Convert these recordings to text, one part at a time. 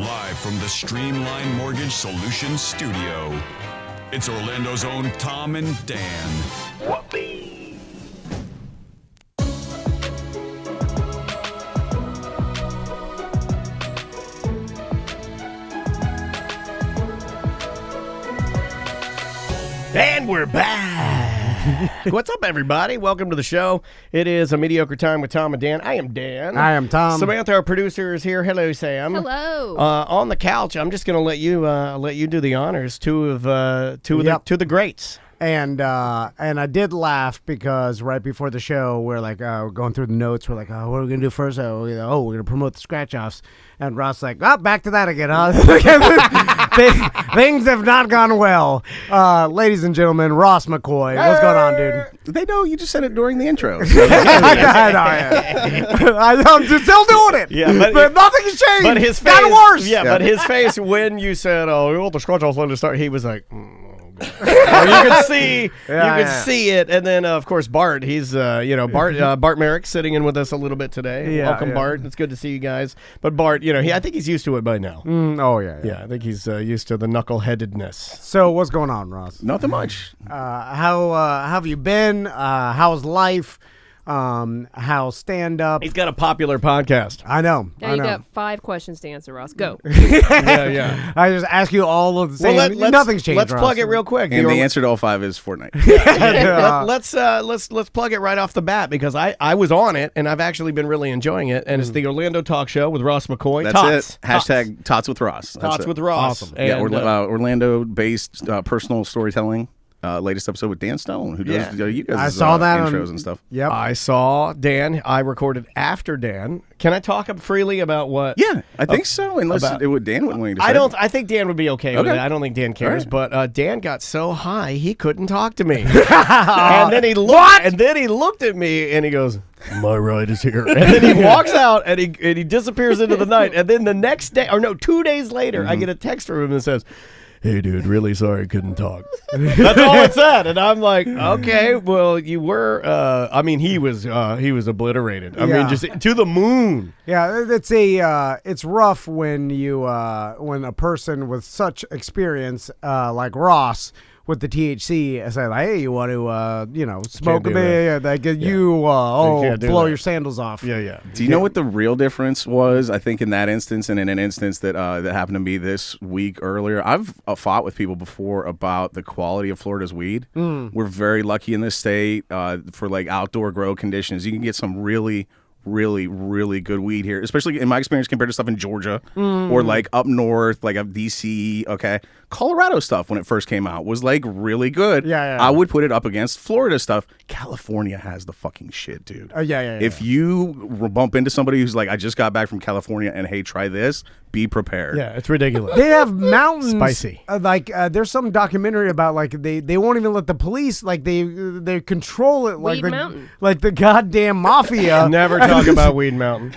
Live from the Streamline Mortgage Solutions studio, it's Orlando's own Tom and Dan. Whoopee! And we're back. What's up, everybody? Welcome to the show. It is a mediocre time with Tom and Dan. I am Dan. I am Tom. Samantha, our producer, is here. Hello, Sam. Hello. On the couch, I'm just going to let you do the honors. Two of the greats. And I did laugh because right before the show, we're like, we're going through the notes. We're like, what are we going to do first? We're going to promote the scratch-offs. And Ross like, back to that again, huh? Things have not gone well. Ladies and gentlemen, Ross McCoy. What's going on, dude? They know you just said it during the intro. I'm just still doing it. Yeah, but nothing has changed. But his face, got worse. Yeah, but his face when you said, the scratch-offs want to start, he was like, you could see it, and then of course Bart. He's Bart Merrick sitting in with us a little bit today. Yeah, Welcome, Bart. It's good to see you guys. But Bart, I think he's used to it by now. Yeah. I think he's used to the knuckleheadedness. So what's going on, Ross? Nothing much. How have you been? How's life? How stand up? He's got a popular podcast. I know. Now you got 5 questions to answer, Ross. Go. Yeah. I just ask you all of the same. Nothing's changed. Let's Ross. plug it real quick. And the answer to all 5 is Fortnite. Let's plug it right off the bat because I was on it and I've actually been really enjoying it. And it's the Orlando Talk Show with Ross McCoy. That's it. Hashtag Tots with Ross. Tots with Ross. Awesome. And, Orlando-based personal storytelling. Latest episode with Dan Stone, who does you guys' I saw that intros and stuff. Yep. I saw Dan. I recorded after Dan. Can I talk freely about what? Yeah, I think so. Unless Dan wouldn't want you to say. I think Dan would be okay with it. I don't think Dan cares. Right. But Dan got so high he couldn't talk to me. And then he looked at me and he goes, "My ride is here." And then he walks out and he disappears into the night. And then the next day, 2 days later, I get a text from him that says, "Hey, dude, really sorry I couldn't talk." That's all it said. And I'm like, okay, well, you were, he was obliterated. I mean, just to the moon. Yeah, it's rough when when a person with such experience like Ross with the THC say like, hey, you want to smoke a bit? They get blow your sandals off. Yeah. Do you know what the real difference was? I think in that instance and in an instance that happened to me this week earlier, I've fought with people before about the quality of Florida's weed. We're very lucky in this state for like outdoor grow conditions. You can get some really good weed here, especially in my experience compared to stuff in Georgia or like up north, like DC. Okay, Colorado stuff when it first came out was like really good. Yeah. I would put it up against Florida stuff. California has the fucking shit, dude. If you bump into somebody who's like, I just got back from California and hey, try this, be prepared. Yeah, it's ridiculous. They have mountains. Spicy. There's some documentary about like they won't even let the police they control it like Weed Mountain. like the goddamn mafia. Never talk about Weed Mountain.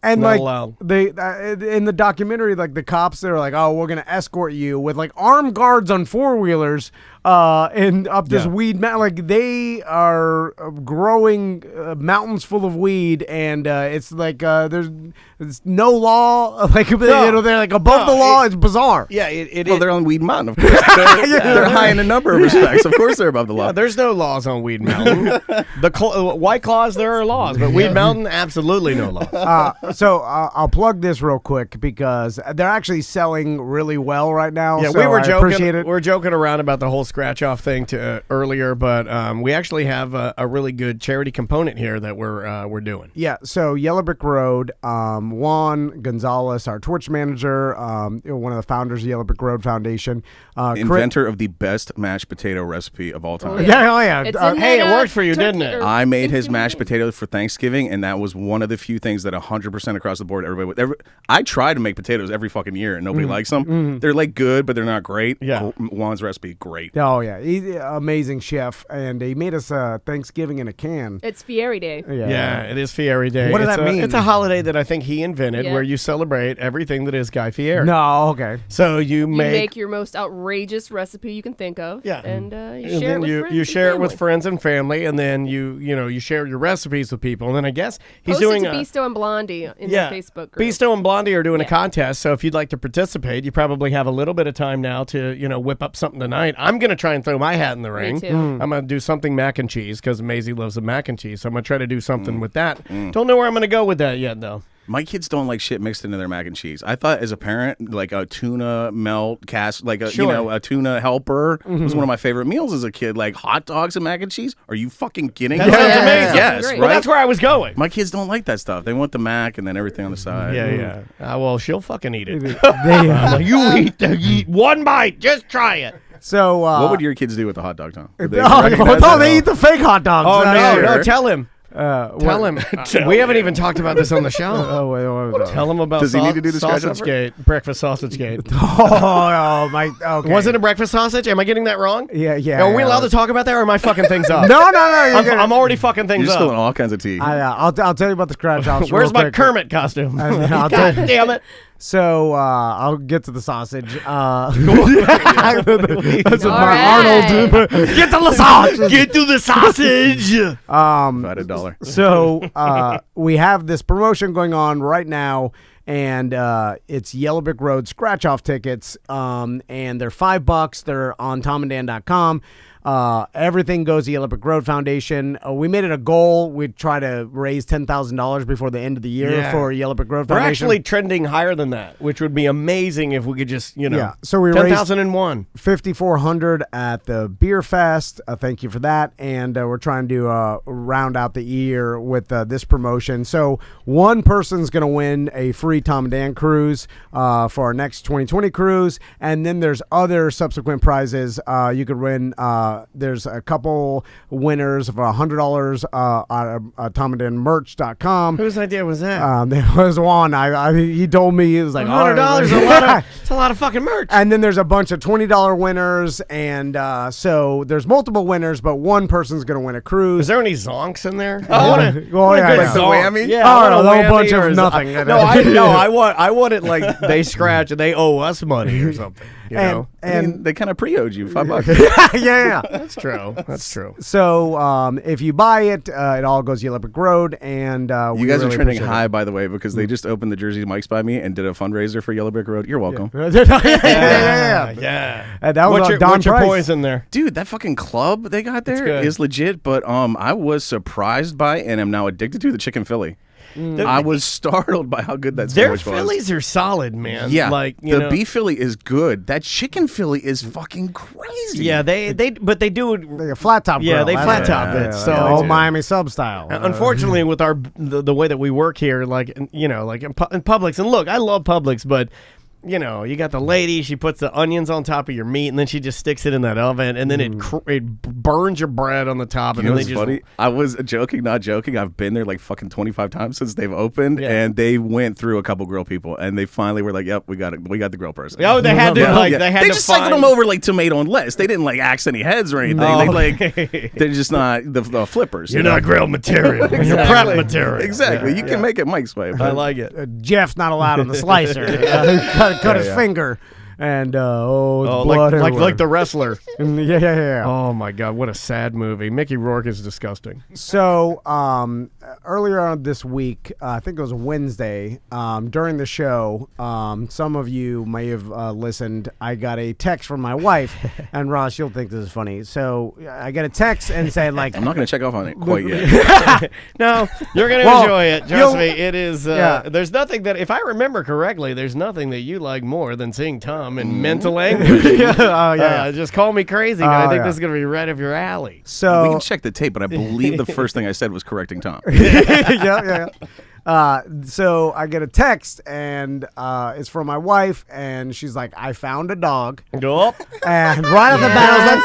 And Not like allowed. they in the documentary, like the cops, they're like, "Oh, we're gonna escort you with like armed guards on 4-wheelers and up this weed mountain." Like they are growing mountains full of weed, and it's like there's no law. Like they're like above the law. It's bizarre. Yeah, They're on Weed Mountain, of course. They're high in a number of respects. Of course, they're above the law. Yeah, there's no laws on Weed Mountain. White Claws, there are laws, but Weed Mountain, absolutely no laws. So I'll plug this real quick because they're actually selling really well right now. Yeah, so we were I joking. appreciate it. We're joking around about the whole scratch-off thing earlier, but we actually have a really good charity component here that we're doing. Yeah, so Yellow Brick Road, Juan Gonzalez, our Twitch manager, one of the founders of Yellow Brick Road Foundation. Inventor of the best mashed potato recipe of all time. Oh, Yeah. It's in Hey, that, it worked for you, didn't it? I made his Thanksgiving mashed dinner. potatoes for Thanksgiving, and that was one of the few things that 100% across the board, everybody would. I try to make potatoes every fucking year, and nobody likes them. They're like good, but they're not great. Yeah. Juan's recipe, great. Oh, yeah. He's an amazing chef, and he made us Thanksgiving in a can. It's Fieri Day. Yeah, it is Fieri Day. What does that mean? It's a holiday that I think he invented Yeah. where you celebrate everything that is Guy Fieri. No, okay. So you You make make your most outrageous recipe you can think of. Yeah. And you and share then it with friends. you and share it with family. friends and family, and then you share your recipes with people. And then I guess he's Post it doing to Bisto and Blondie in the Facebook group. Beasto and Blondie are doing a contest, so if you'd like to participate, you probably have a little bit of time now to, whip up something tonight. I'm going to try and throw my hat in the ring. Me too. I'm going to do something mac and cheese because Maisie loves the mac and cheese, so I'm going to try to do something with that. Don't know where I'm going to go with that yet, though. My kids don't like shit mixed into their mac and cheese. I thought as a parent, like a tuna melt cast, like a a tuna helper was one of my favorite meals as a kid. Like hot dogs and mac and cheese. Are you fucking kidding? That sounds amazing. Yes, Great. right. Well, that's where I was going. My kids don't like that stuff. They want the mac and then everything on the side. Yeah. Well, she'll fucking eat it. They- You eat one bite. Just try it. so What would your kids do with the hot dog, Tom? Would they Oh, recognize no, it? they eat the fake hot dogs. Oh, no, sure. no. Tell him. Tell him. Tell We haven't even talked about this on the show. Oh, wait, what was that? Tell him about Does he need to do the scratch Sausage off? Gate, breakfast sausage gate. Oh, my. Okay. Was it a breakfast sausage? Am I getting that wrong? Yeah. Are we allowed to talk about that, or am I fucking things up? No. You're good. I'm already fucking You're things just up. spilling all kinds of tea. I'll tell you about the scratch offs. Where's real my quick. Kermit costume? I'll God tell- damn it! So I'll get to the sausage. That's All what right. Arnold did. Get to the sausage. Get to the sausage. If I had $1. So we have this promotion going on right now, and it's Yellow Brick Road scratch off tickets, and they're $5. They're on tomanddan.com. Everything goes to Yellow Brick Road Foundation. We made it a goal. We'd try to raise $10,000 before the end of the year for Yellow Brick Road We're Foundation. actually trending higher than that, which would be amazing if we could just, Yeah, so we 10,001. 5,400 at the Beer Fest. Thank you for that. And we're trying to round out the year with this promotion. So one person's going to win a free Tom and Dan cruise for our next 2020 cruise. And then there's other subsequent prizes. You could win. There's a couple winners of $100 on tomanddanmerch.com. Whose idea was that? There was one. He told me it was like $100 is a lot. It's a lot of fucking merch. And then there's a bunch of $20 winners, and so there's multiple winners, but one person's going to win a cruise. Is there any zonks in there? Well, yeah, good yeah. The zonk. whammy? Yeah, Oh, I want no, a the whole whammy bunch of or is- nothing. I want it like they scratch and they owe us money or something. You know? I mean, they kind of pre-owed you $5. yeah. That's true. That's true. So if you buy it, it all goes Yellow Brick Road, and You guys are trending high, by the way, because they just opened the Jersey Mike's by me and did a fundraiser for Yellow Brick Road. You're welcome. yeah. And that was What's your Price. poison there? Dude, that fucking club they got there good. is legit, but I was surprised by and am now addicted to the chicken Philly. I was startled by how good that Their sandwich was. Phillies are solid, man. Yeah, like the beef Philly is good. That chicken Philly is fucking crazy. Yeah, they but they do it. Like a flat top Yeah, grill. they flat top it. So old Miami sub style. unfortunately, with the way that we work here, like in Publix, and look, I love Publix, but you got the lady. She puts the onions on top of your meat, and then she just sticks it in that oven, and then it burns your bread on the top. You And know then what's funny? I was joking, not joking. I've been there like fucking 25 times since they've opened, Yeah. and they went through a couple grill people, and they finally were like, "Yep, we got it. We got the grill person." Oh, they had to they had to just cycled find- them over like tomato and lettuce. They didn't like axe any heads or anything. Oh. They're just not the flippers. You're you know? not grilled material. You're prep material. Exactly. You can make it Mike's way. I but- like it. Jeff's not allowed on the slicer. Cut his finger. And it's Oh, blood like everywhere. the wrestler. Yeah. Oh my God, what a sad movie. Mickey Rourke is disgusting. So earlier on this week, I think it was Wednesday, during the show, some of you may have listened. I got a text from my wife, and Ross, you'll think this is funny. So I got a text and said like, I'm not going to check off on it quite yet. No, you're gonna Well, enjoy it. Trust me, it is. Yeah. There's nothing that, if I remember correctly, there's nothing that you like more than seeing Tom in mental anguish. Just call me crazy. But I think this is gonna be right up your alley. We so can check the tape, but I believe the first thing I said was correcting Tom. yeah. So I get a text, and it's from my wife, and she's like, I found a dog. Go up. And right off the bat, I was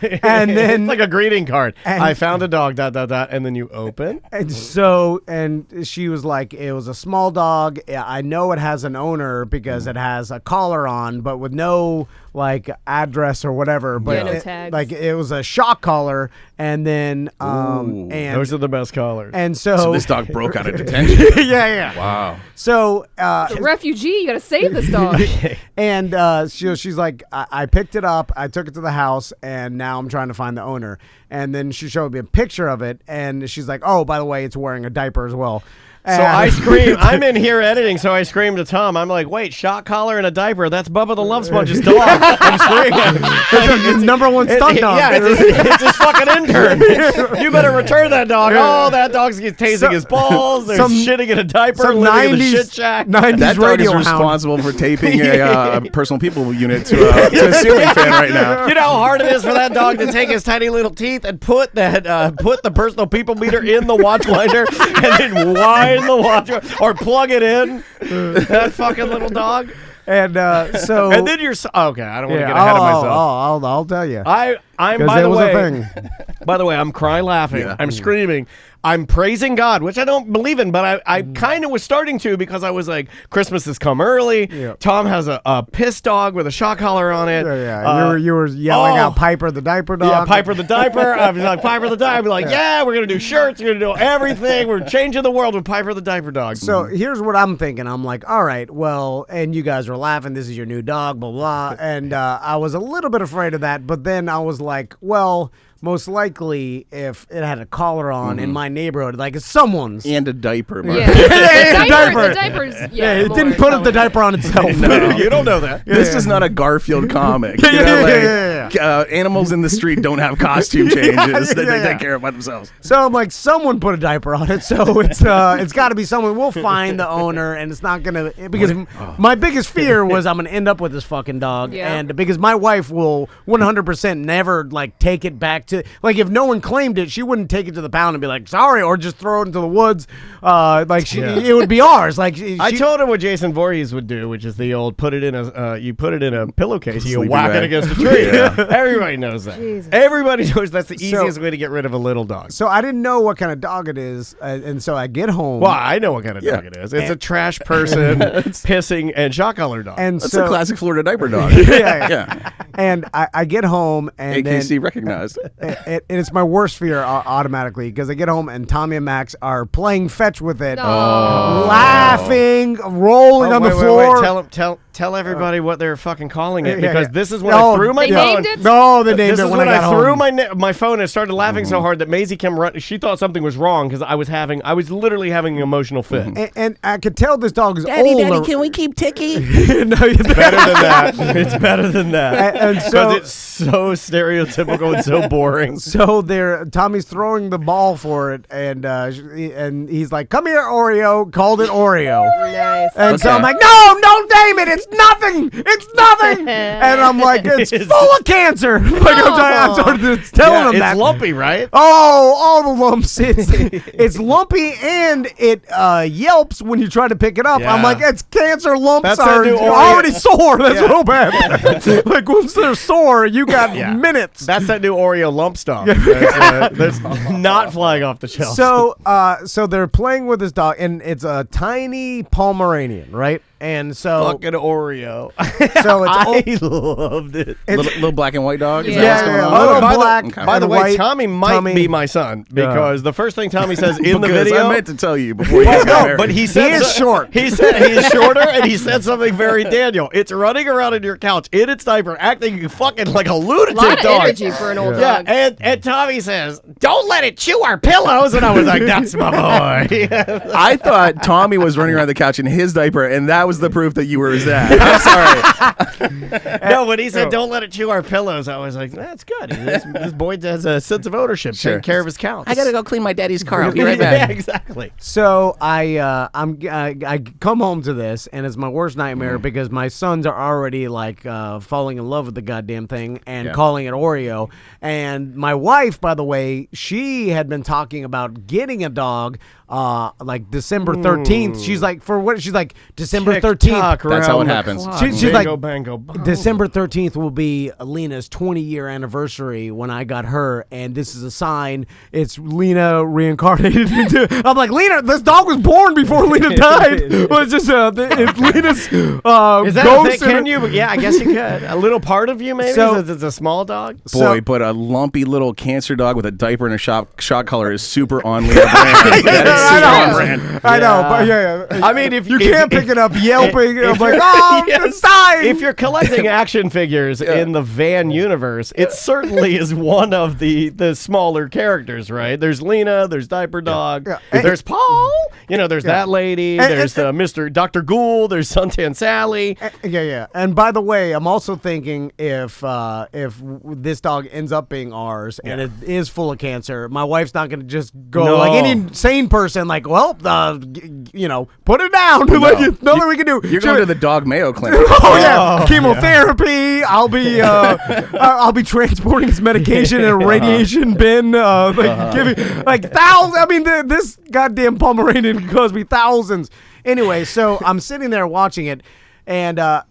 like, no! And then It's like a greeting card. And- I found a dog. ... And then you open. And so, and she was like, it was a small dog. I know it has an owner because it has a collar on, but with no like address or whatever. But Yeah, no it, tags. like it was a shock collar, and then Ooh. and Those are the best collars. and So this dog broke out of detention. yeah. Wow. So It's a refugee. You got to save this dog. and she's like, I picked it up, I took it to the house, and now I'm trying to find the owner. And then she showed me a picture of it, and she's like, oh, by the way, it's wearing a diaper as well. So I scream. I'm in here editing, so I scream to Tom. I'm like, wait, shock collar and a diaper. That's Bubba the Love Sponge's dog. I'm screaming. It's number one stunt dog. Yeah, it's his fucking intern. You better return that dog. Oh, that dog's tasting his balls. They're shitting in a diaper, living in the shit shack. 90s That dog radio is hound. responsible for taping a personal people unit to a ceiling fan right now. You know how hard it is for that dog to take his tiny little teeth and put the personal people meter in the watch winder and then wind the watch or plug it in. That fucking little dog. And so. And then you're okay. I don't want to get ahead of myself. I'll tell you. I'm 'Cause by it the was way. a thing. By the way, I'm cry laughing. Yeah. I'm screaming. I'm praising God, which I don't believe in, but I kind of was starting to because I was like, Christmas has come early. Yeah. Tom has a piss dog with a shock collar on it. Yeah. You were yelling out Piper the diaper dog. Yeah, Piper the diaper. I was like, Piper the diaper. I'd be like, yeah, we're going to do shirts. We're going to do everything. We're changing the world with Piper the diaper dog. So here's what I'm thinking. I'm like, all right, well, and you guys were laughing. This is your new dog, blah, blah. And I was a little bit afraid of that. But then I was like, well, most likely if it had a collar on in my neighborhood, like it's someone's. And a diaper. Mark. Yeah. Yeah, The diaper's, it more didn't put the intelligent. diaper on itself. You don't know that. This is not a Garfield comic. You Yeah, know, yeah, like, animals in the street don't have costume changes that they yeah. take care of by themselves. So I'm like, someone put a diaper on it, so it's got to be someone. We'll find the owner, and it's not gonna because my biggest fear was I'm gonna end up with this fucking dog, Yeah. and because my wife will 100% never like take it back to like if no one claimed it, she wouldn't take it to the pound and be like sorry, or just throw it into the woods. It would be ours. Like I told her what Jason Voorhees would do, which is the old put it in a pillowcase, you Sleeping whack it bag. against a tree. Yeah. Everybody knows that. Jesus. Everybody knows that's the easiest way to get rid of a little dog. So I didn't know what kind of dog it is, and so I get home. Well, I know what kind of dog it is. It's a trash person, pissing, and shock collar dog. And That's so a classic Florida diaper dog. yeah. And I get home and AKC recognized. and it's my worst fear automatically because I get home and Tommy and Max are playing fetch with it, laughing, rolling on the floor. Tell everybody what they're fucking calling it Yeah, because yeah. this is when I threw my They phone. named it? No, they named This it is when when I got threw home. my phone and started laughing so hard that Maisie came run. She thought something was wrong because I was literally having an emotional fit. And I could tell this dog is old. Can we keep Ticky? No, it's Better than that. It's better than that. And so- because it's so stereotypical and so boring. So Tommy's throwing the ball for it, and he's like, "Come here, Oreo." Called it Oreo. Nice. And so Okay. I'm like, no, don't name it. It's nothing. It's nothing. And I'm like, it's full of cancer. Like I'm started telling him it's that. lumpy, right? Oh, all the lumps. It's lumpy and it yelps when you try to pick it up. I'm Yeah. like, it's cancer. Lumps That's are that new Oreo. already sore. That's Yeah. real bad. Like once they're sore, you got Yeah. minutes. That's that new Oreo lump stuff. That's not flying off the shelf. So they're playing with this dog, and it's a tiny Pomeranian, right? And so fucking Oreo. So it's I loved it. Little black and white dog. Is Yeah. that what's going on? Little by black the, by the and way, white. Tommy might be my son because the first thing Tommy says in the Because video. I meant to tell you before you guys got No, married. but he said is short. He said he's shorter, and he said something very Daniel. It's running around in your couch in its diaper, acting fucking like a A lunatic lot of dog. energy for an old Yeah, dog. and Tommy says, "Don't let it chew our pillows," and I was like, "That's my boy." I thought Tommy was running around the couch in his diaper, and that was the proof that you were his dad. I'm sorry. No, when he said, "Don't let it chew our pillows," I was like, "That's good." This boy has a sense of ownership, Sure. taking care of his couch. I gotta go clean my daddy's car. I'll be right back. Yeah, exactly. So I come home to this, and it's my worst nightmare because my sons are already like falling in love with the goddamn thing and calling it Oreo. And my wife, by the way, she had been talking about getting a dog like December 13th. She's like, she's like December 13th. Tick-tock That's how around it the happens. clock. She's Bingo, like, bango, bongo. December 13th will be Lena's 20-year anniversary when I got her, and this is a sign. It's Lena reincarnated into. I'm like, Lena, this dog was born before Lena died. Well, it's just it's Lena's Is that a ghost. thing? Can you? Yeah, I guess you could. A little part of you, maybe. So- Since it's a small dog. Boy, but a lumpy little cancer dog with a diaper and a shock collar is super on Lena brand. That is I know, but yeah. I mean, if you can't pick it up yelping, I'm like, oh, it's dying. If you're collecting action figures in the Van universe, it certainly is one of the smaller characters, right? There's Lena, there's Diaper Dog, there's Paul, there's that lady, there's Mr. Dr. Ghoul, there's Suntan Sally. Yeah. And by the way, I'm also thinking if this dog ends up being ours and it is full of cancer, my wife's not going to just go like any sane person, like, well, put it down. Like, nothing we can do. You're going to the dog Mayo Clinic. Chemotherapy. I'll be transporting his medication in a radiation bin. Giving like thousands. I mean, this goddamn Pomeranian cost me thousands. Anyway, so I'm sitting there watching it. And I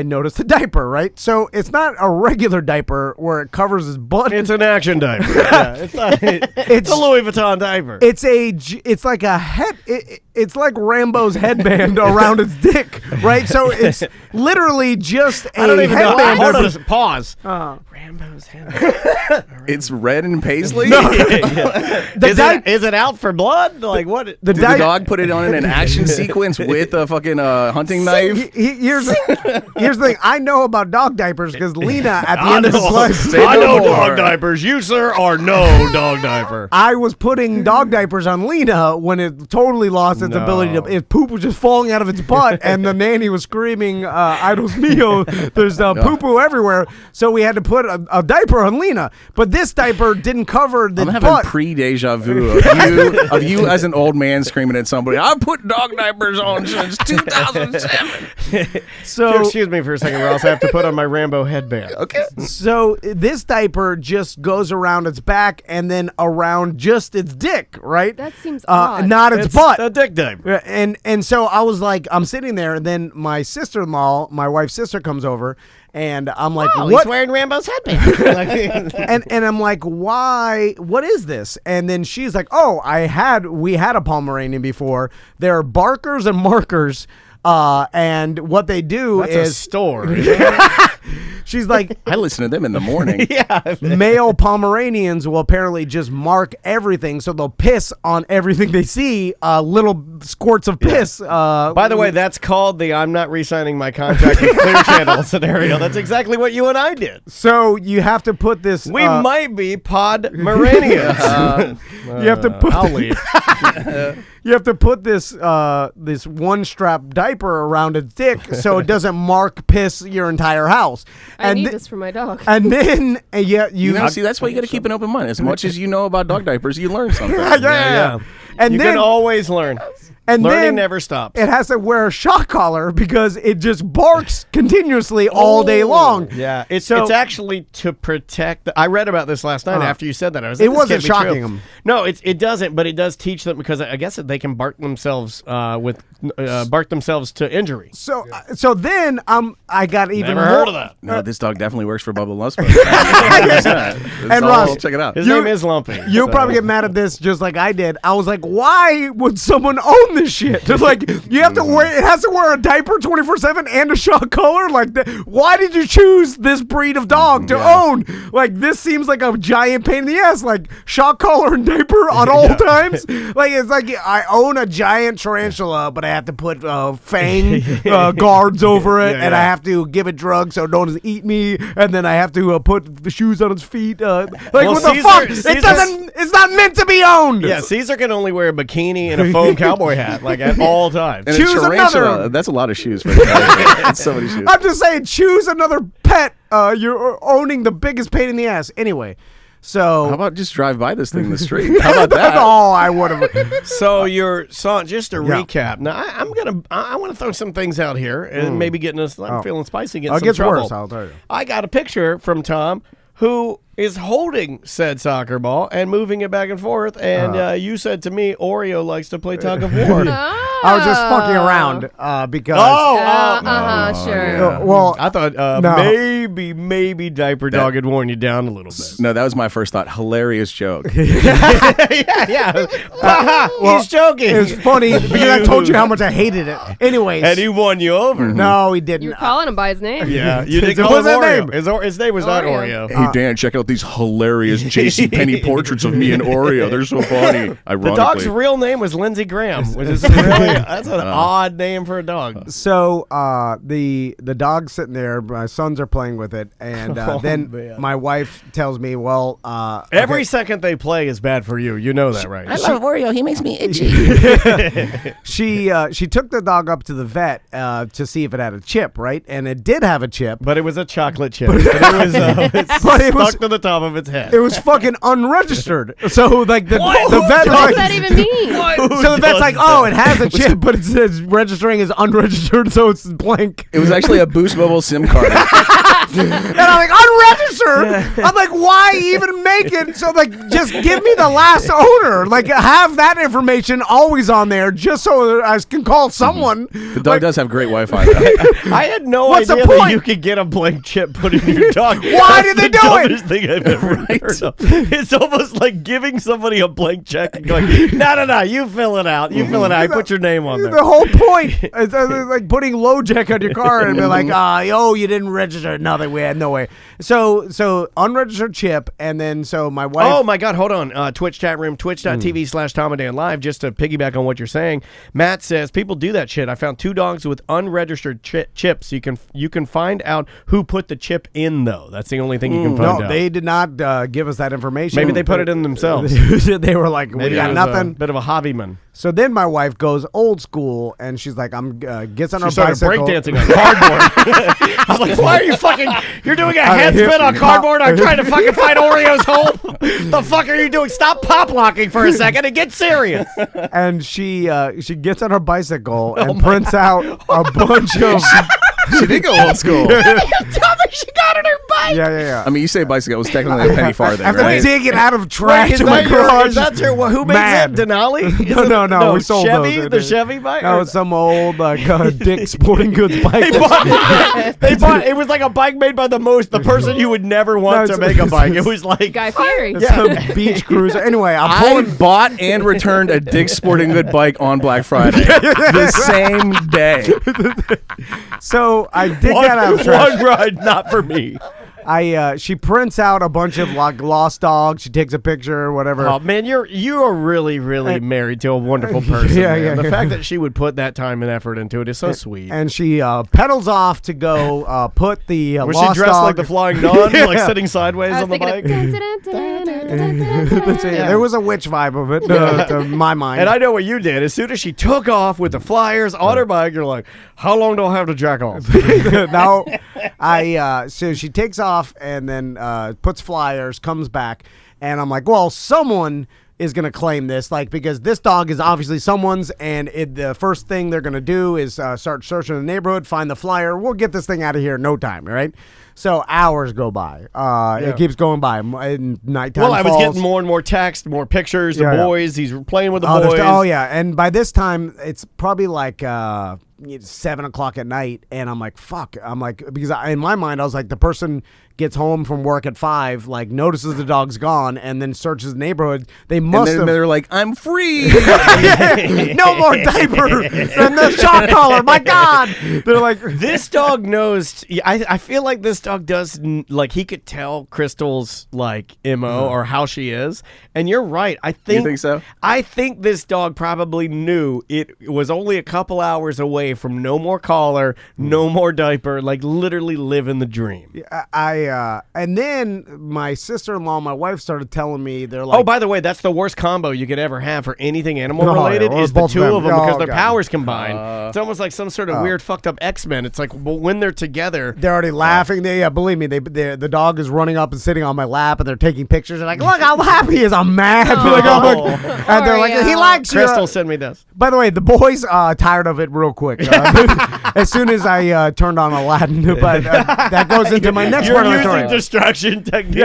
noticed the diaper, right? So it's not a regular diaper where it covers his butt. It's an action diaper. It's a Louis Vuitton diaper. It's like a head. It's like Rambo's headband around his dick, right? So it's literally just a headband. Hold on, pause. Rambo's headband. It's red and paisley. No. Is it out for blood? Like what? Did the dog put it on in an action sequence with a fucking hunting knife? Here's the thing. I know about dog diapers because Lena, at the end of his life, I know dog diapers. You, sir, are no dog diaper. I was putting dog diapers on Lena when it totally lost its ability to. Its poop was just falling out of its butt, and the nanny was screaming, "Ay, Dios mío, there's poo-poo everywhere." So we had to put a diaper on Lena. But this diaper didn't cover the butt. I'm having pre-deja vu of you as an old man screaming at somebody, "I've put dog diapers on since 2007." So excuse me for a second, Ross. I have to put on my Rambo headband. Okay. So this diaper just goes around its back and then around just its dick, right? That seems odd. Not its butt. A dick diaper. And so I was like, I'm sitting there, and then my sister-in-law, my wife's sister, comes over. And I'm like, what? He's wearing Rambo's headband. and I'm like, why? What is this? And then she's like, we had a Pomeranian before. They're barkers and markers. And what they do That's is a store. She's like, I listen to them in the morning. male Pomeranians will apparently just mark everything, so they'll piss on everything they see. Little squirts of piss. By the way, that's called the "I'm not re-signing my contract with Clear Channel" scenario. That's exactly what you and I did. So you have to put this. We might be Podmeranians. You have to put. I'll leave. You have to put this one strap diaper around its dick so it doesn't mark piss your entire house. I need this for my dog. And then See, that's why you got to keep an open mind. As much as you know about dog diapers, you learn something. Yeah. And you then can always learn. And learning then never stops. It has to wear a shock collar because it just barks continuously all day long. Yeah, it's actually to protect. I read about this last night after you said that. It wasn't shocking them. No, it doesn't, but it does teach them because I guess that they can bark themselves to injury. So then I got even Never more. heard of that. No, this dog definitely works for Bubba Lussberg. And Ross, check it out. His name is Lumpy. You'll probably get mad at this just like I did. I was like, why would someone own this shit? Just like you have to wear. It has to wear a diaper 24/7 and a shock collar. Like, why did you choose this breed of dog to own? Like, this seems like a giant pain in the ass. Like shock collar and diaper on all times. Like it's like I own a giant tarantula, but I have to put fang guards over it, and I have to give it drugs so it don't eat me, and then I have to put the shoes on its feet. What the fuck? It doesn't. It's not meant to be owned. Yeah, Caesar can only wear a bikini and a foam cowboy hat, like at all times. And choose another. That's a lot of shoes for that's so many shoes. I'm just saying, choose another pet. You're owning the biggest pain in the ass. Anyway, so how about just drive by this thing in the street? How about that? That's all I would have. So your song, just to recap. Now I want to throw some things out here and maybe getting us. I'm feeling spicy. Getting It some gets trouble. worse. I'll tell you. I got a picture from Tom who is holding said soccer ball and moving it back and forth. And you said to me, Oreo likes to play tug of war. I was just fucking around because. Sure. Well, I thought maybe Diaper Dog had worn you down a little bit. No, that was my first thought. Hilarious joke. yeah. He's joking. It was funny because I told you how much I hated it. Anyways. And he won you over. No, he didn't. You were calling him by his name. Yeah, you did call What's him that Oreo. name? His name was not Oreo. Hey, Dan, check out out these hilarious JCPenney portraits of me and Oreo. They're so funny. Ironically. The dog's real name was Lindsey Graham, which is really that's an odd name for a dog. So the dog's sitting there. My sons are playing with it, and then man. my wife tells me, "Well, Every second they play is bad for you. You know that, right? I love Oreo. He makes me itchy. she took the dog up to the vet to see if it had a chip, right? And it did have a chip, But it was a chocolate chip. But it was stuck to the top of its head. it was fucking unregistered. So like the vet, What like, does that even mean? so the vet's like, oh, it has a chip, but it says registering is unregistered, so it's blank. It was actually a Boost Mobile SIM card. And I'm like, unregistered? I'm like, why even make it? So like, just give me the last owner. Like, have that information always on there, just so that I can call someone. The dog does have great Wi-Fi, though. I had no What's the idea that point? you could get a blank chip put in your dog. Why did they do it? That's the dumbest thing I've ever heard of. It's almost like giving somebody a blank check and going, no, you fill it out. You fill it out. I put your name on there. The whole point is like putting low jack on your car and be like, oh, you didn't register. Nothing. We had no way. So unregistered chip, and then so my wife. Oh my God, hold on. Twitch chat room, twitch.tv/Tom and Dan Live. Just to piggyback on what you're saying, Matt says people do that shit. I found 2 dogs with unregistered chips. You can find out who put the chip in, though. That's the only thing you can find out. No, they did not give us that information. Maybe they put it in themselves. They were like, we Maybe got it was nothing. a bit of a hobbyman. So then my wife goes old school, and she's like, gets on her She started bicycle. breakdancing on cardboard. I was like, why are you fucking, you're doing a head spin on cardboard? I'm trying to fucking find Oreo's home. The fuck are you doing? Stop pop locking for a second and get serious. And she gets on her bicycle and prints out a bunch of. She did go old school. Tell me she got on her bike. Yeah. I mean, you say bicycle, it was technically a penny farthing, After right? digging out of trash Is in my that your, garage. is that your, who makes Mad. it? Denali? Is No, it- no, we sold Chevy, those. the Chevy bike? That was some old Dick Sporting Goods bike. They bought, it was like a bike made by the person you would never want No, to make a bike. It was like, Guy Fieri. It's a beach cruiser. Anyway, I'm I pulling. bought and returned a Dick's Sporting Good bike on Black Friday the same day. So I dig that out of trash. one ride, not for me. She prints out a bunch of like lost dogs. She takes a picture or whatever. Oh man, you are really married to a wonderful person. Yeah, man. yeah, The yeah. fact that she would put that time and effort into it is so sweet. And she pedals off to go put the Was lost she dressed dog. like the Flying Nun, Yeah. like sitting sideways I on was the thinking bike? of There was a witch vibe of it to my mind. And I know what you did. As soon as she took off with the flyers on her bike, you're like, "How long do I have to jack off?" Now, so she takes off and then puts flyers, comes back, and I'm like, well, someone is going to claim this, like, because this dog is obviously someone's, and the first thing they're going to do is start searching the neighborhood, find the flyer. We'll get this thing out of here in no time, right? So hours go by. It keeps going by. And nighttime Well, I was falls. getting more and more text, more pictures. The Yeah, yeah. boys, he's playing with the Oh, boys. oh yeah, and by this time it's probably like 7 o'clock at night, and I'm like, fuck. I'm like, because in my mind I was like, the person gets home from work at 5, like notices the dog's gone, and then searches the neighborhood. They And must then have. they're like, I'm free. No more diaper and the shock collar. My God, they're like, This dog knows. I feel like this dog does. Like he could tell Crystal's like mo or how she is. And you're right. I think so? I think this dog probably knew it was only a couple hours away from no more collar, no more diaper. Like literally living the dream. and then my sister-in-law, my wife started telling me they're like, Oh, by the way, that's the worst combo you could ever have for anything animal Oh, yeah, related or is the both of two them. of them Oh, because their God. powers combine. It's almost like some sort of weird fucked up X-Men. It's like, well, when they're together, they're already laughing. Believe me, the dog is running up and sitting on my lap, and they're taking pictures. And like, look how happy he is. I'm mad. Like, I'm like- and they're like, he likes you. Crystal sent me this. By the way, the boys tired of it real quick. As soon as I turned on Aladdin, but that goes into my next You're part of the using story. distraction techniques.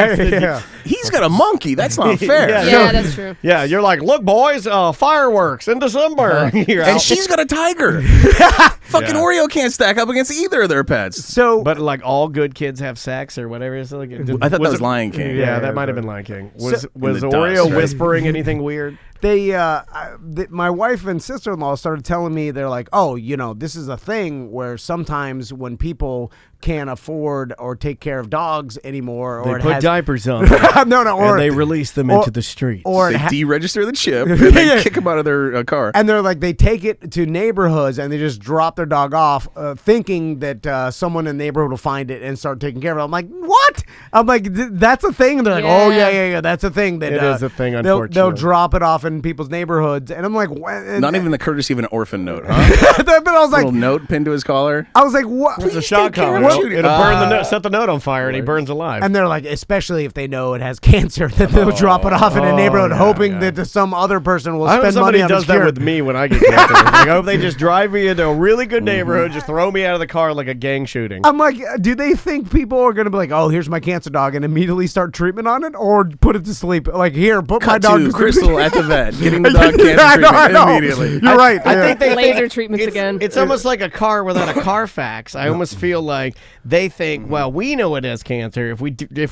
Yeah. He's got a monkey. That's not fair. Yeah, that's true. Yeah, you're like, look, boys, fireworks in December. You're And out. she's got a tiger. Fucking Oreo can't stack up against either of their pets. So, But like all good kids have sex or whatever. It's like, I thought that was Lion King. Yeah, Yeah, that yeah, might have been Lion King. Was In the Oreo dust, right? whispering anything weird? my wife and sister-in-law started telling me, they're like, oh, this is a thing where sometimes when people can't afford or take care of dogs anymore, or they put diapers on them. or and they release them into the street. Or they deregister the chip and then kick them out of their car. And they're like, they take it to neighborhoods and they just drop their dog off, thinking that someone in the neighborhood will find it and start taking care of it. I'm like, what? I'm like, that's a thing. And they're like, oh yeah, that's a thing. That it is a thing. Unfortunately, they'll drop it off in people's neighborhoods, and I'm like, what? Not even the courtesy of an orphan note, huh? But I was like, little note pinned to his collar. I was like, what? It's a shot collar. It'll burn the note, set the note on fire, and he burns alive. And they're like, especially if they know it has cancer, then they'll drop it off in a neighborhood, hoping that some other person will spend money on does that with me when I get cancer. Like, I hope they just drive me into a really good neighborhood, just throw me out of the car like a gang shooting. I'm like, do they think people are going to be like, oh, here's my cancer dog, and immediately start treatment on it, or put it to sleep? Like, here, put my dog to sleep. Crystal at the vet, getting the dog cancer treatment immediately. You're right. I think they laser treatments again. It's almost like a car without a Carfax. I almost feel like they think, well, we know it has cancer. If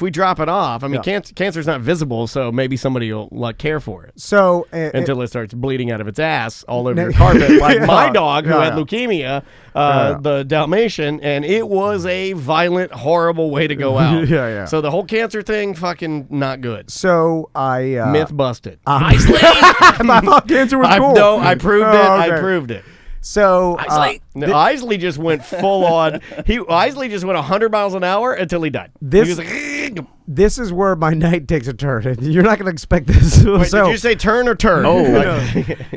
we drop it off, I mean, cancer's not visible, so maybe somebody will care for it. So until it starts bleeding out of its ass all over your carpet, like my dog who had leukemia, the Dalmatian, and it was a violent, horrible way to go out. So the whole cancer thing, fucking not good. So I myth busted. I thought cancer was cool. No, I proved it. Okay. I proved it. So Isley just went full on. Isley just went 100 miles an hour until he died. He was like, this is where my night takes a turn. You're not going to expect this. Wait, did you say turn or turn? Oh,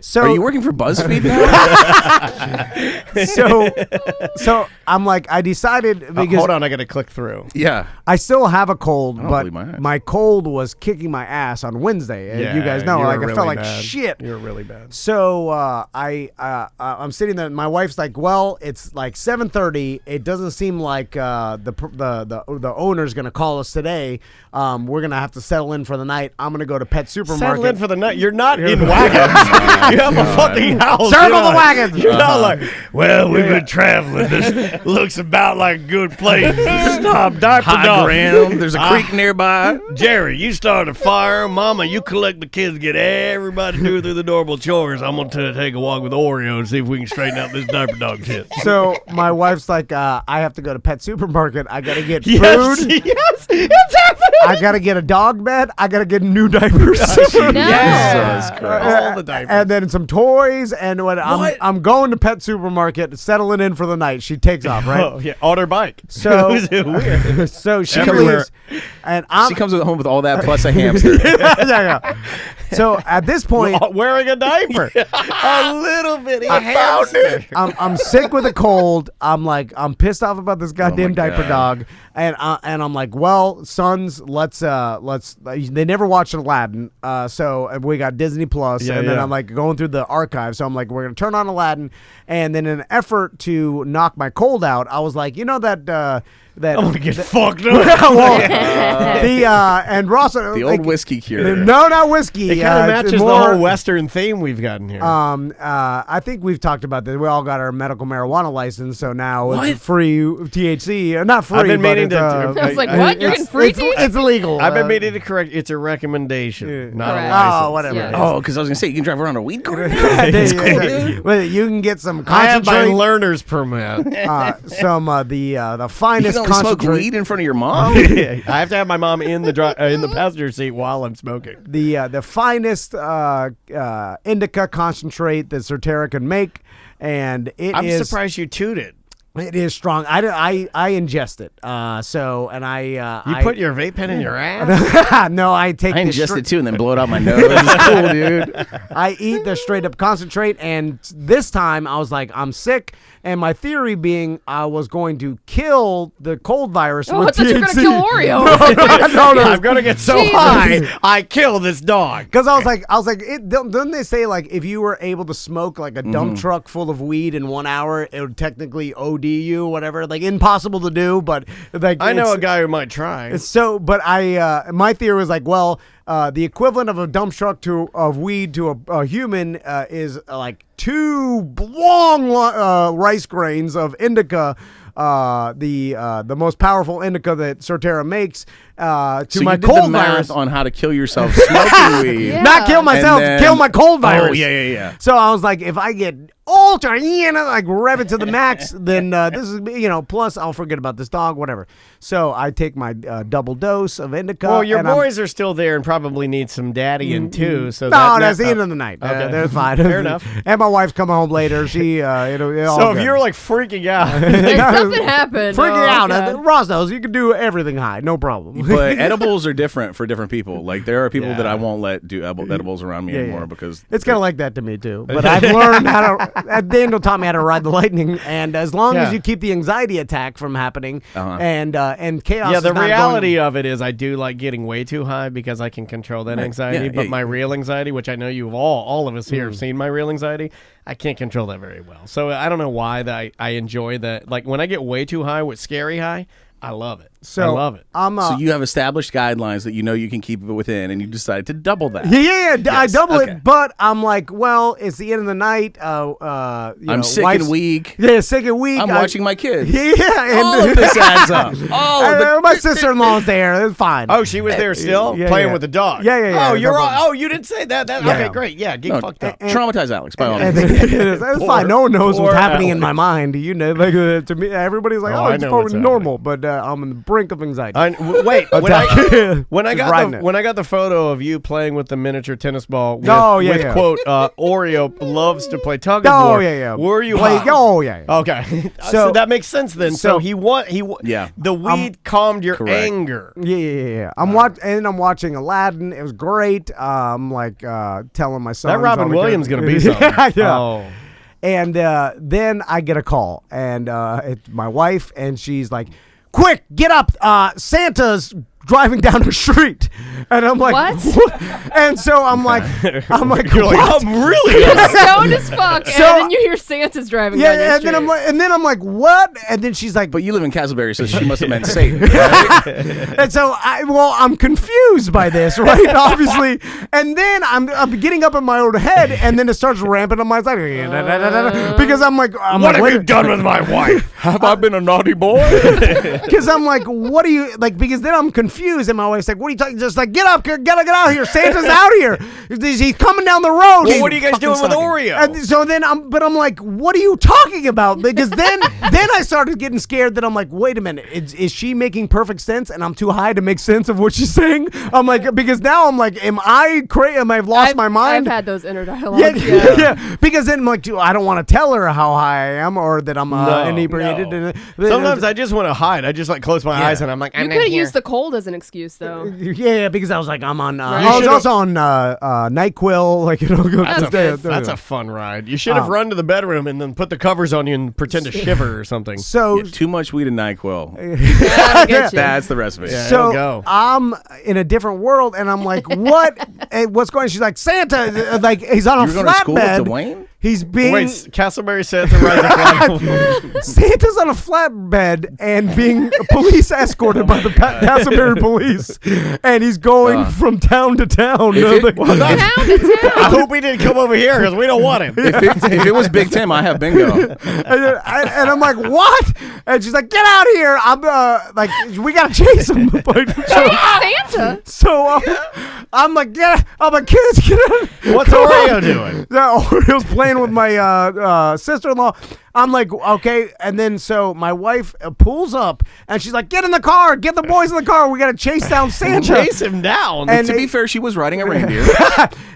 so are you working for BuzzFeed now? so I'm like, I decided because hold on, I got to click through. Yeah, I still have a cold, but my eyes. my cold was kicking my ass on Wednesday. You guys know, like I felt like shit. You were really bad. So I'm sitting there. My wife's like, well, it's like 7:30. It doesn't seem like the owner's gonna call us today. We're gonna have to settle in for the night. I'm gonna go to Pet Supermarket. Settle in for the night. You're not in wagons. You have a fucking house. Circle the wagons. You're not like, well, we've been traveling. This looks about like a good place. Stop, diaper dog. There's a creek nearby. Jerry, you start a fire. Mama, you collect the kids, get everybody to do through the normal chores. I'm gonna take a walk with Oreo and see if we can straighten out this diaper dog shit. So my wife's like, I have to go to Pet Supermarket. I gotta get food. Yes, it's happening. I gotta get a dog bed. I gotta get new diapers. Yes, all the diapers, and then some toys. And when I'm going to Pet Supermarket, settling in for the night, she takes off, right? Oh yeah, on her bike. So weird. So she leaves, and she comes home with all that plus a hamster. So at this point, wearing a diaper, a little bitty hamster. I'm sick with a cold. I'm pissed off about this goddamn diaper dog, and I'm like, well, sons, let's. They never watched Aladdin, so we got Disney Plus, and then I'm like going through the archive. So I'm like, we're gonna turn on Aladdin, and then in an effort to knock my cold out, I was like, that I'm gonna get fucked up. And Ross, the old whiskey cure. No, not whiskey. It kind of matches the whole Western theme we've gotten here. I think we've talked about this. We all got our medical marijuana license, so now it's free THC. Not free. I've been meaning to. I was like, what? You're getting free THC? It's illegal. I've been meaning to correct. It's a recommendation, not a Correct. license. Oh, whatever. Yes. Oh, because I was gonna say you can drive around a weed cart. That's cool, dude. Well, you can get some I have my concentrate. learner's permit. The You finest can only smoke concentrate. weed in front of your mom. I have to have my mom in the passenger seat while I'm smoking. The finest indica concentrate that Soterra can make, and I'm surprised you tooted. It is strong. I ingest it. You put your vape pen in your ass? No, I take. I ingest it too and then blow it out my nose. It's cool, dude. I eat the straight up concentrate, and this time I was like, I'm sick. And my theory being I was going to kill the cold virus with I thought you were THC. going to kill Oreo. No. I'm gonna get so high, I kill this dog. Because I was like, don't they say like if you were able to smoke like a dump truck full of weed in 1 hour, it would technically OD you, whatever. Like impossible to do, but like I know a guy who might try. But my theory was like, well, the equivalent of a dump truck of weed to a human is like 2 long rice grains of indica the most powerful indica that Sortera makes to So my you did cold the math virus. on how to kill yourself smoking weed. Yeah. Not kill myself, And then- kill my cold virus. Oh, yeah. So I was like, if I get ultra, like rev it to the max, then this is, plus I'll forget about this dog, whatever. So I take my double dose of indica. Well, your and I'm- boys are still there and probably need some daddying too. So that's the end of the night. Okay. They're fine. Fair enough. And my wife's coming home later. She, So if you're like freaking out, If something happened. freaking out, God. Ross knows you can do everything high, no problem. But edibles are different for different people. Like there are people Yeah. that I won't let do edibles around me anymore because It's kind of like that to me too. But I've learned how to. Daniel taught me how to ride the lightning, and as long as Yeah. you keep the anxiety attack from happening, Uh-huh. and chaos. yeah, is the not reality going, of it is I do like getting way too high because I can control that anxiety. Yeah, but yeah. my real anxiety, which I know you've all of us here have seen my real anxiety, I can't control that very well. So I don't know why that I enjoy that. Like when I get way too high with scary high, I love it. So I love it. I'm. so you have established guidelines that you know you can keep it within, and you decide to double that. Yeah, I double okay. it, but I'm like, well, it's the end of the night. I'm sick wife's- and weak. Yeah, sick and weak. I'm watching my kids. Yeah, and All of this adds up. All of the my sister-in-law's there. It's fine. Oh, she was there still Yeah, playing yeah. with the dog. Yeah. Oh, you're No all, problem. oh, you didn't say that. Yeah. Okay, great. Yeah, get No, fucked up. traumatize Alex by all And means. it's fine. No one knows Poor what's happening in Alex. my mind. Like to me, everybody's like, Oh, "Oh, I it's know what's totally normal," but I'm on the brink of anxiety. Wait, when I Just riding it. when I got the photo of you playing with the miniature tennis ball with, yeah. quote Oreo loves to play tug of Oh, war. yeah. Were you Like, high? oh, yeah. Okay. So, So- that makes sense then. So he Yeah. The weed calmed your Correct. anger. Yeah. I'm watching Aladdin. It was great. I'm like telling my son That Robin Williams gonna be something. yeah. Oh. And then I get a call, and it's my wife, and she's like, "Quick, get up! Santa's driving down the street." And I'm like, What? And so I'm like, You're what? like, I'm really Stoned as fuck, So- and then you hear Santa's driving down your Yeah, and street. then I'm like, what? And then she's like, But you live in Castleberry, so she must have meant Satan. Right? and so I'm confused by this, right? Obviously, and then I'm getting up in my own head, and then it starts ramping on my side because I'm like, What have you done with my wife? Have I been a naughty boy? Because I'm like, what are you like? Because then I'm confused, and my wife's like, "What are you talking? Just like, get up, get out here! Santa's out here! He's coming down the road." Well, what are you guys doing with Oreo? And so then I'm like, what are you talking about? Because then I started getting scared that I'm like, wait a minute, is she making perfect sense and I'm too high to make sense of what she's saying? I'm like, because now I'm like, am I crazy? Am I lost my mind? I've had those inner dialogues. Yeah. Because then I'm like, I don't want to tell her how high I am or that I'm No, inebriated. no. Sometimes I just want to hide. I just like close my eyes and I'm like, You I'm could not have here. used the cold as an excuse, though. Yeah, because I was like, I'm on. Right. I was also on NyQuil. Like, That's a fun ride. You should have run to the bedroom and then put the covers on you and pretend to shiver or something. So Too much weed and NyQuil. That'll get you. That's the recipe. Yeah. so it'll go. I'm in a different world, and I'm like, what? What's going on? She's like, Santa, like, he's on a You were going to school with flatbed. Dwayne? He's being Wait, Castleberry Santa rides Santa's on a flatbed and being police escorted by the Castleberry police, and he's going from town to town. If it- Town to I town. hope he didn't come over here because we don't want him. If it was Big Tim, I have bingo. and I'm like, what? And she's like, get out of here! I'm like, we gotta chase him. Santa. So I'm like, I'm like, kids, get out! What's Oreo doing? No, Oreo's playing with my sister-in-law. I'm like, okay, and then so my wife pulls up, and she's like, get in the car, get the boys in the car, we gotta chase down Santa. Chase him down. And To be fair, she was riding a reindeer.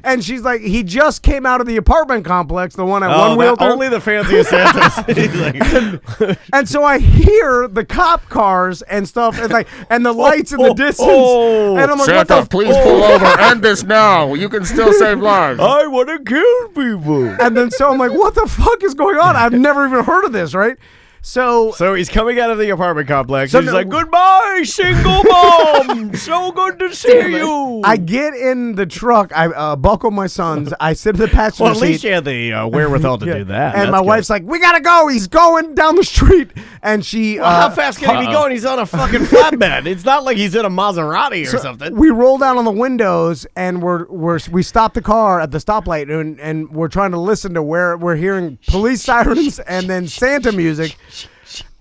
And she's like, he just came out of the apartment complex, the one at Oh, One Wheel. only the fanciest Santas. He's like, And so I hear the cop cars and stuff, and like, and the lights in the distance. oh. And I'm like, what the please pull over. End this now. You can still save lives. I want to kill people. And then so I'm like, what the fuck is going on? I've never even heard of this, right? So So he's coming out of the apartment complex. So he's no- like, goodbye, single mom. So good to see you. I get in the truck, I buckle my sons, I sit in the passenger well, at least seat. you had the wherewithal to do that. And That's my good. wife's like, we gotta go. He's going down the street. And she, Well, how fast can he be going? He's on a fucking flatbed. It's not like he's in a Maserati or something. we roll down on the windows and we stop the car at the stoplight and we're trying to listen to where we're hearing police sirens and then Santa music.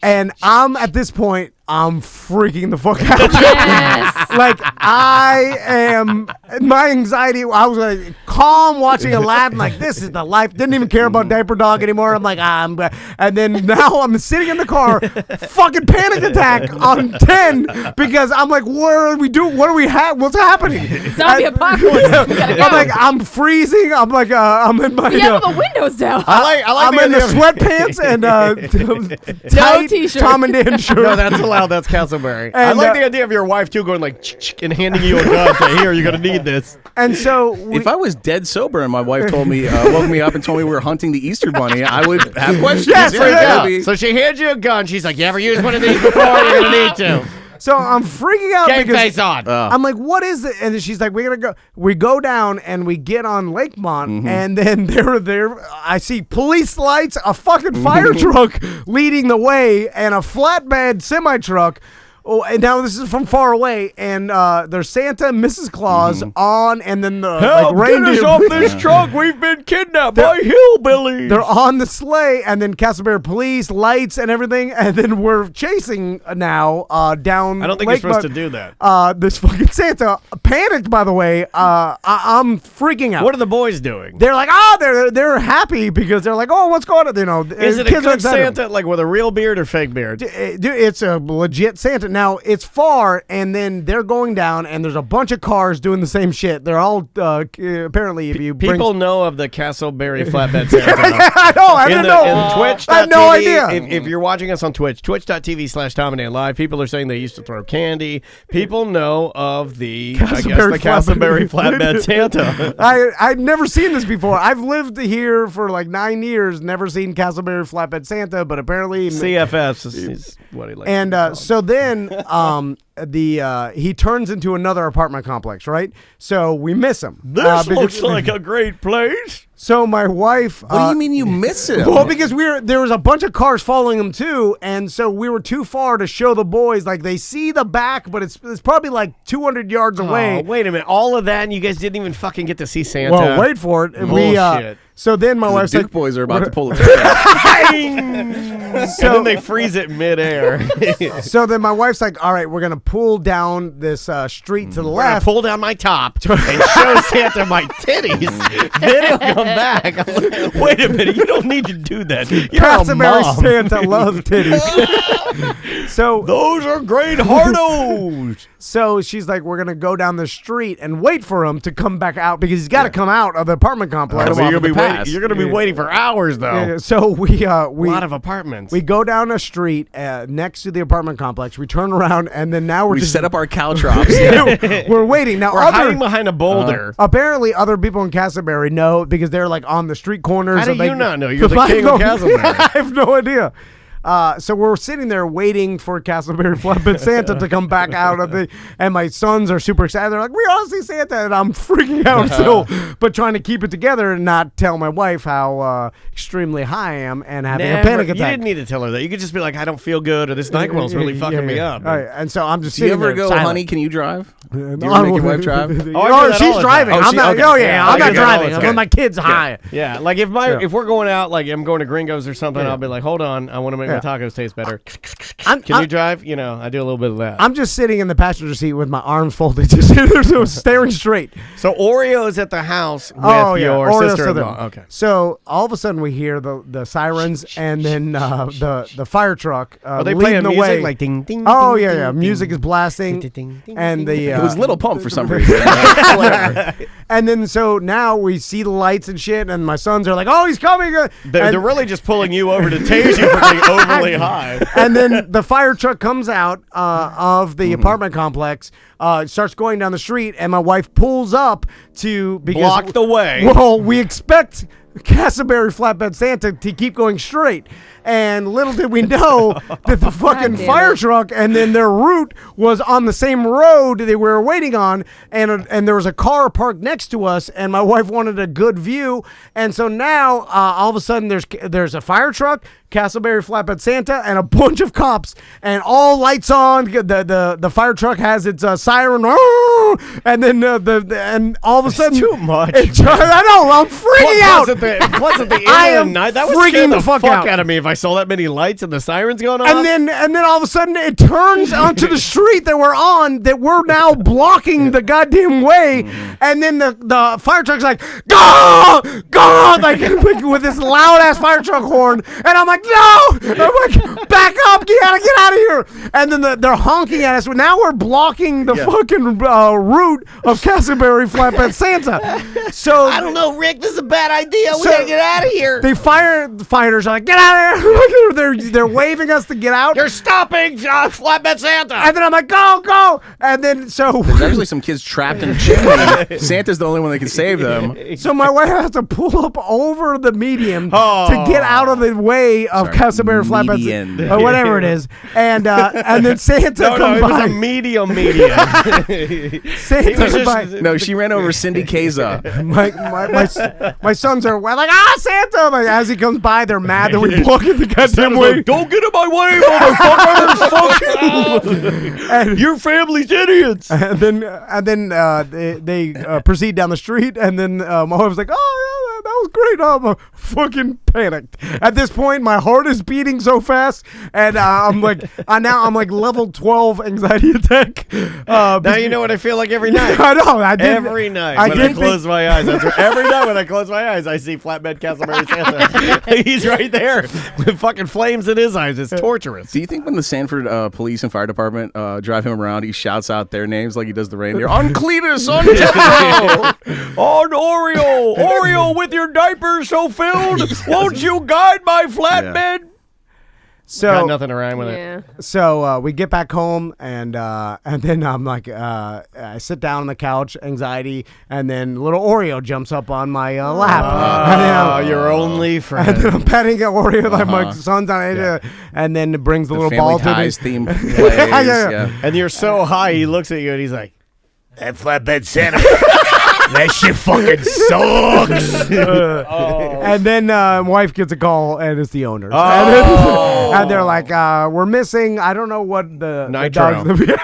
And I'm at this point, I'm freaking the fuck out. Yes. Like I am, my anxiety. I was like calm watching Aladdin. Like this is the life. Didn't even care about Diaper Dog anymore. I'm like and then now I'm sitting in the car, fucking panic attack on 10 because I'm like, what are we doing? What do we have? What's happening? Zombie apocalypse. We gotta go. I'm like, I'm freezing. I'm like, I'm in my. We have all the windows down. I like I'm in the sweatpants and tight t-shirt. Tom and Dan shirt. No, that's allowed. That's Castleberry. I And, like the idea of your wife too going like and handing you a gun. Say, here, you're gonna need this. And so If I was dead sober and my wife told me, woke me up and told me we were hunting the Easter Bunny, I would have questions. Yes, Yeah, there you that go. would be- So she hands you a gun. She's like, "You ever used one of these before? You're gonna need to." So I'm freaking out Game because face on. I'm like, what is it? And then she's like, we're gonna go. We go down and we get on Lakemont, and then there. I see police lights, a fucking fire truck leading the way, and a flatbed semi truck. Oh, and now this is from far away, and there's Santa and Mrs. Claus on, and then the reindeer. this truck. We've been kidnapped by hillbillies. They're on the sleigh, and then Castleberry police, lights, and everything, and then we're chasing now down. I don't think you're supposed to do that. This fucking Santa panicked. By the way, I'm freaking out. What are the boys doing? They're like, they're happy because they're like, oh, what's going on? You know, Is it a kids are good excited. Santa, like with a real beard or fake beard? Dude, it's a legit Santa. Now, it's far, and then they're going down, and there's a bunch of cars doing the same shit. They're all, apparently, if you People know of the Castleberry Flatbed Santa. I know, I didn't know. In Twitch. I had no idea. If you're watching us on Twitch, twitch.tv/Tom and Dan Live, people are saying they used to throw candy. People know of the Castleberry Flatbed Santa. I'd never seen this before. I've lived here for like 9 years, never seen Castleberry Flatbed Santa, but apparently CFS is what he likes. And so then he turns into another apartment complex, right? So we miss him. This because- looks like a great place. So my wife. What do you mean you miss him? Well, because there was a bunch of cars following him too, and so we were too far to show the boys. Like they see the back, but it's probably like 200 yards away. Oh, wait a minute. All of that, and you guys didn't even fucking get to see Santa. Well, wait for it. Bullshit. So then my The wife's Duke like, boys are about to pull the trigger. So then they freeze it midair. So then my wife's like, all right, we're gonna pull down this street to the We're gonna left. pull down my top and show Santa my titties. Then he'll come back. I'm like, wait a minute, you don't need to do that. You're a Castleberry mom. Santa loves titties. So Those are great hardos. So she's like, we're gonna go down the street and wait for him to come back out because he's got to come out of the apartment complex. So you're gonna be pass. waiting. You're gonna be waiting for hours though. Yeah, so we A lot of apartments. we go down a street next to the apartment complex. We turn around and then now we're We just set up our caltrops. we're waiting now. We're hiding behind a boulder. Apparently, other people in Castleberry know because they're like on the street corners. How do and they- you not know? You're the I king know- of Castleberry. I have no idea. So we're sitting there waiting for Castleberry Flatbed Santa to come back out of the, and my sons are super excited. They're like, "We want to see Santa," and I'm freaking out still, but trying to keep it together and not tell my wife how extremely high I am and having a panic You attack. didn't need to tell her that. You could just be like, I don't feel good, or this NyQuil's really fucking me up. All right, and so I'm just Do you sitting ever there go, silent. honey, can you drive? Do you I ever make your will- wife drive? I do that Oh, all she's the driving. time. Oh, I'm she- not. okay. Oh yeah, I I'm do not that all driving. the I'm time. with my kids high. Yeah, like if we're going out, like I'm going to Gringos or something, I'll be like, hold on, I want to make my tacos taste better. Can you drive? You know, I do a little bit of that. I'm just sitting in the passenger seat with my arms folded, just staring straight. So Oreo's at the house with your Oreo's sister-in-law. Southern. Okay. So all of a sudden we hear the sirens and then the fire truck Are they leading playing the music way. like ding ding? Oh ding, yeah, ding, yeah. ding, Music is ding, blasting, ding, ding, ding, and the It was Little Pump for some reason. Whatever. and then so now we see the lights and shit, and my sons are like, "Oh, he's coming!" They're really just pulling you over to tase you for being overly high. And then the fire truck comes out of the apartment complex, starts going down the street, and my wife pulls up to Block the way. Well, we expect Castleberry Flatbed Santa to keep going straight. And little did we know that the fucking damn fire it. truck and then their route was on the same road they were waiting on, and there was a car parked next to us, and my wife wanted a good view, and so now all of a sudden there's a fire truck, Castleberry Flatbed Santa, and a bunch of cops, and all lights on. The fire truck has its siren, and then and all of a sudden, too much. I know. I'm freaking out. Plus at the end I of am the night, that would freaking scare the the fuck fuck out. out of me if I saw that many lights and the sirens going off. And then all of a sudden it turns onto the street that we're on, that we're now blocking the goddamn way. And then the fire truck's like, go, go, like with this loud ass fire truck horn. And I'm like, no, I'm like, back up, you gotta get out of here. And then they're honking at us. Now we're blocking the fucking route of Castleberry Flatbed Santa. So I don't know, Rick. This is a bad idea. We gotta get out of here. the fighters are like, get out of here. they're waving us to get out. You're stopping Flatbed Santa. And then I'm like, go, go. And then There's actually some kids trapped in a chimney. Santa's the only one that can save them. so my wife has to pull up over the median to get out of the way of Castleberry Flatbed median. or whatever it is. And then Santa No, comes it was by. a medium. Santa He was comes by. No, she ran over Cindy Keza. My sons are like, Santa! Like, as he comes by, they're mad that we block the goddamn way. Don't get in my way, motherfucker! Your family's idiots. And then they proceed down the street, and then my wife's like, "Oh, yeah, that was great." I'm fucking panicked. At this point, my heart is beating so fast, and I'm like level 12 anxiety attack. Now you know what I feel like every night. I know. I did Every night I when I did close my eyes. Every night when I close my eyes, I see Flatbed Castleberry Santa. He's right there with fucking flames in his eyes. It's torturous. Do you think when the Sanford police and fire department drive him around, he shouts out their names like he does the reindeer? On Cletus, on Jethro, On Oreo with your diaper so filled, won't you guide my flatbed? So Got nothing to rhyme with it. Yeah. So we get back home, and then I'm like, I sit down on the couch, anxiety, and then little Oreo jumps up on my lap. And then I'm- your only and friend. then I'm petting Oreo like my son's on it, and then it brings the little Family ball to me. Ties theme plays. Yeah. Yeah. And you're so high, he looks at you and he's like, That Flatbed Santa. That shit fucking sucks. And then wife gets a call, and it's the owners. And they're like, we're missing, I don't know what the Nitro. dog's Nitro.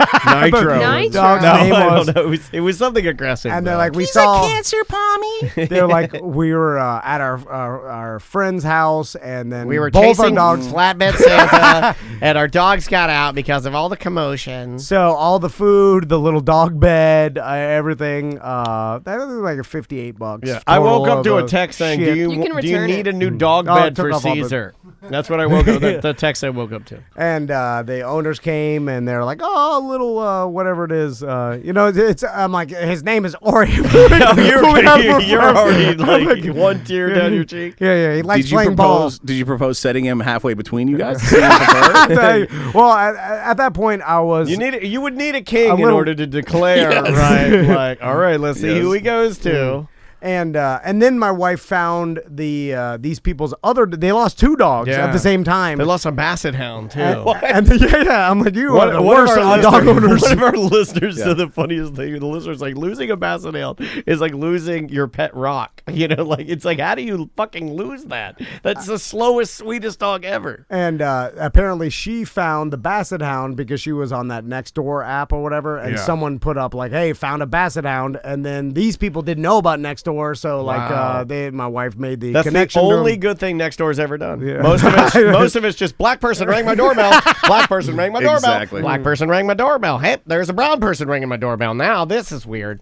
Nitro. dog's No, name I was. don't know. It was something aggressive. And they're though. like, we He's saw. a cancer pommy. They're like, we were at our friend's house, and then we were both chasing our dogs. Flatbed Santa, and our dogs got out because of all the commotion. So all the food, the little dog bed, everything. That was like $58. Yeah, I woke total up to of a text saying, shit. "Do you can do you return need it. a new dog Oh, bed took for off all the- Caesar?" That's what I woke up. The text I woke up to. And the owners came, and they're like, "Oh, little whatever it is, it's." I'm like, his name is Oreo. You're already like one tear down your cheek. Yeah, he likes Did you playing propose? ball. Did you propose setting him halfway between you guys? To see who preferred? Well, at that point, I was. You would need a king in little- order to declare, right? Like, all right, let's see who he goes to. And then my wife found these people's they lost 2 dogs Yeah. at the same time. They lost a basset hound too. And yeah, I'm like, you are the One of worst our of the dog owners. One of our listeners said the funniest thing. The listener's like, losing a basset hound is like losing your pet rock. Like it's like, how do you fucking lose that? That's the slowest, sweetest dog ever. And apparently she found the basset hound because she was on that Nextdoor app or whatever, and someone put up like, hey, found a basset hound, and then these people didn't know about Nextdoor, so Wow. my wife made the That's the connection. only good thing Nextdoor's ever done. Yeah. Most of it's just black person rang my doorbell. Black person rang my doorbell. Exactly. Black person rang my doorbell. Hey, there's a brown person ringing my doorbell. Now this is weird.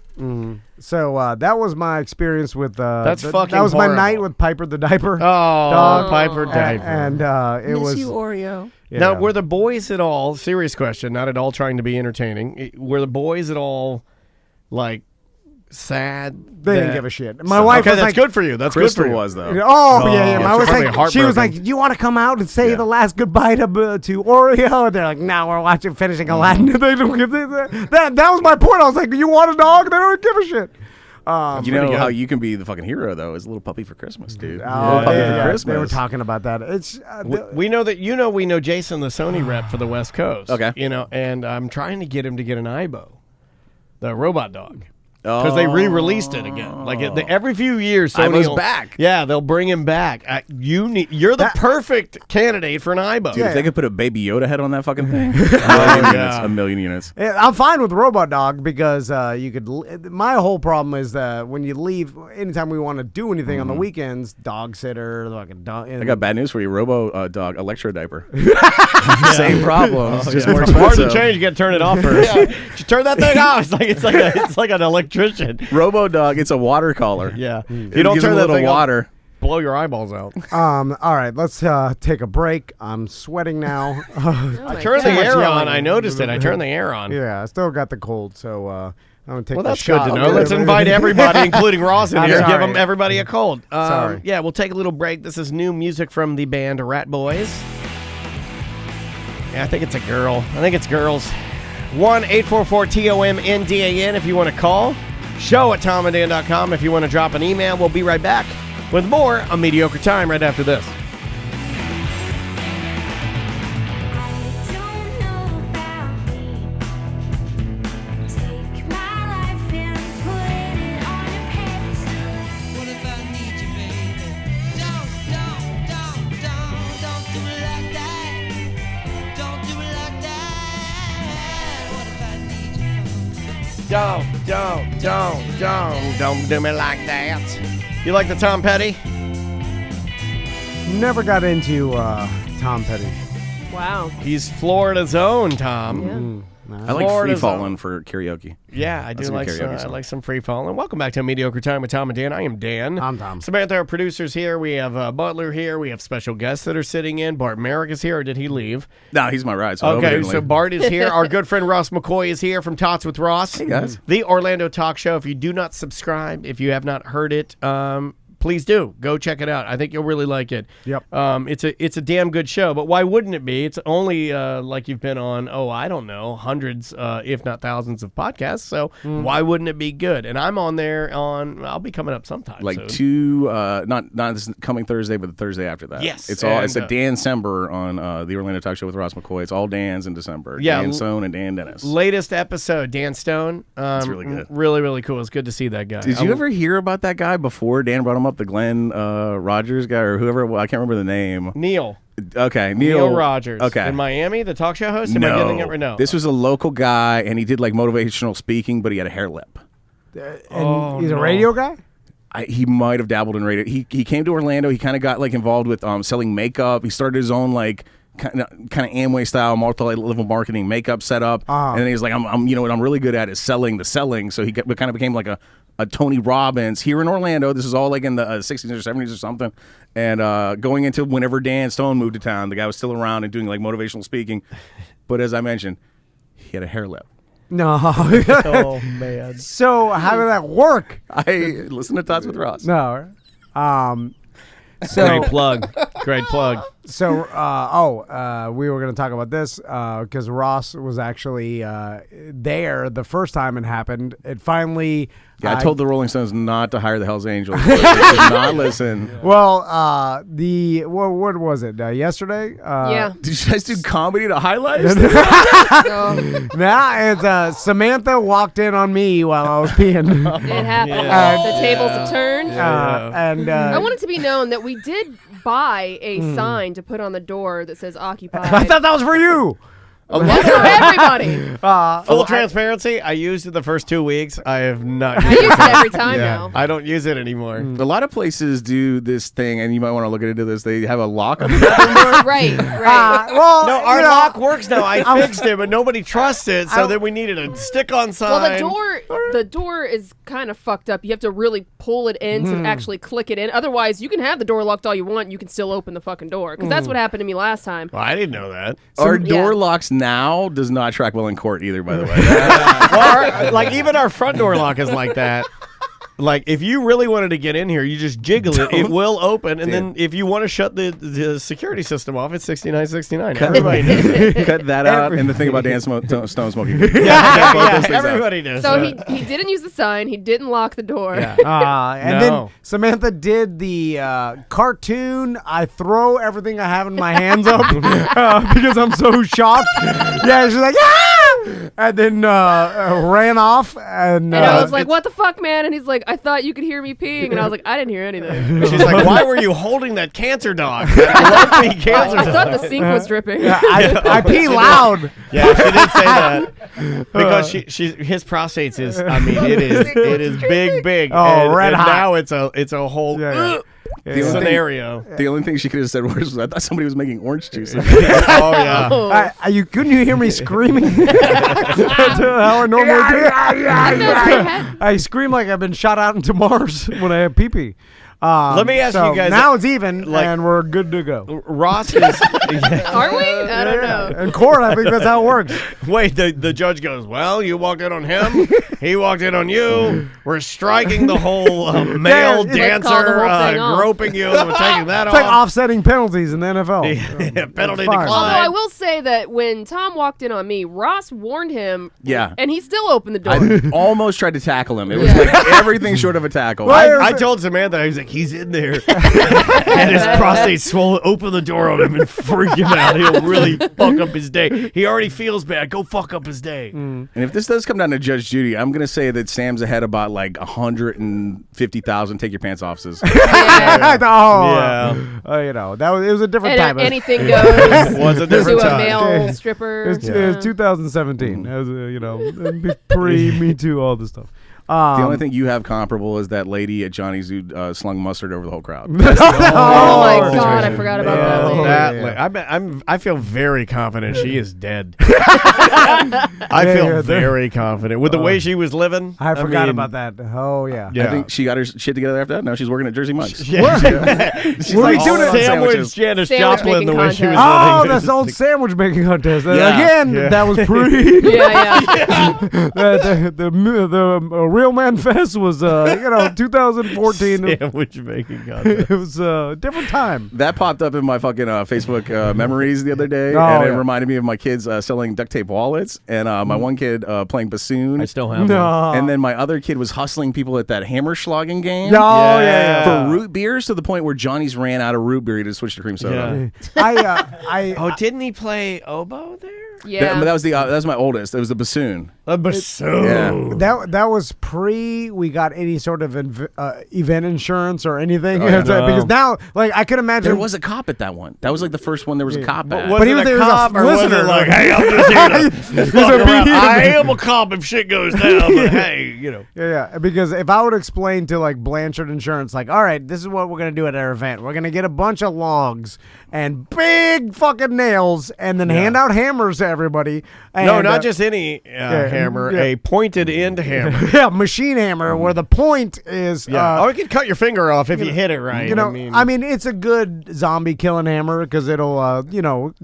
So that was my experience with. That's fucking That was my horrible. night with Piper the diaper. Oh, Dog. Piper diaper. And it Miss was. you, Oreo. Yeah. Now, were the boys at all, serious question, not at all trying to be entertaining, were the boys at all, like, sad? They didn't that- give a shit. My wife Okay, was that's like, good for you. That's Crystal good for you. was though. Oh, yeah. My she's wife probably she was heartbroken. like, "Do you want to come out and say the last goodbye to Oreo?" And they're like, "No, we're finishing Aladdin." They don't give that. That was my point. I was like, "You want a dog?" They don't give a shit. You know how you can be the fucking hero though? Is a little puppy for Christmas, dude. Oh, Puppy yeah, for Christmas. they were talking about that. It's We know that we know Jason, the Sony rep for the West Coast. Okay. And I'm trying to get him to get an Aibo, the robot dog. because they re-released it again. Like every few years, Sony Aibo's will- back. Yeah, they'll bring him back. You're the perfect candidate for an Aibo. Dude, if they could put a Baby Yoda head on that fucking thing, a million units. Yeah, I'm fine with Robot Dog because you could. My whole problem is that when you leave, anytime we want to do anything on the weekends, dog sitter, like a dog. I got bad news for you. Robo Dog electro diaper. Same problems, just more It's hard to expensive. change. You got to turn it off first. Just turn that thing off. It's like an electrician. Robo Dog, it's a water collar. Yeah. If It you don't gives turn a that little thing off, water. blow your eyeballs out. All right, let's take a break. I'm sweating now. I turned the air on. I noticed it. I turned the air on. Yeah, I still got the cold, so I'm gonna take. Well, the that's good shot. to know. Let's invite everybody, including Ross, in I'm here. sorry. Give everybody a cold. Sorry. Yeah, we'll take a little break. This is new music from the band Rat Boys. Yeah, I think it's a girl. I think it's girls. 1-844-TOM-NDAN if you want to call. Show at TomandDan.com if you want to drop an email. We'll be right back with more on Mediocre Time right after this. Don't do me like that. You like the Tom Petty? Never got into Tom Petty. Wow. He's Florida's own, Tom. Yeah. I like Free Florida's Fallin' for karaoke. Yeah, I do That's a like good some, karaoke I song. like some Free Falling. Welcome back to Mediocre Time with Tom and Dan. I am Dan. I'm Tom. Samantha, our producer's here. We have Butler here. We have special guests that are sitting in. Bart Merrick is here, or did he leave? No, he's my ride. So I hope he Okay, didn't so leave. Bart is here. Our good friend Ross McCoy is here from Tots with Ross. Hey, guys. The Orlando Talk Show. If you do not subscribe, if you have not heard it, please do. Go check it out. I think you'll really like it. Yep. It's a damn good show, but why wouldn't it be? It's only like you've been on, I don't know, hundreds, if not thousands of podcasts, so why wouldn't it be good? And I'm on there I'll be coming up sometime like soon. two, not this coming Thursday, but the Thursday after that. Yes, it's all. It's and, a Dan December on the Orlando Talk Show with Ross McCoy. It's all Dan's in December. Yeah, Dan Stone and Dan Dennis. Latest episode, Dan Stone. That's really good. Really, really cool. It's good to see that guy. Did you ever hear about that guy before Dan brought him up? The Glenn Rogers guy or whoever. I can't remember the name. Neil. Okay, Neil Rogers. Okay, In Miami, the talk show host? Am I getting it right now? This was a local guy, and he did like motivational speaking, but he had a hair lip. And he's a radio guy? He might have dabbled in radio. He came to Orlando. He kind of got like involved with selling makeup. He started his own like kind of Amway style multi-level marketing makeup setup. And then he's like, I'm you know what I'm really good at is selling the selling. So he kind of became like a Tony Robbins here in Orlando. This is all like in the 60s or 70s or something. And going into whenever Dan Stone moved to town, the guy was still around and doing like motivational speaking. But as I mentioned, he had a hair lip. No. Oh, man. So how did that work? I listen to Tots with Ross. No. Great plug. Great plug. So, we were going to talk about this because Ross was actually there the first time it happened. It finally. Yeah, I told the Rolling Stones not to hire the Hells Angels. But they did not listen. Well, what was it? Yesterday? Yeah. Did you guys do comedy to highlights? Nah, it's Samantha walked in on me while I was peeing. It happened. The tables have turned. And I want it to be known that we did buy a sign to put on the door that says occupied. I thought that was for you. For everybody. Full transparency, I used it the first 2 weeks. I have not I used use it every time now. I don't use it anymore. A lot of places do this thing, and you might want to look into this. They have a lock on the bathroom door. Right. Well, No, our you know, lock works now. I fixed it, but nobody trusts it, so then we needed a stick-on sign. Well, the door is kind of fucked up. You have to really pull it in to actually click it in. Otherwise, you can have the door locked all you want. And you can still open the fucking door because that's what happened to me last time. Well, I didn't know that. Our door Yeah. locks now does not track well in court either, by the way. Like, even our front door lock is like that. Like, if you really wanted to get in here, you just jiggle it. It will open. And then if you want to shut the security system off, it's $69.69. Everybody knows it. Cut that out and the thing about Dan Stone smoking. Yeah, everybody knows So that. he didn't use the sign. He didn't lock the door. and No. then Samantha did the cartoon. I throw everything I have in my hands up because I'm so shocked. Yeah, she's like, and then ran off. And I was like, "What the fuck, man?" And he's like, "I thought you could hear me peeing," and I was like, "I didn't hear anything." She's like, "Why were you holding that cancer dog? That lumpy cancer I dog?" thought the sink was dripping. I pee loud. Yeah, she did say that because his prostate is. I mean, it is big. Oh, red hot. Now it's a whole scenario. The only thing she could have said was, "I thought somebody was making orange juice." Oh yeah. Couldn't you hear me screaming? How I normally do. I scream like I've been shot out into Mars when I have pee-pee. Let me ask you guys. Now it's even, and we're good to go. Ross is. Are we? I don't know. In court, I think that's how it works. Wait, the judge goes, "Well, you walked in on him. He walked in on you. We're striking the whole male Let's call the dancer whole thing off." groping you. We're taking that It's off. like offsetting penalties in the NFL. Penalty Fine. decline. Although I will say that when Tom walked in on me, Ross warned him. Yeah. And he still opened the door. I almost tried to tackle him. It was like everything short of a tackle. I told Samantha, I was like, he's in there. And his prostate swollen. Open the door on him and freak him out. He'll really fuck up his day. He already feels bad. Go fuck up his day. And if this does come down to Judge Judy, I'm going to say that Sam's ahead about like 150,000 take your pants offs. Yeah. It was a different And time. anything goes Was a different to a time. male stripper. It was 2017. It was pre Me Too, all this stuff. The only thing you have comparable is that lady at Johnny's who slung mustard over the whole crowd. Oh my God, I forgot about that lady. I feel very confident she is dead. I feel very confident with the way she was living. I forgot mean, about that. Oh, yeah. I think she got her shit together after that. Now she's working at Jersey Mike's. She's What like are we doing? sandwich Janis Sandwich Joplin the making way she was Oh, living. that's the old sandwich making contest. Yeah. Again, that was pre. Yeah. the Real Man Fest was 2014. Sandwich making contest. It was a different time. That popped up in my fucking Facebook memories the other day, Oh, and it yeah. reminded me of my kids selling duct tape wallets, and my one kid playing bassoon. I still have one. No. And then my other kid was hustling people at that Hammerschlagen game Oh, yeah. for root beers to the point where Johnny's ran out of root beer to switch to cream soda. Oh, didn't he play oboe there? Yeah. That was my oldest. It was the bassoon. A bassoon. That was pre we got any sort of event insurance or anything. yeah. Because now, like, I could imagine There was a cop at that one. That was like the first one there was a cop at. Was he it was- a he was a cop or was listener. it like, hey, I'm just here to fuck around. I am a cop if shit goes down, but hey, Yeah, because if I would explain to like Blanchard Insurance, like, all right, this is what we're gonna do at our event. We're gonna get a bunch of logs and big fucking nails, and then hand out hammers to everybody. And, No, not just any hammer, yeah. a pointed end hammer. yeah, machine hammer, where the point is. Or it could cut your finger off if you hit it right. You know, I mean, it's a good zombie killing hammer because it'll,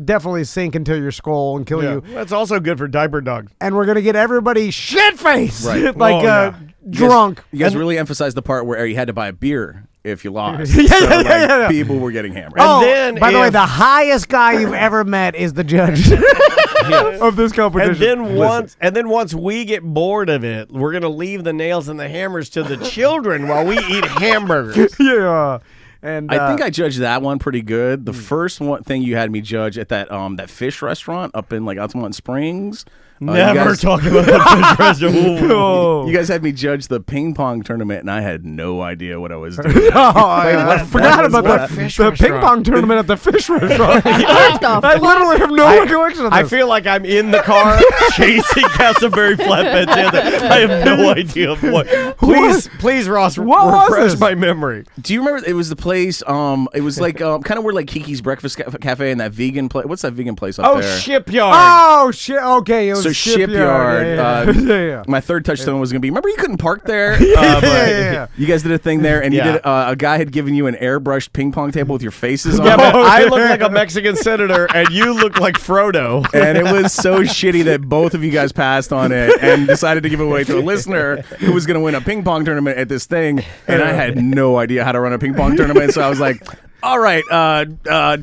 definitely sink into your skull and kill you. That's also good for diaper dogs. And we're gonna get everybody shit faced, Right. like drunk. You guys really emphasized the part where you had to buy a beer if you lost. Yeah. People were getting hammered. Oh, then by the way, if- the highest guy you've ever met is the judge of this competition. And then once we get bored of it, we're gonna leave the nails and the hammers to the children while we eat hamburgers. yeah. And I think I judged that one pretty good. The first thing you had me judge at that that fish restaurant up in like Altamont Springs. Never talk about the fish restaurant. You guys had me judge the ping pong tournament, and I had no idea what I was doing. I forgot about the ping pong tournament at the fish restaurant. I literally have no recollection of this. I feel like I'm in the car chasing Castleberry Flatbed Santa. I have no idea of what. Please, Ross, What was refresh this? my memory. Do you remember? It was the place. It was like kind of where like Kiki's Breakfast Cafe and that vegan place. What's that vegan place up there? Shipyard. Oh shit! Okay, it was So Shipyard. Yeah. My third touchstone was gonna be. Remember, you couldn't park there. Yeah. You guys did a thing there, and you Yeah. did. A guy had given you an airbrushed ping pong table with your faces on Yeah, it. but I look like a Mexican senator, and you look like Frodo. And it was so shitty that both of you guys passed on it and decided to give it away to a listener who was going to win a ping pong tournament at this thing. And I had no idea how to run a ping pong tournament. So I was like, all right,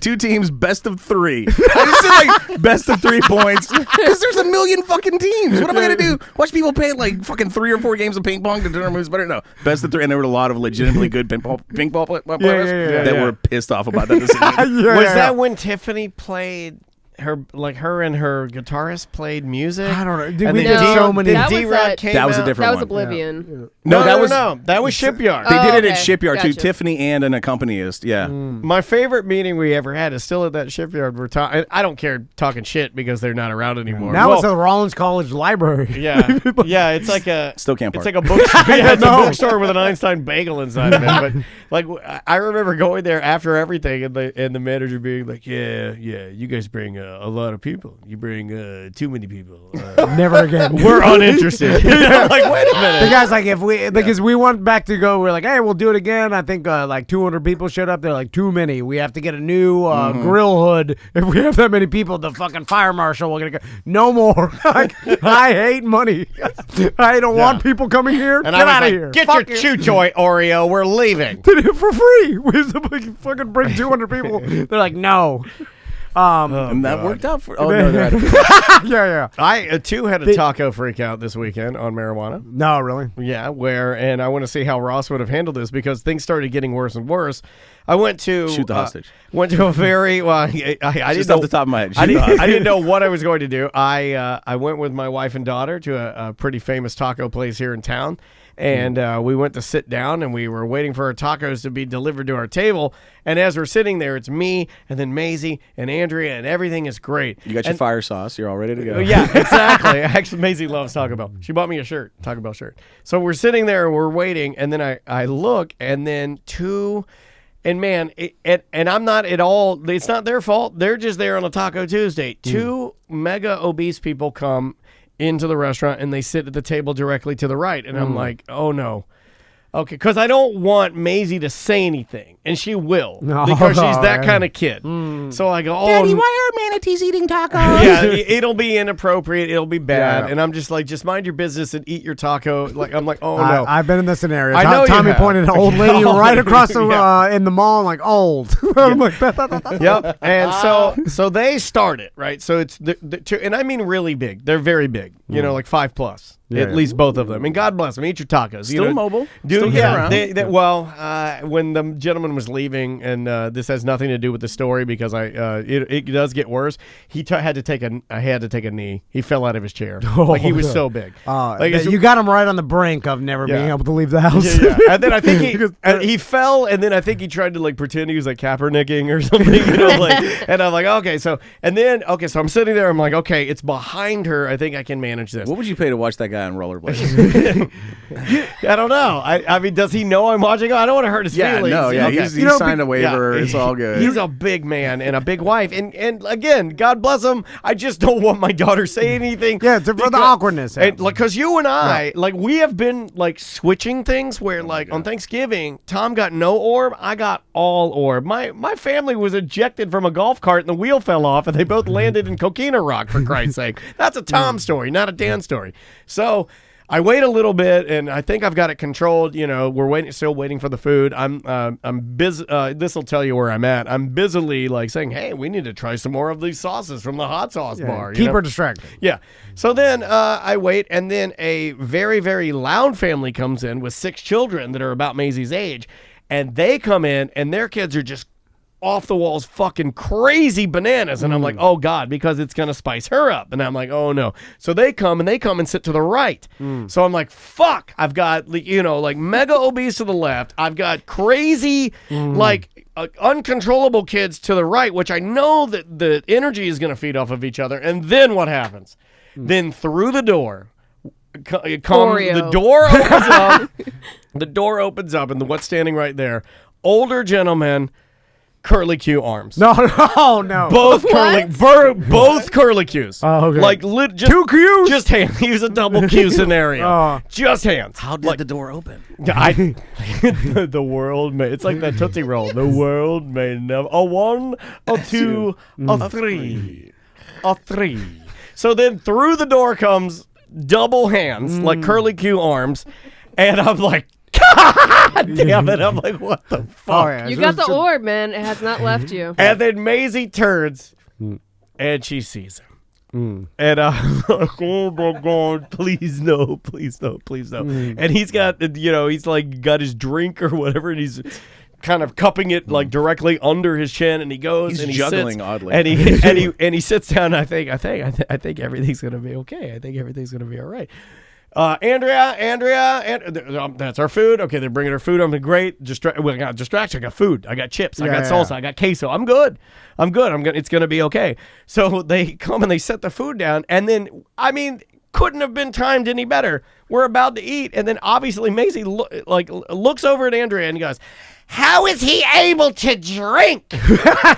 2 teams, best of 3. I just said like best of 3 points because there's a million fucking teams. What am I going to do? Watch people play like fucking 3 or 4 games of ping pong to determine who's better? No, best of 3. And there were a lot of legitimately good ping pong players that were pissed off about that decision. Was that when Tiffany played her and her guitarist played music. I don't know. Dude, And we then did so many. that was D-Rock that- came That was a out. different That was one. Oblivion. No, That was Shipyard. They did it okay. at Shipyard too. Gotcha. Tiffany and an accompanist. Yeah. My favorite meeting we ever had is still at that Shipyard. We're talking. I don't care talking shit because they're not around anymore. Now Well, it's at the Rollins College Library. yeah, yeah. It's like a Still can't It's park. like a bookstore. Yeah, it's a bookstore with an Einstein bagel inside of it. But like, I remember going there after everything, and the manager being like, "Yeah, you guys bring a lot of people. You bring too many people. Never again. We're uninterested." I'm like, wait a minute. The guy's like, if we, because we went back to go, we're like, hey, we'll do it again. I think like 200 people showed up. They're like, too many. We have to get a new grill hood. If we have that many people, the fucking fire marshal, we're going to go, no more. Like, I hate money. I don't want people coming here. And Get I was out of like, here. Get Fuck your you. chew toy, Oreo. We're leaving. Did it for free. We just like, fucking bring 200 people. They're like, no. And that worked out for. Oh no, they're out of Yeah. I too had a taco freak out this weekend on marijuana. No, really. Yeah, and I want to see how Ross would have handled this because things started getting worse and worse. I went to Shoot the hostage. Went to a very well. I didn't Just know off the top of my head. I Shoot the didn't, I hostage. didn't know what I was going to do. I went with my wife and daughter to a pretty famous taco place here in town, and we went to sit down, and we were waiting for our tacos to be delivered to our table. And as we're sitting there, it's me and then Maisie and Andrea, and everything is great. You got your And- fire sauce. You're all ready to go. Yeah, exactly. Actually, Maisie loves Taco Bell. She bought me a shirt, Taco Bell shirt. So we're sitting there and we're waiting, and then I look, and then and man, and I'm not at all, it's not their fault. They're just there on a Taco Tuesday. Two mega obese people come into the restaurant, and they sit at the table directly to the right. And I'm like, oh no. Okay, because I don't want Maisie to say anything, and she will, because she's that yeah. kind of kid. So I go, oh, Daddy, why are manatees eating tacos? yeah, it'll be inappropriate. It'll be bad. Yeah. And I'm just like, just mind your business and eat your taco. Like, I'm like, oh no. I've been in this scenario. I know you Tommy have. pointed an old lady Oh, right across the yeah. in the mall. I'm like, old. I'm like, Yep. And so they start it, right? So it's and I mean really big. They're very big. You know, like 5+. Yeah, at yeah. least both of them. And God bless them. Eat your tacos. Still you know, mobile. Do Still get around. Well, when the gentleman was leaving, and this has nothing to do with the story because it does get worse. He had to take a knee. He fell out of his chair. Like he was so big. Like you got him right on the brink of never being Yeah. able to leave the house. Yeah. And then I think he fell, and then I think he tried to like pretend he was like Kaepernicking or something, you know, like. And I'm like, okay, so I'm sitting there. I'm like, okay, it's behind her. I think I can manage this. What would you pay to watch that guy on rollerblades? I don't know. I mean, does he know I'm watching? I don't want to hurt his feelings. Okay. He's signed a waiver. It's all good. He's a big man and a big wife, and again, God bless him. I just don't want my daughter saying anything. Yeah, for the awkwardness. And like, cause you and I, like, we have been like switching things where, like, on Thanksgiving, Tom got no orb, I got all orb. My family was ejected from a golf cart and the wheel fell off, and they both landed in Coquina Rock. For Christ's sake, that's a Tom story, not a Dan story. So I wait a little bit, and I think I've got it controlled. You know, we're still waiting for the food. I'm busy. This will tell you where I'm at. I'm busily like saying, "Hey, we need to try some more of these sauces from the hot sauce bar." Keep her distracted. Yeah. So then I wait, and then a very, very loud family comes in with 6 children that are about Maisie's age, and they come in, and their kids are just off the walls, fucking crazy bananas. And I'm like, oh God, because it's going to spice her up. And I'm like, oh no. So they come and sit to the right. So I'm like, fuck, I've got, you know, like mega obese to the left. I've got crazy, like uncontrollable kids to the right, which I know that the energy is going to feed off of each other. And then what happens? Then through the door, the door opens up. The door opens up, and what's standing right there? Older gentleman, curly Q arms. No. Both both curly Qs. Oh, okay. Like just 2 Qs? Just hands. He was a double Q scenario. Just hands. How did the door open? The world may. It's like that Tootsie Roll. The world may never. A 1, a 2, a 3, a 3. So then through the door comes double hands, like curly Q arms, and I'm like, God damn it. I'm like, what the fuck? Oh, yeah. You got the orb, man. It has not left you. And then Maisie turns, and she sees him. And I'm like, oh my God, please no, please no, please no. And he's got, you know, he's like got his drink or whatever, and he's kind of cupping it like directly under his chin, and he goes He's and he juggling sits, oddly. and he sits down. I think everything's gonna be okay. I think everything's gonna be all right. Andrea, that's our food. Okay, they're bringing our food. I'm great. I got distraction. I got food. I got chips. I got salsa. I got queso. I'm good. It's gonna be okay. So they come and they set the food down, and then couldn't have been timed any better. We're about to eat, and then obviously Maisie looks over at Andrea and he goes, "How is he able to drink?"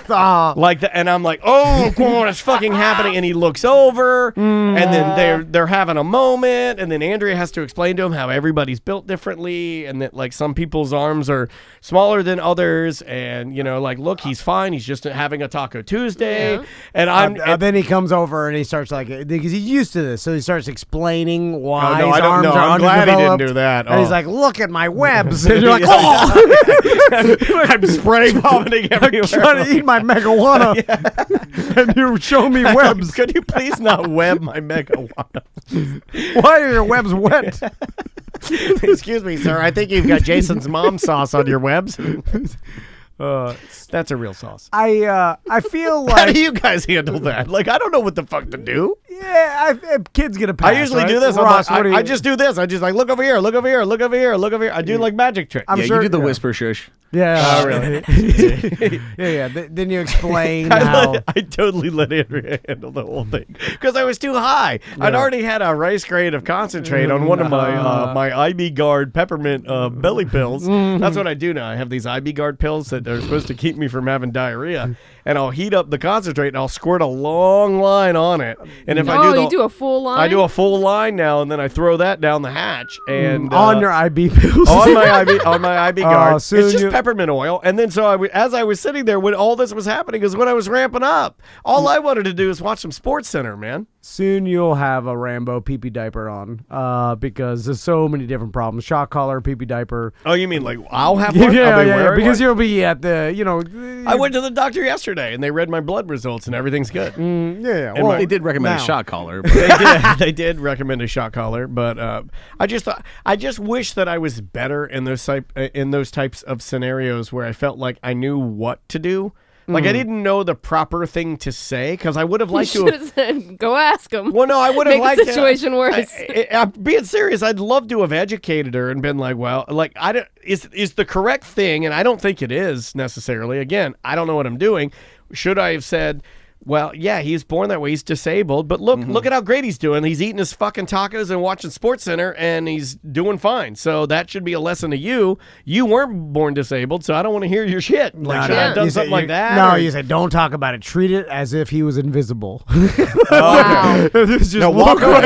Like that, and I'm like, "Oh God, it's fucking happening!" And he looks over, and then they're having a moment, and then Andrea has to explain to him how everybody's built differently, and that like some people's arms are smaller than others, and look, he's fine. He's just having a Taco Tuesday, and then he comes over and he starts because he's used to this, so he starts explaining why his arms are I'm glad he didn't underdeveloped. do that. And he's like, "Look at my webs," and you're like, "Oh." I'm spray vomiting everywhere. Trying to eat my megawana, and you show me webs. Could you please not web my megawana? Why are your webs wet? Excuse me, sir. I think you've got Jason's mom sauce on your webs. That's a real sauce. I feel like. How do you guys handle that? Like, I don't know what the fuck to do. Yeah, kids get a pass. I usually right? do this. Ross, I just do this. I just like look over here, look over here, look over here, look over here. I do like magic tricks. I'm you sure do the whisper shush. Yeah. Oh, really? yeah. Then you explain how. I totally let Andrea handle the whole thing because I was too high. I'd already had a rice grain of concentrate on one of my IB Guard peppermint belly pills. That's what I do now. I have these IB Guard pills that are supposed to keep me from having diarrhea, and I'll heat up the concentrate and I'll squirt a long line on it. And if you do a full line? I do a full line now, and then I throw that down the hatch and on your IB pills. on my IB Guard. It's soon just peppermint oil. And then so as I was sitting there when all this was happening is when I was ramping up. All I wanted to do is watch some Sports Center, man. Soon you'll have a Rambo pee-pee diaper on because there's so many different problems. Shock collar, pee-pee diaper. Oh, you mean like I'll have one? Yeah, I'll be wearing because one? you'll be at the, I went to the doctor yesterday and they read my blood results and everything's good. Yeah. And Well, they did recommend a shock collar. But They did recommend a shock collar, but I just wish that I was better in those types of scenarios where I felt like I knew what to do. Like I didn't know the proper thing to say because I would have liked You to should have said, "Go ask him." Well, no, I would have Make liked the situation worse. Being serious, I'd love to have educated her and been like, "Well, like I don't is the correct thing," and I don't think it is necessarily. Again, I don't know what I'm doing. Should I have said, "Well, yeah, he's born that way. He's disabled, but look at how great he's doing. He's eating his fucking tacos and watching Sports Center, and he's doing fine. So that should be a lesson to you. You weren't born disabled, so I don't want to hear your shit. Like, should I have done something like that? No, you said don't talk about it. Treat it as if he was invisible. Wow. No, walk over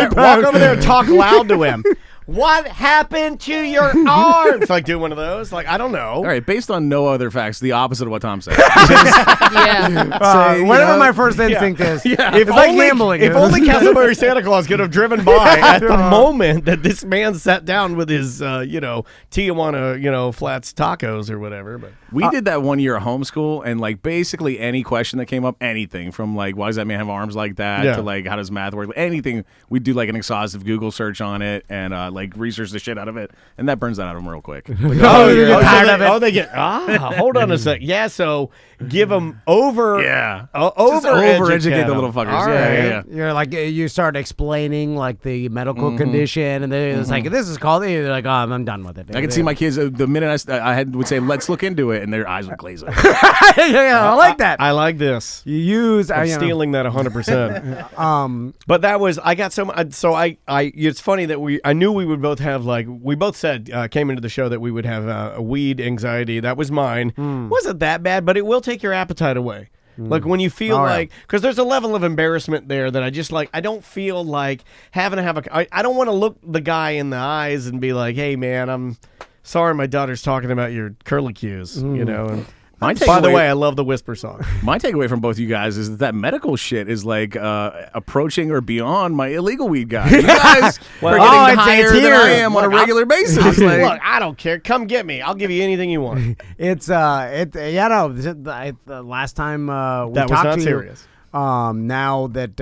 there and talk loud to him. What happened to your arms? Like do one of those. Like I don't know. all right, based on no other facts, the opposite of what Tom said. Yeah. Whatever my first instinct is. Yeah. It's like gambling. If only Castleberry Santa Claus could have driven by at the moment that this man sat down with his, Tijuana, Flats tacos or whatever. But We did that one year at homeschool, and like basically any question that came up, anything from like why does that man have arms like that to like how does math work, anything, we'd do like an exhaustive Google search on it and like research the shit out of it, and that burns that out of them real quick. you get tired of it. they get hold on a sec. Yeah, so give them over. Yeah. Over-educate the little fuckers. All Yeah, right. yeah. You're like you start explaining like the medical condition, and then it's like this is called. They're like, oh, I'm done with it. I could see my kids the minute I would say let's look into it, and their eyes would glaze over. I like that. I like this. You use I'm stealing that 100%. But that was I got so it's funny that I knew we would both have we both said came into the show that we would have a weed anxiety. That was mine. Wasn't that bad, but it will take your appetite away. Like when you feel because there's a level of embarrassment there that I just I don't feel like having to have I don't want to look the guy in the eyes and be like, hey man, I'm sorry my daughter's talking about your curlicues, and by the way, I love the whisper song. My takeaway from both you guys is that medical shit is like approaching or beyond my illegal weed guy. You guys are getting higher than I am on a regular basis. Look, I don't care. Come get me. I'll give you anything you want. It's the last time we That was talked not to serious. Now that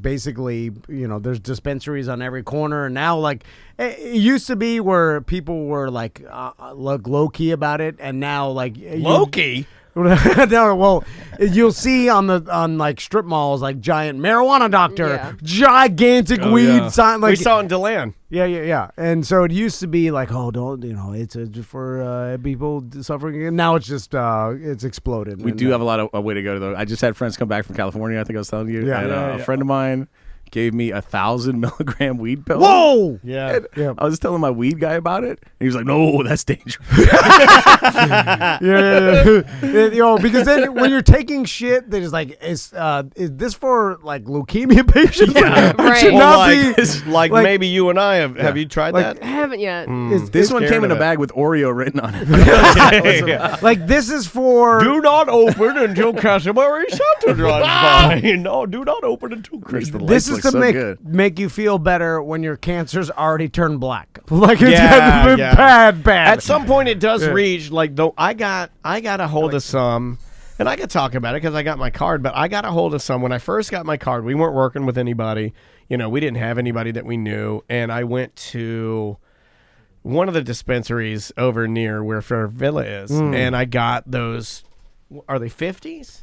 basically, there's dispensaries on every corner, and now like it used to be where people were like low key about it, and now like low key. No, well, you'll see on like strip malls like giant marijuana doctor, gigantic weed sign. Like we saw in DeLand. Yeah. And so it used to be like, oh, don't it's for people suffering. And now it's just it's exploded. We do have a lot of a way to go though. I just had friends come back from California. I think I was telling you. And a friend of mine gave me 1,000 milligram weed pill. Whoa! Yeah. I was telling my weed guy about it, and he was like, "No, that's dangerous." Because then when you're taking shit, that is like, is this for like leukemia patients? Right. It should not be like maybe you and I have. Have you tried that? I haven't yet. This one came in a bag with Oreo written on it. Like this is for. Do not open until Castleberry Santa drives by. No, do not open until Christmas. This is to make you feel better when your cancer's already turned black. Like it's bad. At some point, it does reach like though. I got a hold of some, and I could talk about it because I got my card. But I got a hold of some when I first got my card. We weren't working with anybody. We didn't have anybody that we knew, and I went to one of the dispensaries over near where Fair Villa is, and I got those. Are they 50s?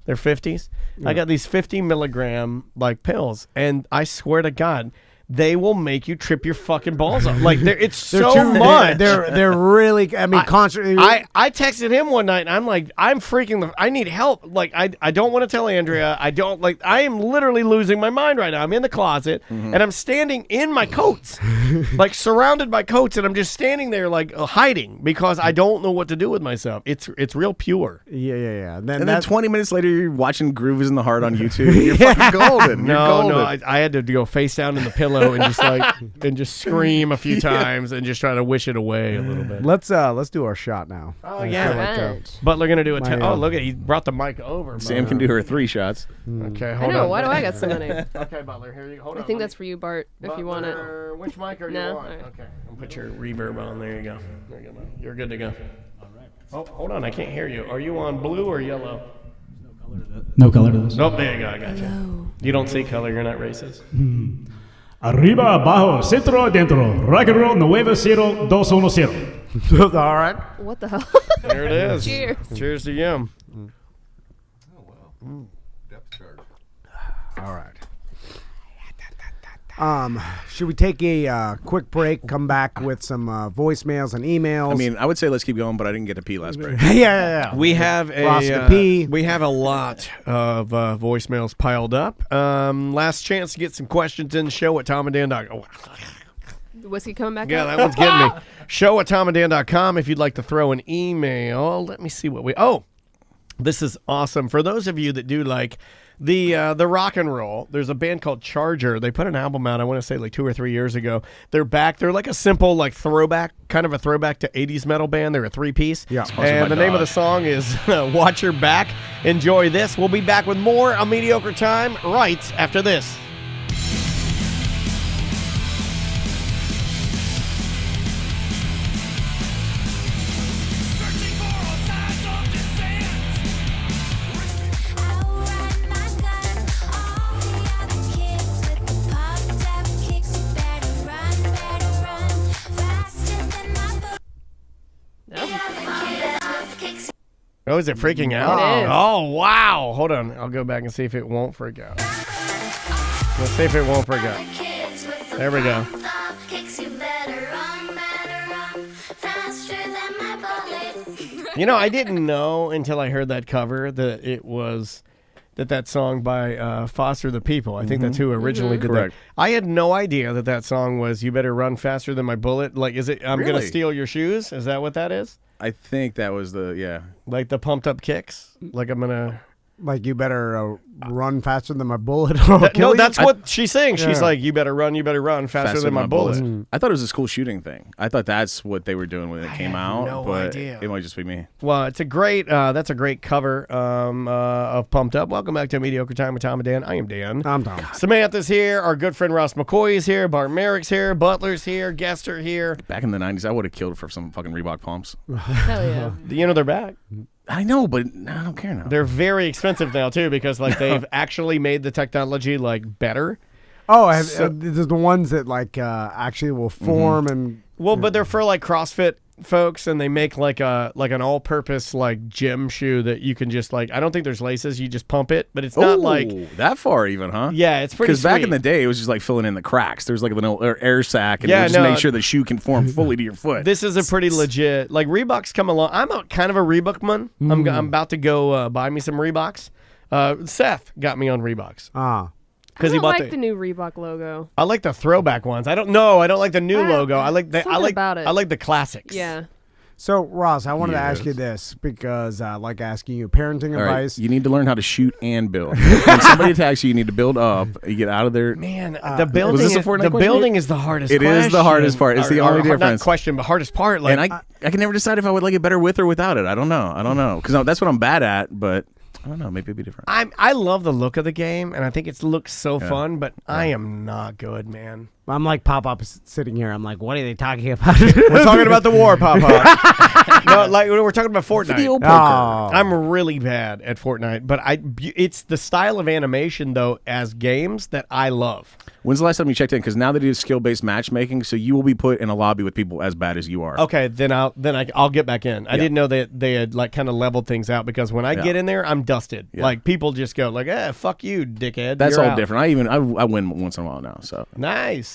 They're 50s. Yeah. I got these 50 milligram like pills, and I swear to God, they will make you trip your fucking balls off. Like it's so much. They're really. I mean, constantly. I texted him one night, and I'm like, I'm freaking. I need help. Like I don't want to tell Andrea. I don't like. I am literally losing my mind right now. I'm in the closet, and I'm standing in my coats, like surrounded by coats, and I'm just standing there like hiding because I don't know what to do with myself. It's real pure. Yeah. And then 20 minutes later, you're watching Groove is in the Heart on YouTube. You're fucking golden. No. I had to go face down in the pillow and just scream a few times and just try to wish it away a little bit. Let's do our shot now. Oh yeah, Butler gonna do it. Look at he brought the mic over. Sam can do her 3 shots. Okay, hold on. Why do I got so many? Okay, Butler, here you go. Hold on. I think that's for you, Bart. If you want it. Which mic are you on? Right. Okay, I'll put your reverb on. There you go. There you go. You're good to go. All right. Oh, hold on. I can't hear you. Are you on blue or yellow? No color to this. Nope, there you go. I got you. You don't see color. You're not racist. Arriba, abajo, centro, dentro. Rock and roll, 9-0-2-1-0. All right. What the hell? There it is. Cheers. Cheers to you. Oh, wow. Depth charge. All right. Should we take a quick break, come back with some voicemails and emails? I mean, I would say let's keep going, but I didn't get to pee last break. Yeah. We have Ross McCoy. we have a lot of voicemails piled up. Last chance to get some questions in. Show at TomandDan.com. Whiskey coming back Yeah, up? that one's getting me. Show at TomandDan.com if you'd like to throw an email. Let me see what we... Oh, this is awesome. For those of you that do like the rock and roll, there's a band called Charger. They put an album out, I want to say like 2 or 3 years ago. They're back. They're like a simple like throwback, kind of a throwback to 80s metal band. They're a 3-piece. Yeah. And the name of the song is Watch Your Back. Enjoy this. We'll be back with more on Mediocre Time right after this. Oh, is it freaking out? It is. Oh, wow. Hold on. I'll go back and see if it won't freak out. Let's see if it won't freak out. There we go. You know, I didn't know until I heard that cover that it was that song by Foster the People. I think that's who originally did Correct. that. I had no idea that song was You Better Run Faster Than My Bullet. Like, is it I'm going to Really? steal your shoes? Is that what that is? I think that was Like the pumped up kicks? Like I'm going to... Like, you better run faster than my bullet. No, that's what she's saying. She's Yeah. like, you better run faster than my bullet. I thought it was a school shooting thing. I thought that's what they were doing when it came out. no but idea. It might just be me. Well, it's a great, that's a great cover of Pumped Up. Welcome back to Mediocre Time with Tom and Dan. I am Dan. I'm Tom. Samantha's here. Our good friend Ross McCoy is here. Bart Merrick's here. Butler's here. Guests are here. Back in the 90s, I would have killed for some fucking Reebok pumps. Hell yeah. You know they're back. I know, but I don't care now. They're very expensive now too because like they've actually made the technology like better. Oh, there's the ones that like actually will form and. Well, but they're for like CrossFit folks, and they make like an all-purpose like gym shoe that you can just like. I don't think there's laces. You just pump it, but it's not like that far even, huh? Yeah, it's pretty. Because back in the day, it was just like filling in the cracks. There's like a little air sac, and just make sure the shoe can form fully to your foot. This is a pretty legit. Like Reebok's come along. I'm kind of a Reebok man. I'm about to go buy me some Reeboks. Seth got me on Reeboks. I don't like the new Reebok logo. I like the throwback ones. I don't like the new logo. I like the I like the classics. Yeah. So Ross, I wanted to ask you this because I like asking you parenting advice. You need to learn how to shoot and build. When somebody attacks you, you need to build up. You get out of there. Man, the building. Was this a Fortnite question? Building is the hardest. It is the hardest part. It's the only difference. Not question, but hardest part. Like, and I can never decide if I would like it better with or without it. I don't know because that's what I'm bad at, but. I don't know. Maybe it'd be different. I love the look of the game, and I think it looks so fun. But I am not good, man. I'm like Pop sitting here. I'm like, what are they talking about? We're talking about the war, Pop. No, like we're talking about Fortnite. Video poker. I'm really bad at Fortnite, but it's the style of animation though as games that I love. When's the last time you checked in? Because now they do skill-based matchmaking, so you will be put in a lobby with people as bad as you are. Okay, then I'll get back in. I didn't know that they had like kind of leveled things out because when I get in there, I'm dusted. Yeah. Like people just go like, fuck you, dickhead. That's You're all out. different. I win once in a while now. So nice.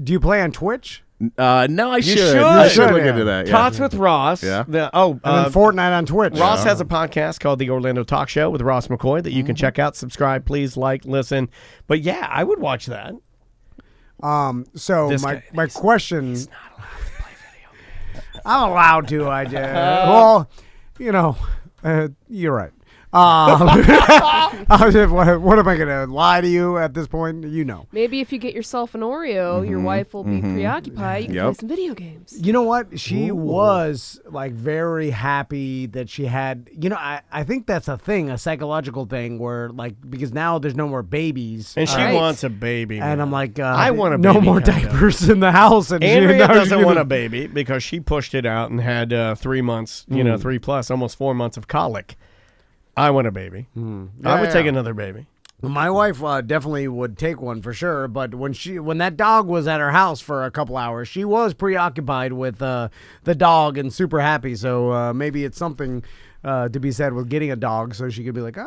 Do you play on Twitch? No, I should. I should look into that. Tots with Ross. Yeah. And then Fortnite on Twitch. Ross has a podcast called The Orlando Talk Show with Ross McCoy that you can check out. Subscribe, please, like, listen. But yeah, I would watch that. So my question. He's not allowed to play video games. I'm allowed to. I just well, you're right. What am I gonna lie to you at this point? You know. Maybe if you get yourself an Oreo, your wife will be preoccupied. You can play some video games. You know what? She was like very happy that she had. You know, I think that's a thing, a psychological thing, where like because now there's no more babies, and she wants a baby. And I'm like, I want a no baby, more diapers in the house. And Andrea doesn't want a baby because she pushed it out and had 3 months, 3+, almost 4 months of colic. I want a baby. I would take another baby. My wife definitely would take one for sure, but when that dog was at her house for a couple hours, she was preoccupied with the dog and super happy. So maybe it's something to be said with getting a dog, so she could be like,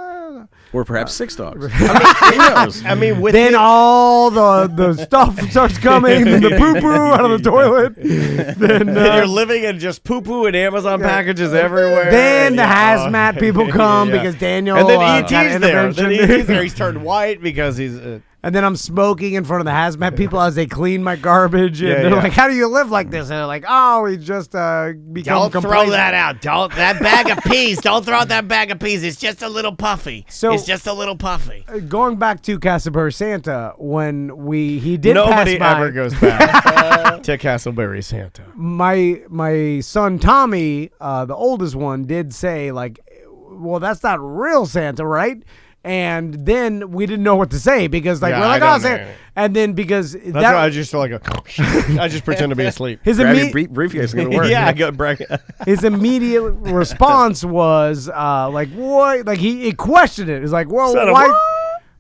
or perhaps 6 dogs. I mean, then all the stuff starts coming, and the poo poo out of the toilet. Then you're living in just poo poo and Amazon packages everywhere. Then the hazmat people come because Daniel and then ET's there. Then ET's there. He's turned white because he's. And then I'm smoking in front of the hazmat people as they clean my garbage. And they're like, how do you live like this? And they're like, oh, we just become Don't throw that out. That bag of peas. Don't throw out that bag of peas. It's just a little puffy. It's just a little puffy. Going back to Castleberry Santa, when he did Nobody pass by, ever goes back to Castleberry Santa. My son Tommy, the oldest one, did say, like, well, that's not real Santa, right? And then we didn't know what to say because we're like, oh, Santa. And then because that's why I just feel like I just pretend to be asleep. His briefcase is gonna work. I got his immediate response was like, what? Like he questioned it. He's like, well,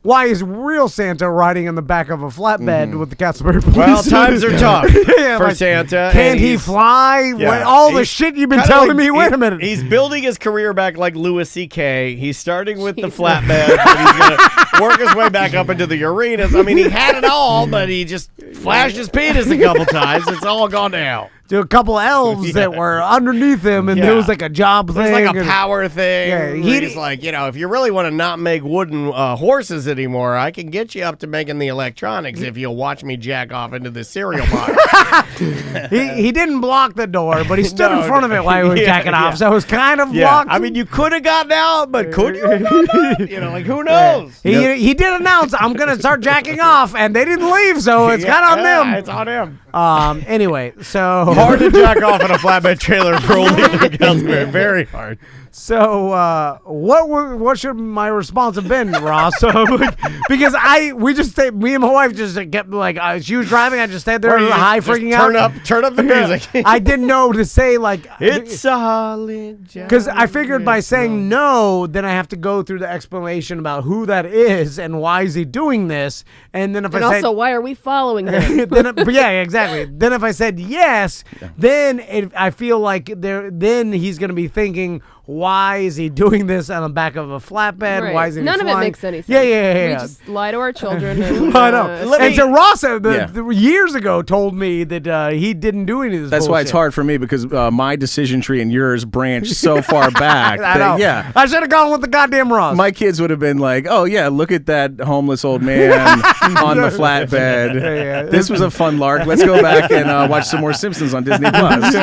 why is real Santa riding on the back of a flatbed with the Castleberry police? Well, times are tough for Santa. Can't he fly? Yeah, all the shit you've been telling me. Wait a minute. He's building his career back like Louis C.K. He's starting with the flatbed. And he's going to work his way back up into the arenas. I mean, he had it all, but he just flashed his penis a couple times. It's all gone down. To a couple elves that were underneath him, and there was like a job thing. It was like a power thing. Yeah, he's like, if you really want to not make wooden horses anymore, I can get you up to making the electronics if you'll watch me jack off into the cereal box. he didn't block the door, but he stood in front of it while he was jacking off, so it was kind of blocked. I mean, you could have gotten out, but could you? Like who knows? He did announce, I'm going to start jacking off, and they didn't leave, so it's kind of on them. It's on him. Anyway, so Hard to jack off in a flatbed trailer for only Castleberry. Very hard. So, what should my response have been, Ross? Because me and my wife just kept like, she was driving, I just stayed there, high freaking out. Turn up the music. I didn't know to say like it's a solid job. because I figured by saying no, then I have to go through the explanation about who that is and why is he doing this, and then if And I also, why are we following him? yeah, exactly. Then if I said yes, then I feel like then he's going to be thinking, why is he doing this on the back of a flatbed? Right. Why is he None of it flying? makes any sense. Yeah. We just lie to our children. And, I know. And so Ross years ago told me that he didn't do any of this That's bullshit. why it's hard for me because my decision tree and yours branch so far back. I know. Yeah. I should have gone with the goddamn Ross. My kids would have been like, oh, yeah, look at that homeless old man on the flatbed. Yeah. This was a fun lark. Let's go back and watch some more Simpsons on Disney+. Plus.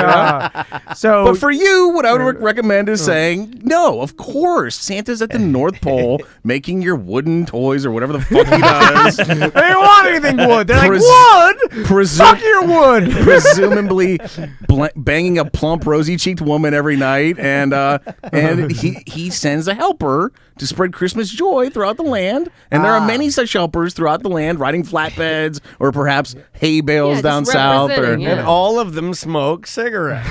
So, But for you, what I would recommend is saying, no, of course. Santa's at the North Pole making your wooden toys or whatever the fuck he does. they don't want anything wood. They're like, wood? Fuck your wood. Presumably banging a plump, rosy-cheeked woman every night. And he sends a helper to spread Christmas joy throughout the land. And there are many such helpers throughout the land riding flatbeds or perhaps hay bales down south. And all of them smoke cigarettes.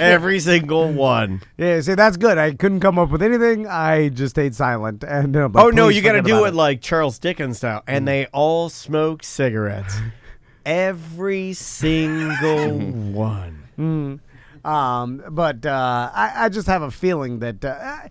Every single one. Yeah, see, that's good. I couldn't come up with anything. I just stayed silent. And oh, no, you got to do it like Charles Dickens style. And they all smoke cigarettes. Every single one. But I just have a feeling that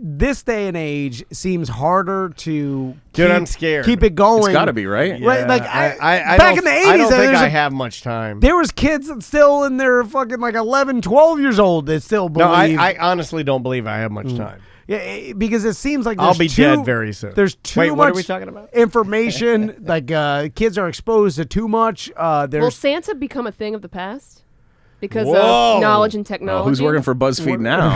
this day and age seems harder to I'm scared. keep it going. It's got to be, right? Yeah, Right, like I back in the 80s, I don't think there's I a- have much time. there was kids that still in their fucking like 11, 12 years old that still believe. No, I honestly don't believe I have much time. Yeah, because it seems like I'll there's be too, dead very soon. There's too Wait, much what are we talking about? information. Like kids are exposed to too much. Will There's Santa become a thing of the past? Because Whoa. of knowledge and Oh, technology. who's working for BuzzFeed now?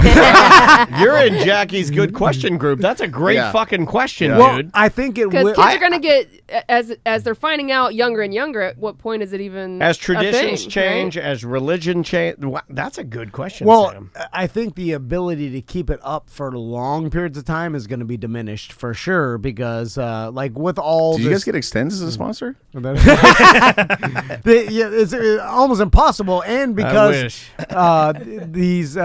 You're in Jackie's good question group. That's a great fucking question, well, dude. I think it Because will. kids are going to get, as they're finding out younger and younger, at what point is it even As a traditions thing, change, right? as religion change, that's a good question, Well, Sam. I think the ability to keep it up for long periods of time is going to be diminished for sure because, like, with all Did you this, guys get Extends as a sponsor? it's almost impossible, and because wish. these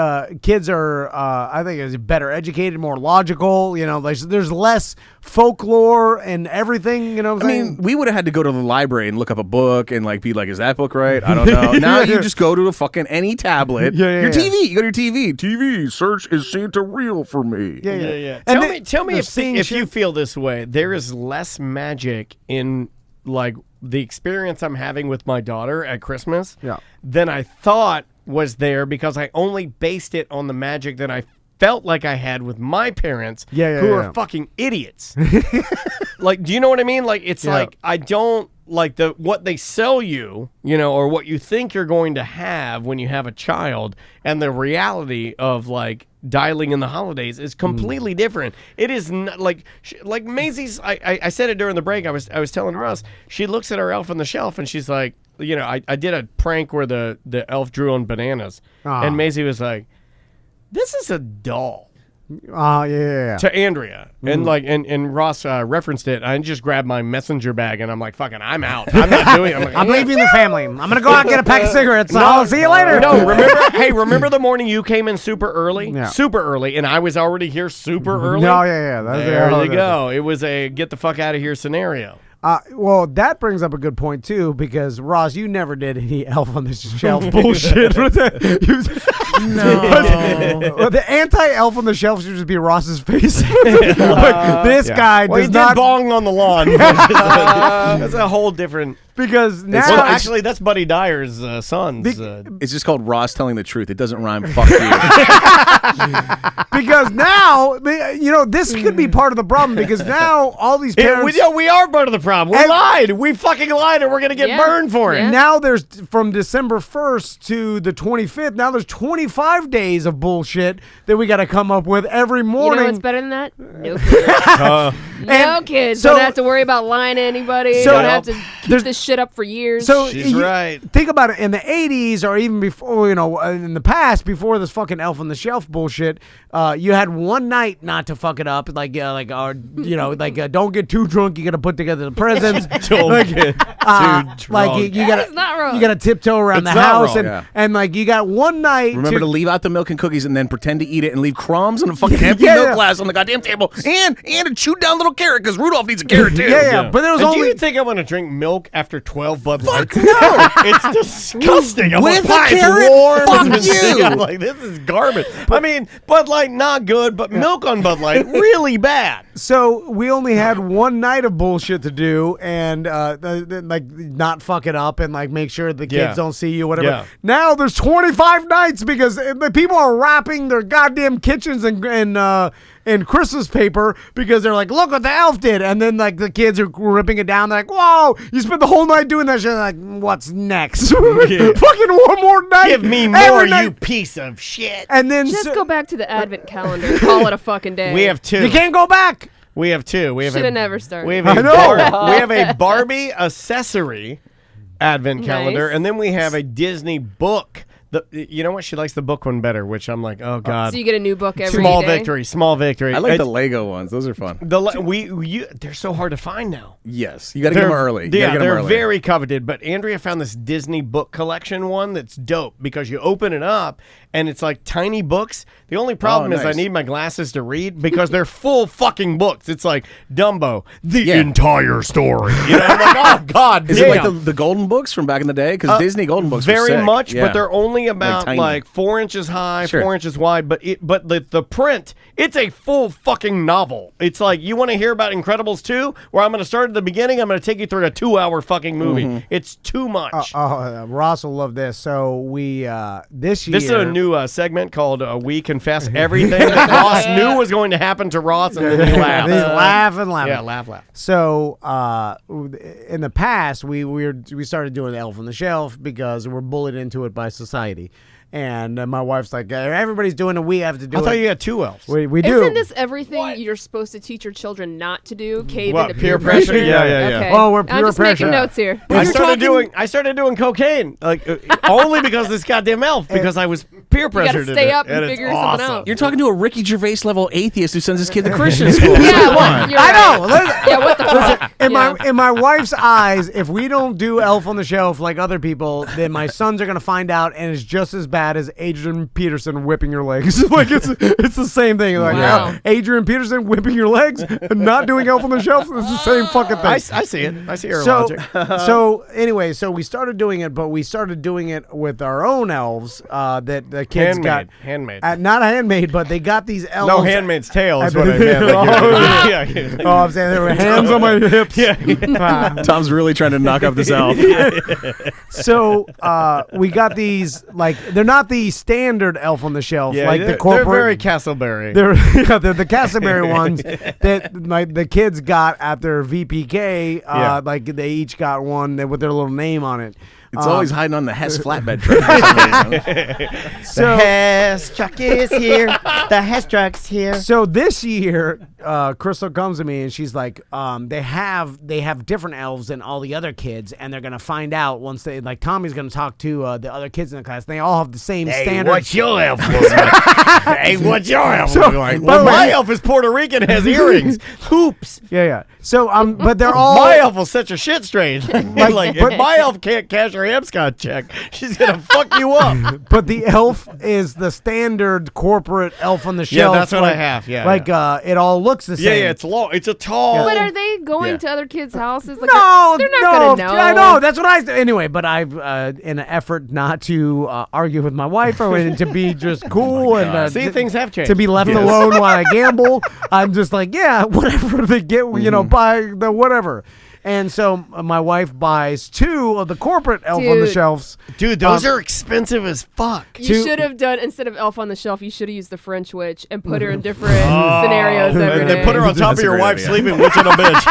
kids are, I think, is better educated, more logical. You know, like there's less folklore and everything. You know, what I'm I saying? mean, we would have had to go to the library and look up a book and like be like, "Is that book right?" I don't know. Now you just go to a fucking any tablet. Your TV. You go to your TV. TV search is Santa real for me. yeah. Tell me they're if seeing you shit- feel this way. There is less magic in like the experience I'm having with my daughter at Christmas than I thought was there because I only based it on the magic that I felt like I had with my parents who are fucking idiots. Like, do you know what I mean? Like, it's like I don't like what they sell you, you know, or what you think you're going to have when you have a child, and the reality of like dialing in the holidays is completely different. It is not like Maisie's. I said it during the break. I was telling Russ. She looks at our elf on the shelf and she's like, you know, I did a prank where the elf drew on bananas, and Maisie was like, "This is a doll." To Andrea, and like and Ross referenced it. I just grabbed my messenger bag and I'm like, "Fucking, I'm out. I'm not doing it." I'm leaving the family. I'm gonna go out and get a pack of cigarettes. I'll see you later. No, remember the morning you came in super early, and I was already here super early. No, That's There you go. It was a get the fuck out of here scenario. Well, that brings up a good point too, because Ross, you never did any elf on the shelf bullshit. No, the anti-elf on the shelf should just be Ross's face. But this guy Well, does he not. did bong on the lawn. That's a whole different. Because now, Well, actually, that's Buddy Dyer's son's. It's just called Ross telling the truth. It doesn't rhyme. Fuck you. because now, you know, this could be part of the problem. Because now all these parents. we are part of the problem. We lied. We fucking lied, and we're gonna get burned for it. Now there's from December 1st to the 25th. Now there's 20 25 days of bullshit that we got to come up with every You morning. know what's better than that? No kids. No kids. so- Don't have to worry about lying to anybody. So- Don't have to keep this shit up for years. So She's right. Think about it. In the 80s, or even before, in the past, before this fucking Elf on the Shelf bullshit, you had one night not to fuck it up, don't get too drunk. You got to put together the presents. Don't get too drunk. You That got is not wrong. You got to tiptoe around It's the not house, wrong. and you got one night. Remember to leave out the milk and cookies and then pretend to eat it and leave crumbs and a fucking empty Yeah, milk yeah. glass on the goddamn table and a chewed down little carrot because Rudolph needs a carrot too. Yeah. But there was And only. do you think I want to drink milk after 12 Bud Lights? no. It's disgusting. I'm With like, a "Why? carrot? It's warm. Fuck It's been- you." I'm like, this is garbage. I mean, Bud Light, not good, but milk on Bud Light, really bad. So we only had one night of bullshit to do, and not fuck it up, and make sure the kids Yeah. don't see you, whatever. Yeah. Now there's 25 nights because the people are wrapping their goddamn kitchens in Christmas paper because they're like, look what the elf did, and then the kids are ripping it down. They're like, whoa, you spent the whole night doing that shit. They're like, what's next? Fucking one more night. Give me Every more, night. you piece of shit. And then Just go back to the advent calendar and call it a fucking day. We have two. you can't go back. We have two. We have Should a- have never started. We have I a know. we have a Barbie accessory advent calendar, Nice. and then we have a Disney book. You know what? She likes the book one better, which I'm like, oh god. So you get a new book every Small day? victory. Small victory. I like the It's- Lego ones. Those are fun. they're so hard to find now. Yes. You got to get them early. You gotta Yeah, get 'em they're early. very coveted. But Andrea found this Disney book collection one that's dope because you open it up and it's like tiny books. The only problem is I nice. need my glasses to read because they're full fucking books. It's like Dumbo, the Yeah. entire story. You know, I'm like, oh god, Is damn. it like the golden books from back in the day? Because Disney golden books were Very sick. much, Yeah. but they're only about tiny. like 4 inches high, Sure. 4 inches wide. But the print, it's a full fucking novel. It's like, you want to hear about Incredibles 2, where I'm going to start at the beginning. I'm going to take you through a 2-hour fucking movie. Mm-hmm. It's too much. Ross will love this. So we this year. This is a new segment called We Confess Everything that Ross knew was going to happen to Ross, and then he laughed. He's laughing. Yeah, laugh. So in the past, we started doing Elf on the Shelf because we're bullied into it by society, and my wife's like, everybody's doing it, we have to do I it. thought you had 2 elves. We do. Isn't this everything you're supposed to teach your children not to do? Cave What, into peer peer pressure? pressure? Yeah, yeah, yeah. Okay. Oh, we're I'm peer just pressure. making notes here. I started doing cocaine, only because this goddamn elf, because I was peer pressured. stay into up it, and it's figure something awesome. out. You're talking to a Ricky Gervais level atheist who sends his kid to Christian school. Yeah, Come on. you're I right. know. Listen, Yeah, what the fuck? in my wife's eyes, if we don't do Elf on the Shelf like other people, then my sons are gonna find out, and it's just as bad as Adrian Peterson whipping your legs. It's the same thing. Like Wow. Adrian Peterson whipping your legs and not doing Elf on the Shelf. It's the same fucking thing. I see it. I see your so, logic. anyway, so we started doing it, but we started doing it with our own elves that the kids got. Handmade. Not handmade, but they got these elves. No, Handmaid's Tale is I what I mean- meant. Oh, Yeah. Oh, I'm saying there were hands on my hips. Tom's really trying to knock up this elf. So we got these, they're not the standard Elf on the Shelf, Yeah, like they're, the corporate. They're very Castleberry. They're the Castleberry ones that the kids got at their VPK. Yeah. Like they each got one with their little name on it. It's always hiding on the Hess flatbed truck for some reason. So, Hess truck is here. The Hess truck's here. So this year, Crystal comes to me and she's like, they have different elves than all the other kids, and they're gonna find out once they Tommy's gonna talk to the other kids in the class. They all have the same standard. What's your elf look like? Hey, what's your elf look like? Well, my elf is Puerto Rican, has earrings, hoops. Yeah. So but they're all My elf will set your shit straight. If my elf can't cash her Amscot check, she's gonna fuck you up. But the elf is the standard corporate Elf on the Yeah, Shelf. that's what I have. Yeah, it all looks the same. yeah. It's long. It's a tall. But are they going Yeah. to other kids' houses? Like, No, they're not no, gonna know. I know. That's what I. Anyway, but I've in an effort not to argue with my wife or to be just cool and See, things have changed. to be left alone while I gamble. I'm just like, yeah, whatever they get, buy the whatever. And so my wife buys 2 of the corporate Elf on the Dude. Shelves. Dude, those are expensive as fuck. You should have done, instead of Elf on the Shelf, you should have used the French witch and put her in different scenarios every And day. then put her on top That's of a your great wife idea. sleeping, witch on a bench.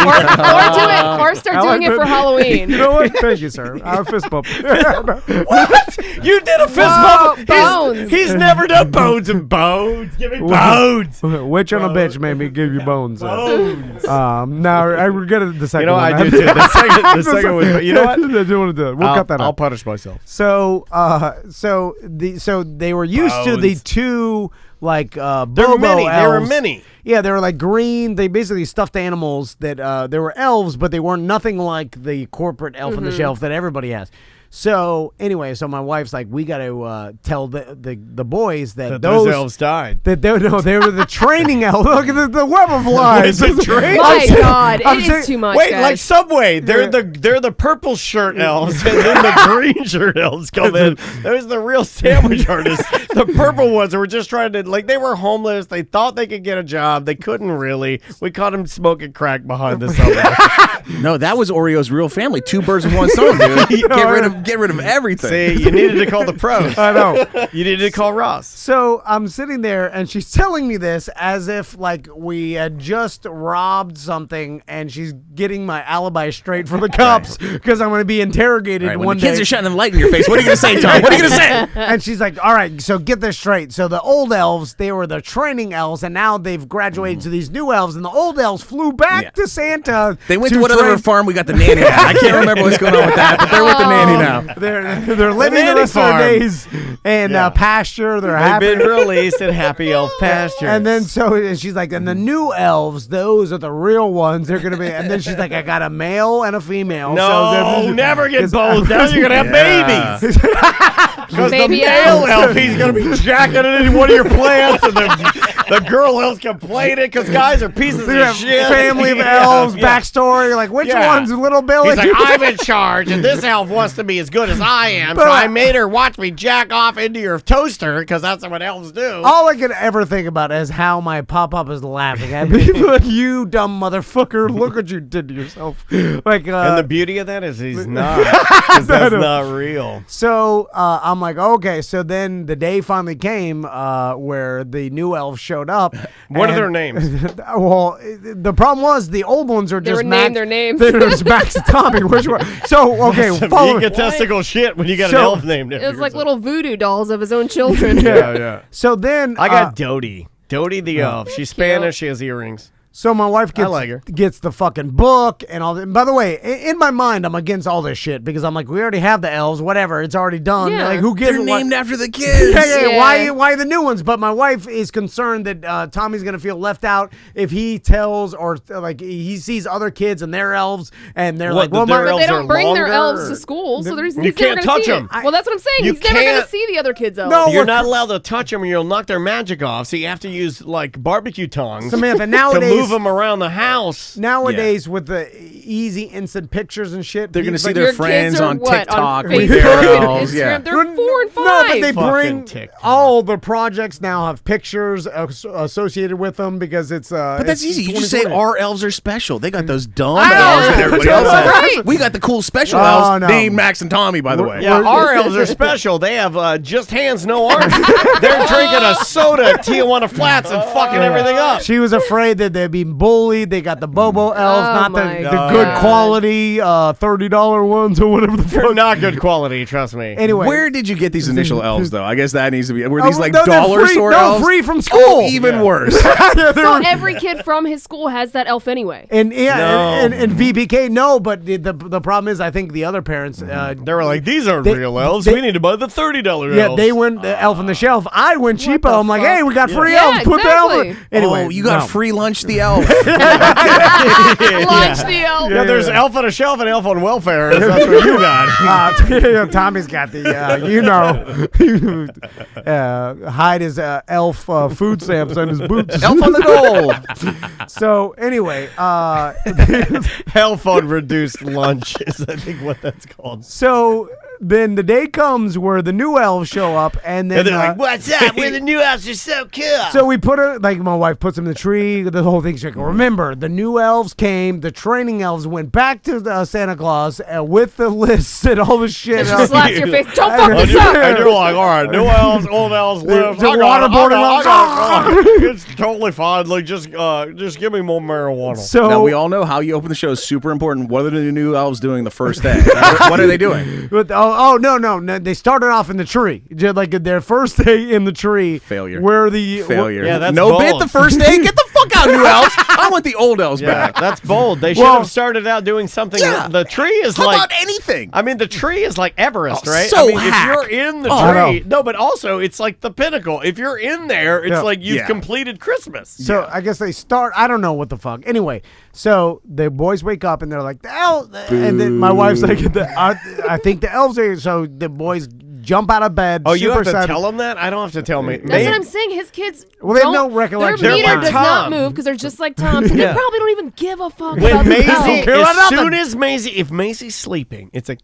or start doing it for Halloween. You know what? Thank you, sir. I'll fist bump. What? You did a fist Whoa, bump? bones. He's never done bones and bones. Give me bones. Witch on a bitch made me give you bones. Now I regretted the second You know, one. I do too. The second was, you know what? I do want to do it. We'll cut that I'll out. punish myself. So they were used to the Bones. two like They were Bobo mini. They were elves. mini. Yeah, they were like green. They basically stuffed animals that they were elves, but they weren't nothing like the corporate elf on the shelf that everybody has. So anyway, so my wife's like, we got to tell the boys that Those elves died. that they were the training elves. Look at the web of lies. The train? My God, I'm it saying- is too much, Wait, guys. like Subway. They're the purple shirt elves, and then the green shirt elves come in. Those are the real sandwich artists. The purple ones were just trying to, like, they were homeless. They thought they could get a job. They couldn't really. We caught them smoking crack behind the Subway. No, that was Oreo's real family. 2 birds with one stone, dude. Get rid of everything. See, you needed to call the pros. I know. You needed to call Ross. So I'm sitting there, and she's telling me this as if like we had just robbed something, and she's getting my alibi straight for the cops because I'm going to be interrogated Right, when one the kids day. are shining the light in your face, what are you going to say, Tom? What are you going to say? And she's like, all right, so get this straight. So the old elves, they were the training elves, and now they've graduated to these new elves, and the old elves flew back to Santa. They went to whatever train- farm we got the nanny at. I can't remember what's going on with that, but they're with the nanny now. They're living the nanny rest of their farm. days in pasture. They're They've happy. been released at Happy Elf Pasture. And then and she's like, and the new elves, those are the real ones. They're gonna be. And then she's like, I got a male and a female. no, so never get both. Now you're gonna have babies. Because the Baby male elves. elf, he's gonna be jacking it in one of your plants, and the girl elves can play it because guys are pieces They of have shit. family of Yeah, elves, yeah. backstory. Like, which Yeah. one's little Billy? He's like, I'm in charge, and this elf wants to be as good as I am, so I made her watch me jack off into your toaster, because that's what elves do. All I can ever think about is how my pop-up is laughing at me. Like, you dumb motherfucker, look what you did to yourself. Like, And the beauty of that is he's not, because that's not real. So I'm like, okay. So then the day finally came where the new elves showed up. What are and- their names? Well, the problem was the old ones are They just were named their names. They're just Max and Tommy. Which one? So okay, Some follow me. egotistical shit when you got So- an elf named It after was like yourself. little voodoo dolls of his own children. Yeah. So then I got Dodie. Dodie the elf. She's cute. Spanish. She has earrings. So my wife gets, like her. gets the fucking book and all that. And by the way, in my mind, I'm against all this shit because I'm like, we already have the elves, whatever. It's already done. Yeah. Like, who gives They're a what? named after the kids. Yeah. Yeah. Why the new ones? But my wife is concerned that Tommy's gonna feel left out if he tells or like he sees other kids and their elves and they're What, like, well, that their my, But they Elves are don't bring their longer, elves or- to school, so there's You he's can't never gonna touch see it. them. Well, that's what I'm saying. You He's never gonna can't- see the other kids' elves. No, You're not allowed to touch them, or you'll knock their magic off. So you have to use like barbecue tongs Samantha, to nowadays move them around the house. nowadays with the easy instant pictures and shit, They're going to see like, their Your friends kids are on what, TikTok on with Facebook their and elves. Instagram. Yeah. They're 4 and 5. No, but they Fucking bring TikTok. all the projects now have pictures associated with them because it's. But that's easy. You just say 2020. our elves are special. They got those dumb I know. elves that everybody else has. Right. We got the cool special Oh, elves no. named Max and Tommy, by the way. Yeah, our elves are special. They have just hands, no arms. They're drinking a soda at Tijuana Flats and fucking everything up. She was afraid that they'd be bullied. They got the Bobo elves, Oh not my the God. good quality $30 ones or whatever the They're fuck. not good quality, trust me. Anyway, Where did you get these initial elves, though? I guess that needs to be. Were these like no, they're dollar free, store no, elves? free from school. Oh, even worse. So every kid from his school has that elf anyway. And yeah, No. and VPK, no, but the problem is, I think the other parents, They were like, these aren't They- real elves. they- We need to buy the $30 yeah, elves. they went the elf on the shelf. I went cheapo. I'm like, hey, we got free Yeah, elves. Put the elf. exactly. Anyway, Oh, you got no. free lunch, the elf. Launch the elf. Yeah, there's elf on a shelf and elf on welfare. That's what you got. Tommy's got the, hide his elf food stamps on his boots. elf on the goal. So anyway, Elf on reduced lunch is, I think, what that's called. so then the day comes where the new elves show up, and then they're like, "What's up? We're the new elves. You're so cool." So we put her, like, my wife puts them in the tree. The whole thing's like, remember, the new elves came. The training elves went back to Santa Claus with the lists and all the shit. And she slaps your face. Don't fuck this up. And you're like, "All right, new elves, old elves live. The waterboarding elves. It's totally fine. Like, just give me more marijuana." So Now, we all know how you open the show is super important. What are the new elves doing the first day? What are they doing? No. They started off in the tree. Just like their first day in the tree. Failure. Where the Failure. Yeah, that's no bold. bit the first day. Get the fuck out, new elves. I want the old elves Yeah, back. that's bold. They should have started out doing something. Yeah. The tree is How like about anything? I mean, the tree is like Everest, right? so I mean, hack. if you're in the I tree, know. no, but also it's like the pinnacle. If you're in there, it's like you've Yeah. completed Christmas. So I guess they start. I don't know what the fuck. Anyway, so the boys wake up and they're like, the elves. And then my wife's like, I think the elves are here. So the boys jump out of bed. Oh, you super have to excited. tell them that? I don't have to tell me. That's what I'm saying. His kids. Well, they have don't- no recollection. Their They're meter like does not Tom. move because they're just like Tom. So Yeah. they probably don't even give a fuck When about the Maisie, elves. care about as nothing. soon as Maisie, if Maisie's sleeping, it's like,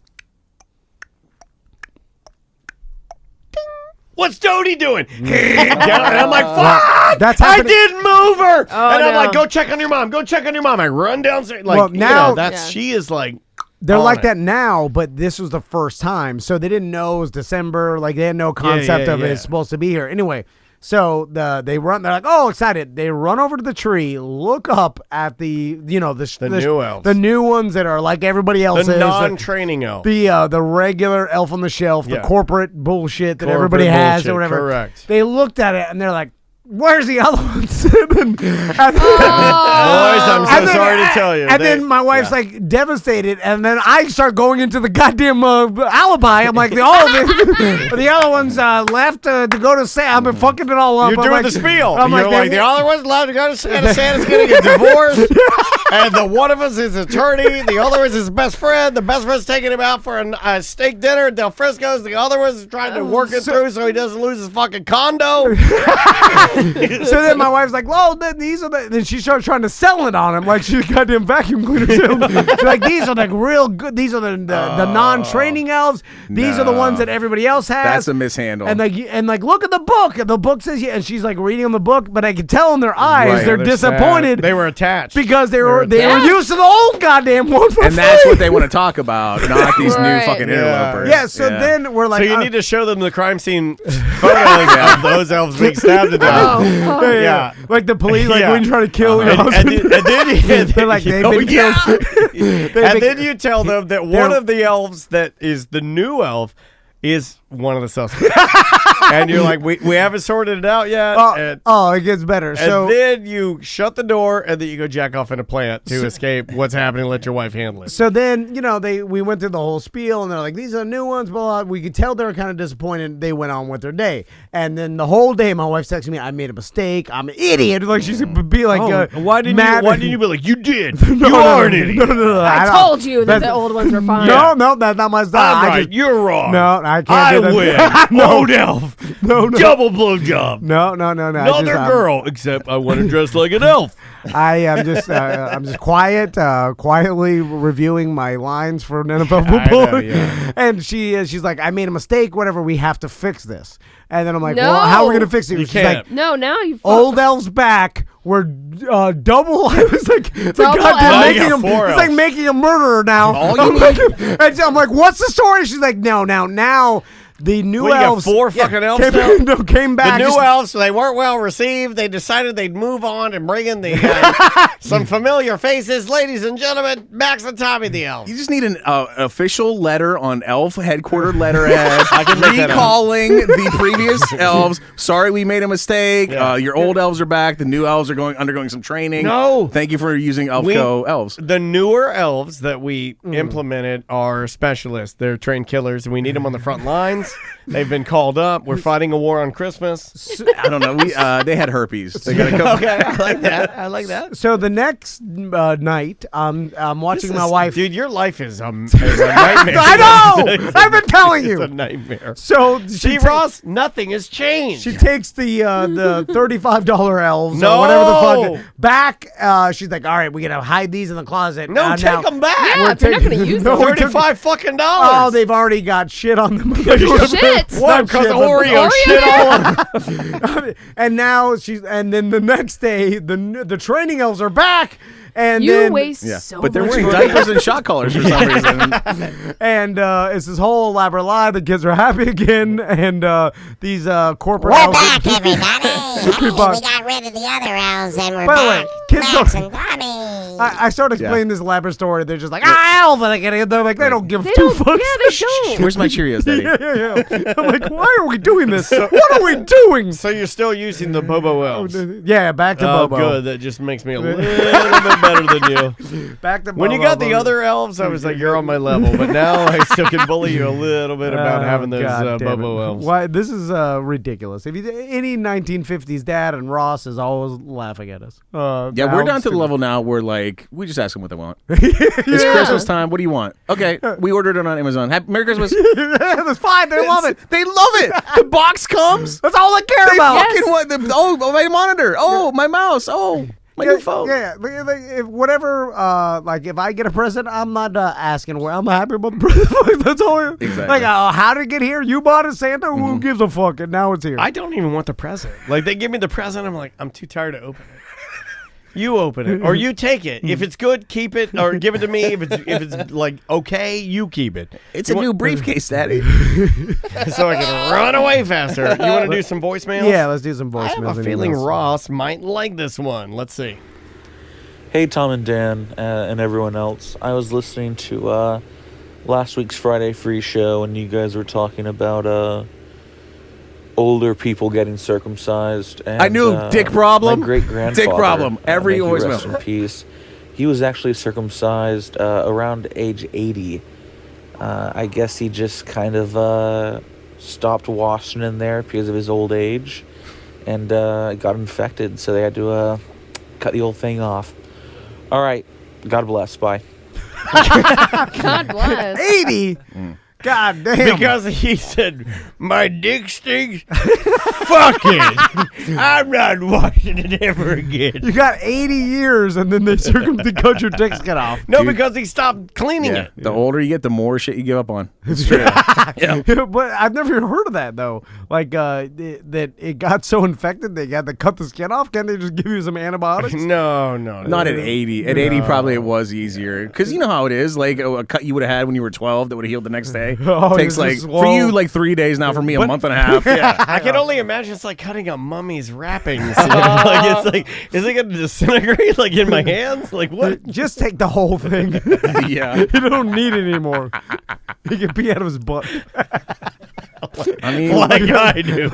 what's Dodie doing? And I'm like, fuck! That's I happening- didn't move her. Oh, and I'm no. like, go check on your mom. Go check on your mom. I run downstairs. Like, Well, now- that's Yeah. she is like, They're on like it. that now, but this was the first time. So they didn't know it was December. Like they had no concept of yeah. it's supposed to be here. Anyway, so they run. They're like, oh, excited. They run over to the tree, look up at the new elves, the new ones that are like everybody else. the non-training elf. The regular elf on the shelf, the Yeah. corporate bullshit that Corporate everybody has bullshit, or whatever. correct. They looked at it and they're like, where's the other ones? Boys, I'm so And then- sorry to tell you. And They- then my wife's like devastated, and then I start going into the goddamn alibi. I'm like, the other ones left to go to Santa. I've been fucking it all up. You're I'm doing like, the spiel. I'm You're like, the other one's allowed to go to Santa. Santa's getting a divorce. And the one of us is attorney. The other is his best friend. The best friend's taking him out for a steak dinner at Del Frisco's. The other one's trying to work it through so he doesn't lose his fucking condo. So then my wife's like, well, these are the. Then she starts trying to sell it on him like she's a goddamn vacuum cleaner. She's like, these are the real good. These are the non-training elves. These are the ones that everybody else has. That's a mishandle. And like, look at the book. The book says, and she's like reading the book, but I can tell in their eyes Right. they're Sad. disappointed. They were attached. Because they were attached. used to the old goddamn one for and that's free. what they want to talk about, not these new Right. fucking Yeah. interlopers. Yeah, so then we're like, So you need to show them the crime scene photos of those elves being stabbed to death. Oh, fuck. Yeah. like the police, like Yeah. when you try to kill your And husband. then They're like, they've oh, been yeah. killed. And then you tell them that one of the elves that is the new elf is one of the suspects. And you're like, we haven't sorted it out yet. and It gets better. So then you shut the door and then you go jack off in a plant to escape what's happening. Let your wife handle it. So then, we went through the whole spiel, and they're like, these are new ones, blah, blah. We could tell they were kind of disappointed. They went on with their day. And then the whole day, my wife's texting me, I made a mistake. I'm an idiot. Like, she's be like, why didn't mad. you be like, you did? No, you are an idiot. No, I don't- told you that That's- the old ones were fine. No, that's not my style. I'm I right. just- You're wrong. No, I can't I do that. win. No. Old elf. No. Double blowjob. No. Another girl, except I want to dress like an elf. I am just I'm just quietly reviewing my lines for NFL football. know, yeah. And she's like, I made a mistake, whatever, we have to fix this. And then I'm like, No. well, how are we gonna fix it? You She's can't. like, No, now you. old elves back. We're double. I was like, it's like Double goddamn elves? making Yeah, him. four It's like elves. making a murderer now. I'm like, what's the story? She's like, no, now. The new What, you got elves. four fucking elves now? came The back. new elves, they weren't well received. They decided they'd move on and bring in some familiar faces. Ladies and gentlemen, Max and Tommy the elves. You just need an official letter on elf headquartered letterhead can make that recalling the previous elves. Sorry, we made a mistake. Yeah. Your old elves are back. The new elves are undergoing some training. No. Thank you for using Elfco elves. The newer elves that we implemented are specialists. They're trained killers, and we need them on the front lines. Christmas. They've been called up. We're fighting a war on Christmas. I don't know. They had herpes. They gotta come. Okay, I like that. I like that. So the next night, I'm watching my wife. Dude, your life is a nightmare. I know. I've been telling you. It's a nightmare. So See, Ross, nothing has changed. She takes the $35 elves No! or whatever the fuck back. She's like, all right, we gotta hide these in the closet. No, take them back. Yeah, if you're not going to use them. $35 fucking dollars. Oh, they've already got shit on them. Shit. What? Because shit, Oreo shit all over. And now and then the next day, the training elves are back. And You then, waste Yeah, so but they're much wearing money. diapers and shot collars for some reason. and it's this whole elaborate lie. The kids are happy again, and these corporate We're elves. back, everybody. Hey, we But- got rid of the other elves, and we're By the way, back. kids Max don't- and Tommy. I start explaining this elaborate story. They're just like, elf, and they're like, they don't give They two don't. fucks. Yeah, they don't. Where's my Cheerios, Daddy? yeah. I'm like, why are we doing this? What are we doing? So you're still using the Bobo elves. Yeah, back to Oh, Bobo. good. That just makes me a little bit better than you. Back to Bobo. When you got the Bobo. other elves, I was like, you're on my level. But now I still can bully you a little bit about having those God damn Bobo it. elves. Why? This is ridiculous. If you any 1950s dad and Ross is always laughing at us. Yeah, we're down to the level now where like we just ask them what they want. It's Christmas time. What do you want? Okay, we ordered it on Amazon. Merry Christmas. That's fine. They love it. They love it. The box comes. That's all they care They about. fucking want my monitor. Oh, my mouse. Oh, my new phone. Yeah, if whatever. If I get a present, I'm not asking where. I'm happy about the present. That's all. Exactly. Like, how did it get here? You bought it, Santa. Who gives a fuck? And now it's here. I don't even want the present. Like, they give me the present. I'm like, I'm too tired to open it. You open it, or you take it. If it's good, keep it, or give it to me. If it's like okay, you keep it. It's a new briefcase, Daddy. So I can run away faster. You want to do some voicemails? Yeah, let's do some I voicemails. have a and feeling emails. Ross might like this one. Let's see. Hey, Tom and Dan and everyone else. I was listening to last week's Friday Free Show, and you guys were talking about older people getting circumcised. And, I knew dick problem. My great-grandfather. Dick problem. Every may he voicemail. rest in peace. He was actually circumcised around age 80. I guess he just kind of stopped washing in there because of his old age, and got infected. So they had to cut the old thing off. All right. God bless. Bye. God bless. 80. God damn. Because he said, my dick stinks? Fuck it. I'm not washing it ever again. You got 80 years, and then they cut your dick skin off. No, because he stopped cleaning Yeah. it. The older you get, the more shit you give up on. But I've never even heard of that though. Like that it got so infected they had to cut the skin off. Can't they just give you some antibiotics? No. Not at 80. At 80, probably it was easier. Because you know how it is. Like a cut you would have had when you were 12 that would have healed the next day. Oh, Takes you're like, just for you, slow. like 3 days now. For me, a month and a half. Yeah, I can only imagine it's like cutting a mummy's wrappings. Like it's like, is it gonna disintegrate like in my hands? Like what? Just take the whole thing. Yeah. You don't need it anymore. He can pee out of his butt. I mean, Like I do.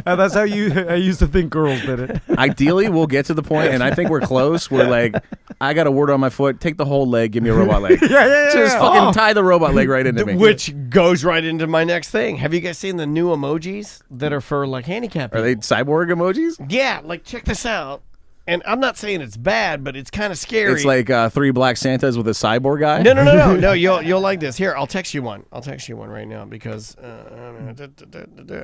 That's how I used to think girls did it. ideally, we'll get to the point, and I think we're close. We're like, I got a wart on my foot. Take the whole leg. Give me a robot leg. Yeah. Just fucking tie the robot leg right into me. Which goes right into my next thing. Have you guys seen the new emojis that are for like handicapped Are people? they cyborg emojis? Yeah, like check this out. And I'm not saying it's bad, but it's kind of scary. It's like 3 black Santas with a cyborg guy. No. You'll like this. Here, I'll text you one. I'll text you one right now because.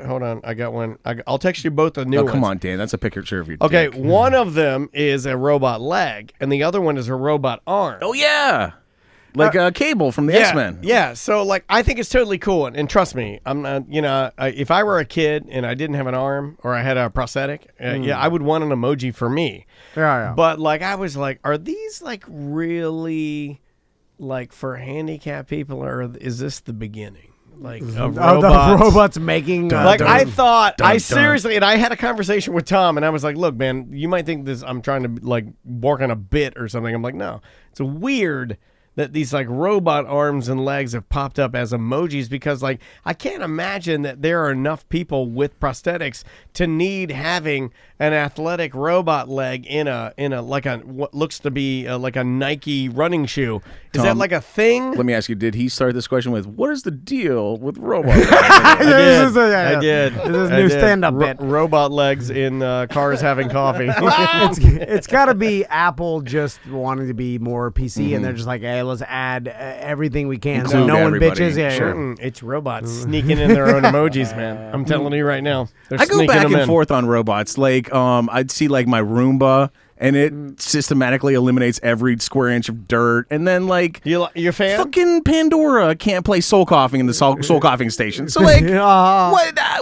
Hold on, I got one. I'll text you both the new Oh, ones. come on, Dan. That's a picture of your Okay, dick. one of them is a robot leg, and the other one is a robot arm. Oh, yeah. Like Cable from the X-Men. Yeah, so like I think it's totally cool, and trust me, I'm not. If I were a kid and I didn't have an arm or I had a prosthetic, yeah, I would want an emoji for me. Yeah. But like I was like, are these like really like for handicapped people, or is this the beginning? Like of The robots? robots making Like I thought, dun. seriously, and I had a conversation with Tom, and I was like, "Look, man, you might think this. I'm trying to like work on a bit or something." I'm like, "No, it's weird that these like robot arms and legs have popped up as emojis because like I can't imagine that there are enough people with prosthetics to need having an athletic robot leg in a like a what looks to be like a Nike running shoe. Is that Tom, like a thing? Let me ask you, did he start this question with, what is the deal with robots? I did. This is a new stand-up bit. Robot legs in cars having coffee. It's got to be Apple just wanting to be more PC, and they're just like, hey, let's add everything we can so Include no one everybody. bitches. Yeah, Sure. It's robots sneaking in their own emojis, man. I'm telling you right now. They're I go sneaking back them and in. forth on robots. Like, I'd see like my Roomba, and it systematically eliminates every square inch of dirt. And then like, You're a fan? fucking Pandora can't play soul coughing in the soul coughing station. So like,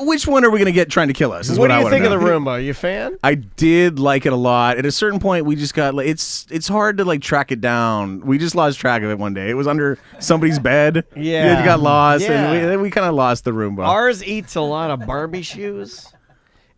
which one are we gonna get trying to kill us? Is What do I you wanna think of know. the Roomba? Are you a fan? I did like it a lot. At a certain point, we just got like it's hard to like track it down. We just lost track of it one day. It was under somebody's bed. Yeah. It got lost, Yeah. and we kind of lost the Roomba. Ours eats a lot of Barbie shoes.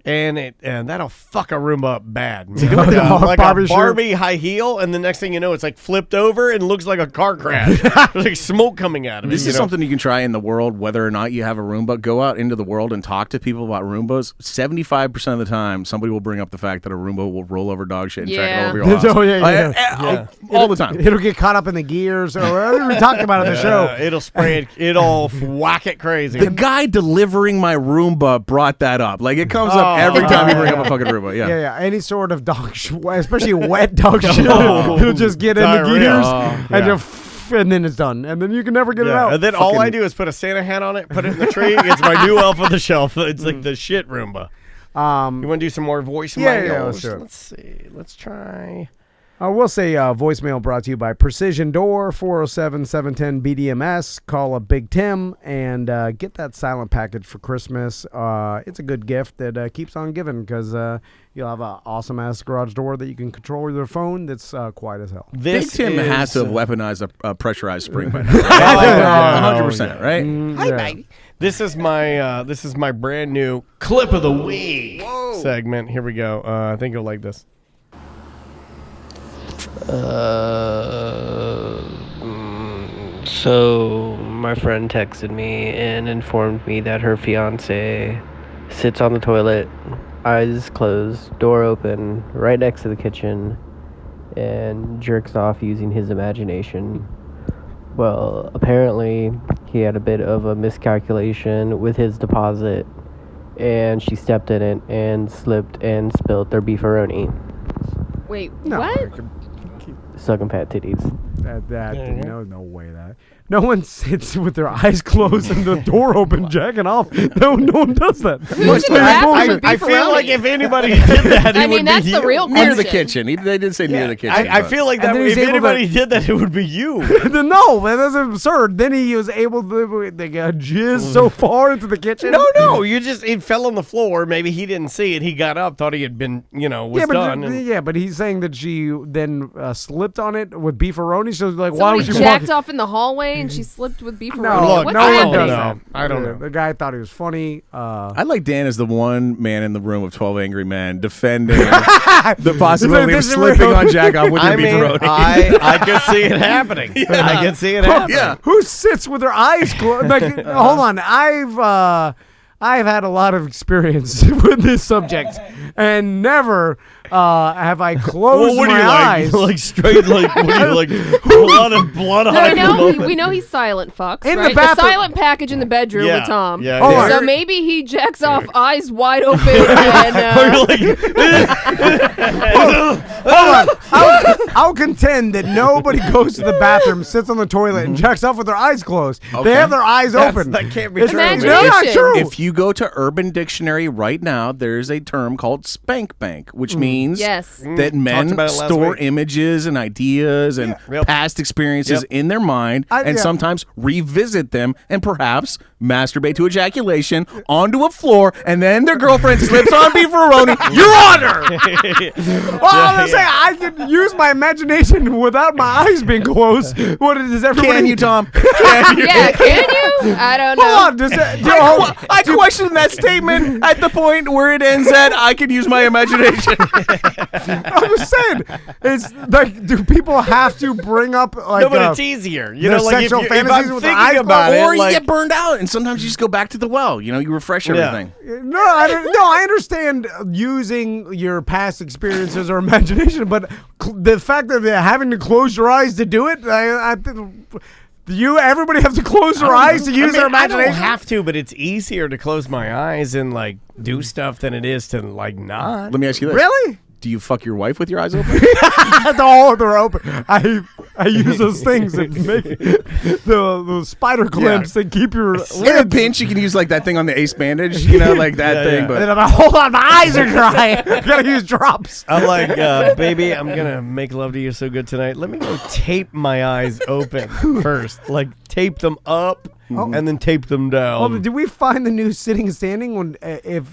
And that'll fuck a Roomba up bad. Like Barbie a shoe? Barbie high heel, and the next thing you know, it's like flipped over and looks like a car crash. There's like smoke coming out of it. This is something you can try in the world, whether or not you have a Roomba. Go out into the world and talk to people about Roombas. 75% of the time, somebody will bring up the fact that a Roomba will roll over dog shit and track it over your house. Oh, yeah. All the time. It'll get caught up in the gears. Or we talked about it in the show. It'll spray it. It'll whack it crazy. The guy delivering my Roomba brought that up. Like, it comes up every time you bring up a fucking Roomba. Yeah. Yeah. Any sort of dog shit, especially wet dog shit, it'll just get in the Diarrhea. gears and then it's done. And then you can never get it out. And then all I do is put a Santa hat on it, put it in the tree. It's my new elf on the shelf. It's like the shit Roomba. You want to do some more voicemails? Yeah, let's do it. Let's see. Let's try. I will say voicemail brought to you by Precision Door, 407-710-BDMS. Call up Big Tim and get that silent package for Christmas. It's a good gift that keeps on giving because you'll have an awesome-ass garage door that you can control with your phone that's quiet as hell. Big Tim has to have weaponized a pressurized spring by now. 100%, right? Hi, baby. This is my brand new clip of the week segment. Here we go. I think you'll like this. So my friend texted me and informed me that her fiance sits on the toilet, eyes closed, door open, right next to the kitchen, and jerks off using his imagination. Well, apparently he had a bit of a miscalculation with his deposit, and she stepped in it and slipped and spilled their beefaroni. Wait, No, what? Sucking pat titties. No way that. No one sits with their eyes closed and the door open, jacking off. No one does that. Who's in the bathroom with I feel beefaroni? like if anybody did that, I mean, that's the real Near the question. kitchen. They did say near the kitchen. I feel like And that then if he's able anybody to- did that, it would be you. No, man, that's absurd. Then he was able to they got jizz so far into the kitchen. No, it fell on the floor. Maybe he didn't see it. He got up, thought he had been, was done. But he's saying that she then slipped on it with beefaroni. So like, why Somebody was she jacked walking? off in the hallway and she slipped with beefaroni. No, What's no one happening? does that. I don't know. The guy thought he was funny. I like Dan as the one man in the room of 12 Angry Men defending the possibility of This is slipping real. on Jack off with I your mean, beefaroni. I could see it happening. I could see it happening. Yeah. Who sits with their eyes closed? Like, hold on, I've had a lot of experience with this subject, and never have I closed What my are you eyes. like straight like what are you like a lot of blood on We know he's silent fucks, In the right? bathroom. silent package in the bedroom with Tom. Yeah, Oh, yeah. So maybe he jacks off eyes wide open and Hold on, I'll contend that nobody goes to the bathroom, sits on the toilet, and jacks off with their eyes closed. They have their eyes open. That can't be It's true. Imagination. not true. If you go to Urban Dictionary right now, there's a term called spank bank, which means Yes. that men about it last store week. images and ideas and Yep. past experiences Yep. in their mind and yeah. sometimes revisit them and perhaps masturbate to ejaculation onto a floor, and then their girlfriend slips on beefaroni. Your Honor! Well, I was saying I could use my imagination without my eyes being closed. What does everybody? Can you, Tom? Can you? Yeah, can you? I don't know. Hold on. I question that statement at the point where it ends at I could use my imagination. I'm just saying. It's like, do people have to bring up like? No, but it's easier. You their know, like if sexual fantasies I'm with their thinking eyes about closed? it, Or you like, get burned out, and sometimes you just go back to the well. You know, you refresh everything. No, I understand using your past experiences or imagination, but the fact that they're having to close your eyes to do it, everybody have to close their eyes to use their imagination. I don't have to, but it's easier to close my eyes and like do stuff than it is to like not. Let me ask you this. Really? Do you fuck your wife with your eyes open? They're open. I use those things that make the spider clamps that keep your In a pinch, you can use like that thing on the ace bandage, you know, like that thing. But And I'm like, hold on, my eyes are dry. I gotta use drops. I'm like, baby, I'm gonna make love to you so good tonight. Let me go tape my eyes open first. Like tape them up and then tape them down. Well, did we find the new sitting and standing?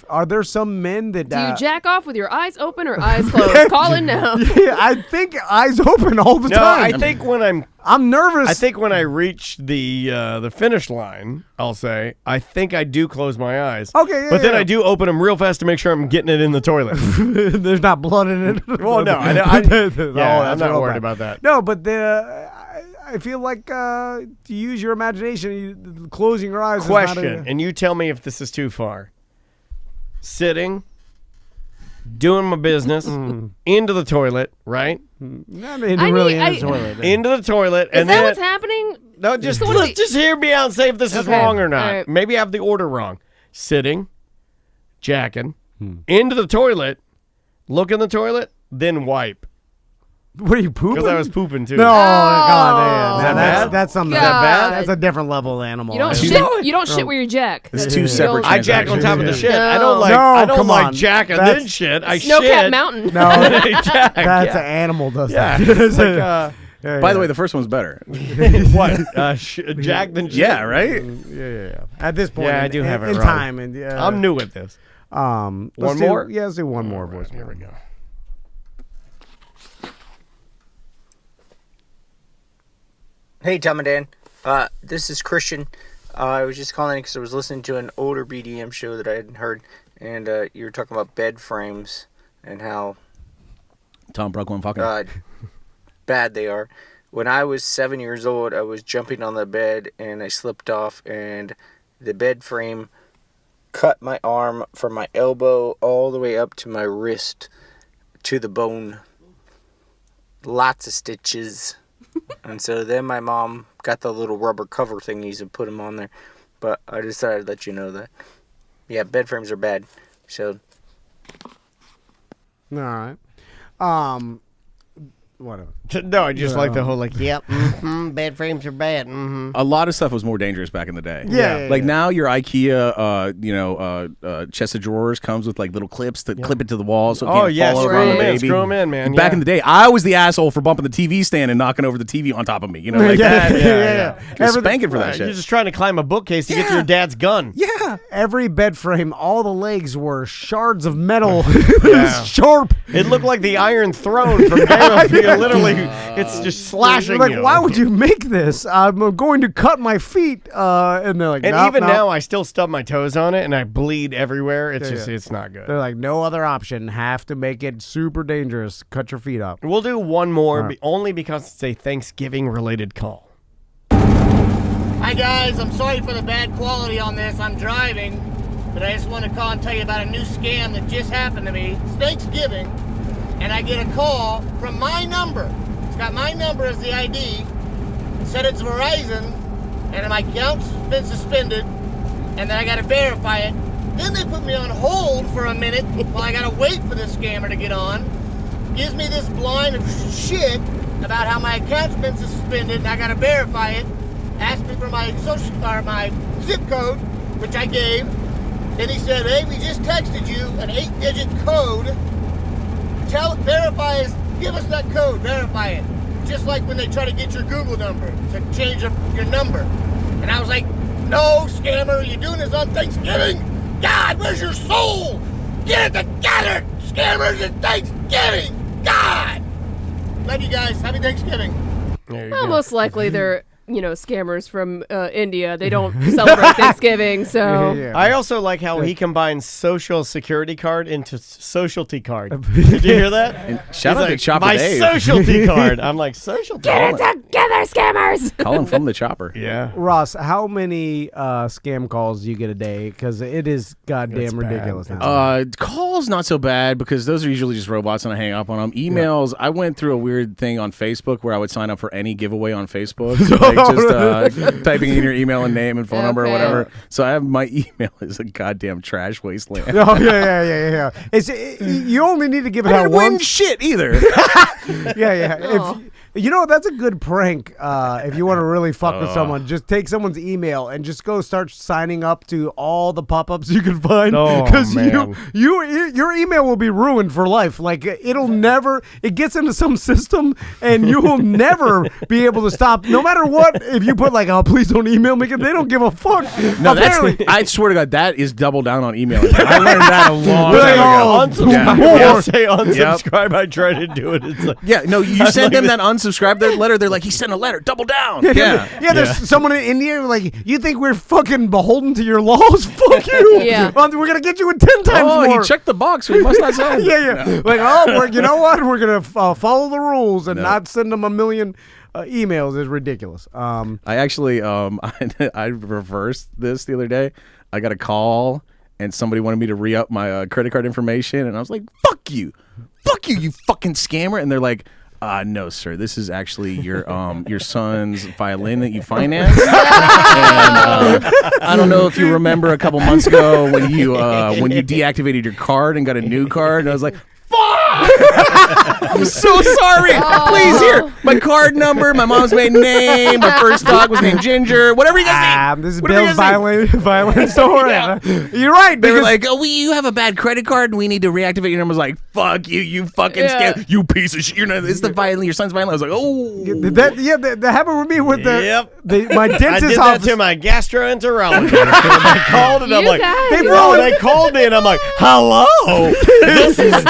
Are there some men that Do you jack off with your eyes open or eyes closed? Call in now. Yeah, I think eyes open all the No, time. I think when I'm nervous. I think when I reach the finish line, I'll say, I think I do close my eyes. Okay, yeah, but then yeah. I do open them real fast to make sure I'm getting it in the toilet. There's not blood in it. Well, no, I'm not worried about that. No, but I feel like to use your imagination, closing your eyes. Question, is not and you tell me if this is too far. Sitting, doing my business, into the toilet, right? Not into the toilet. Into the toilet, Is and that then what's happening? no, just hear me out and say if this is Okay, wrong or not. all right. Maybe I have the order wrong. Sitting, jacking, into the toilet, look in the toilet, then wipe. What are you pooping? Because I was pooping too. No, God, Is that bad? that's something. Is that bad? That's a different level of animal. You don't life. shit. You don't shit where you jack. It's That's- two you separate don't- I jack on top of the shit. No. I don't like. No, I don't come like on. jack and That's- then shit. I Snowcat shit. Mountain. No, Jack, that's yeah. an animal. Does Yeah, that? it's like, by the way, the first one's better. what? Jack then shit. Yeah, right? yeah. At this point, Yeah, I do have it in wrong. time, and I'm new at this. One more? Yeah, let's do one more voice. Here we go. Hey, Tom and Dan. This is Christian. I was just calling because I was listening to an older BDM show that I hadn't heard, and you were talking about bed frames and how Tom broke one fucking. bad they are. When I was 7 years old, I was jumping on the bed and I slipped off, and the bed frame cut my arm from my elbow all the way up to my wrist to the bone. Lots of stitches. And so then my mom got the little rubber cover thingies and put them on there. But I decided to let you know that. Yeah, bed frames are bad. So. All right. Whatever. No, I just like the whole Yep. Bed frames are bad. A lot of stuff was more dangerous back in the day. Yeah. Like now, your IKEA, chest of drawers comes with like little clips that clip it to the wall, so it can't fall over on the baby. Screw them in, man. Back in the day, I was the asshole for bumping the TV stand and knocking over the TV on top of me. You know, like that. Yeah. You're spanking for that shit. You're just trying to climb a bookcase to get to your dad's gun. Yeah. Every bed frame, all the legs were shards of metal. Yeah. Sharp. It looked like the Iron Throne from Game of Thrones. Literally, it's just slashing Like, you. why would you make this? I'm going to cut my feet. And they're like, And nope, even nope. now, I still stub my toes on it, and I bleed everywhere. It's just, it's not good. They're like, no other option. Have to make it super dangerous. Cut your feet up. We'll do one more, right. only because it's a Thanksgiving-related call. Hi guys, I'm sorry for the bad quality on this. I'm driving, but I just want to call and tell you about a new scam that just happened to me. It's Thanksgiving, and I get a call from my number. It's got my number as the ID. It said it's Verizon, and my account's been suspended, and then I got to verify it. Then they put me on hold for a minute while I got to wait for this scammer to get on. Gives me this blind of shit about how my account's been suspended, and I got to verify it. Asked me for my my zip code, which I gave. Then he said, "Hey, we just texted you an 8-digit code. Verify us. Give us that code. Verify it." Just like when they try to get your Google number to change your number. And I was like, "No, scammer, you're doing this on Thanksgiving. God, where's your soul? Get it together, scammers! It's Thanksgiving. God, love you guys. Happy Thanksgiving." Well, most likely they're scammers from India. They don't celebrate Thanksgiving, so. Yeah. I also like how he combines social security card into socialty card. Did you hear that? And shout out to Chopper my Dave. socialty card. I'm like, socialty Get it together, scammers! Calling from the chopper. Yeah. Ross, how many scam calls do you get a day? Because it is goddamn ridiculous. Calls not so bad because those are usually just robots and I hang up on them. Emails, I went through a weird thing on Facebook where I would sign up for any giveaway on Facebook, like just typing in your email and name and phone number or whatever. So I have my email is a goddamn trash wasteland. Oh yeah. You only need to give it I out didn't win once. shit either. Yeah. That's a good prank. If you want to really fuck with someone, just take someone's email and just go start signing up to all the pop-ups you can find. Because your email will be ruined for life. Like it gets into some system and you will never be able to stop. No matter what, if you put like, oh, please don't email me, because they don't give a fuck. No, I swear to God, that is double down on emailing. I learned that a long time ago. Say unsubscribe. I try to do it. It's like, you send them that unsubscribe that letter. They're like, he sent a letter. Double down. There's someone in India like, you think we're fucking beholden to your laws? Fuck you. Yeah. We're gonna get you in 10 times more. He checked the box. So he must not send. No. Like, you know what? We're gonna follow the rules and not send them a million emails. Is ridiculous. I actually I reversed this the other day. I got a call and somebody wanted me to re-up my credit card information, and I was like, "Fuck you, you fucking scammer!" And they're like, "No, sir. This is actually your son's violin that you financed." And I don't know if you remember a couple months ago when you deactivated your card and got a new card, and I was like, I'm so sorry. Please, here, my card number, my mom's maiden name, my first dog was named Ginger, whatever you guys need. This is Bill's violin store. You're right. They were like, you have a bad credit card and we need to reactivate your number. I was like, fuck you, you fucking scam, you piece of shit. It's the violin, your son's violin. I was like, that happened with me with my dentist I did office. that to my gastroenterologist. I called and I'm like, they called me and I'm like, hello, this is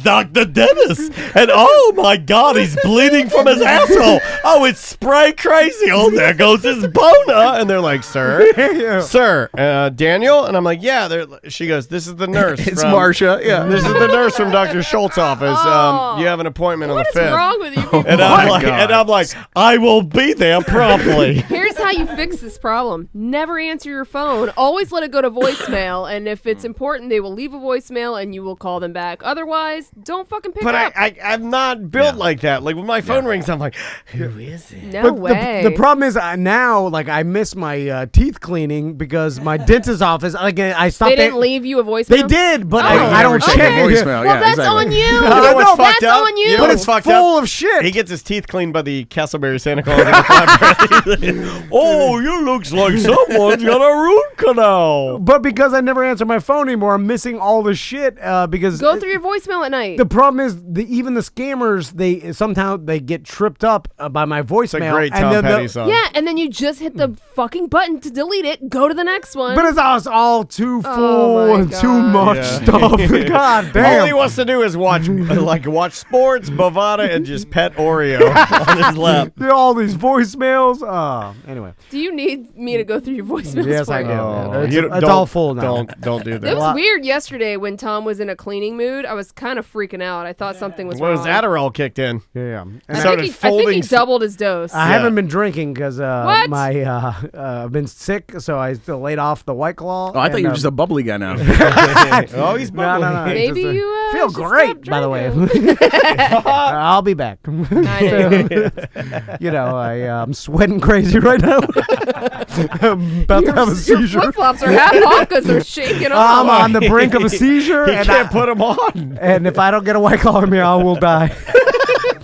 Dr. Dennis, and oh my God, he's bleeding from his asshole. Oh, it's spray crazy. Oh, there goes his boner. And they're like, sir, Daniel, and I'm like, yeah. She goes, this is the nurse. It's Marcia. Yeah, this is the nurse from Dr. Schultz's office. You have an appointment on the 5th. What is wrong with you people? And I'm like, I will be there promptly. Here's how you fix this problem. Never answer your phone. Always let it go to voicemail. And if it's important, they will leave a voicemail and you will call them back. Otherwise, don't fucking pick up. But I'm not built like that. Like when my phone rings, I'm like, who is it? No way. The problem is now, like, I miss my teeth cleaning because my dentist's office. Like, I stopped. They didn't leave you a voicemail. They did, but I don't check voicemail. Well, that's on you. You know what's fucked that's up? on you. You know But what's it's fucked full up? of shit. He gets his teeth cleaned by the Castleberry Santa Claus. In the Flatbed. Oh, you looks like someone's got a root canal. But because I never answer my phone anymore, I'm missing all the shit. Because go through your voicemail at night. The problem is even the scammers, they get tripped up by my voicemail. It's a great Tom Petty song. Yeah, and then you just hit the fucking button to delete it. Go to the next one. But it's all too full and too much stuff. God damn. All he wants to do is watch sports, Bovada, and just pet Oreo on his lap. All these voicemails. Anyway. Do you need me to go through your voicemails? Yes, for I you? do. It's all full now. Don't do that. It was weird yesterday when Tom was in a cleaning mood. I was kind of freaking out. I thought something was wrong. His Adderall kicked in. Yeah. I think he doubled his dose. I haven't been drinking because I've been sick, so I still laid off the White Claw. Oh, I thought you were just a bubbly guy now. Oh, he's bubbly. No. Maybe you feel great, by the way. I'll be back. I know. I'm sweating crazy right now. I'm about to have a seizure. Your flip-flops are half off because they're shaking off. I'm on the brink of a seizure. He can't put them on. And if I don't get a White Claw in me, I will die.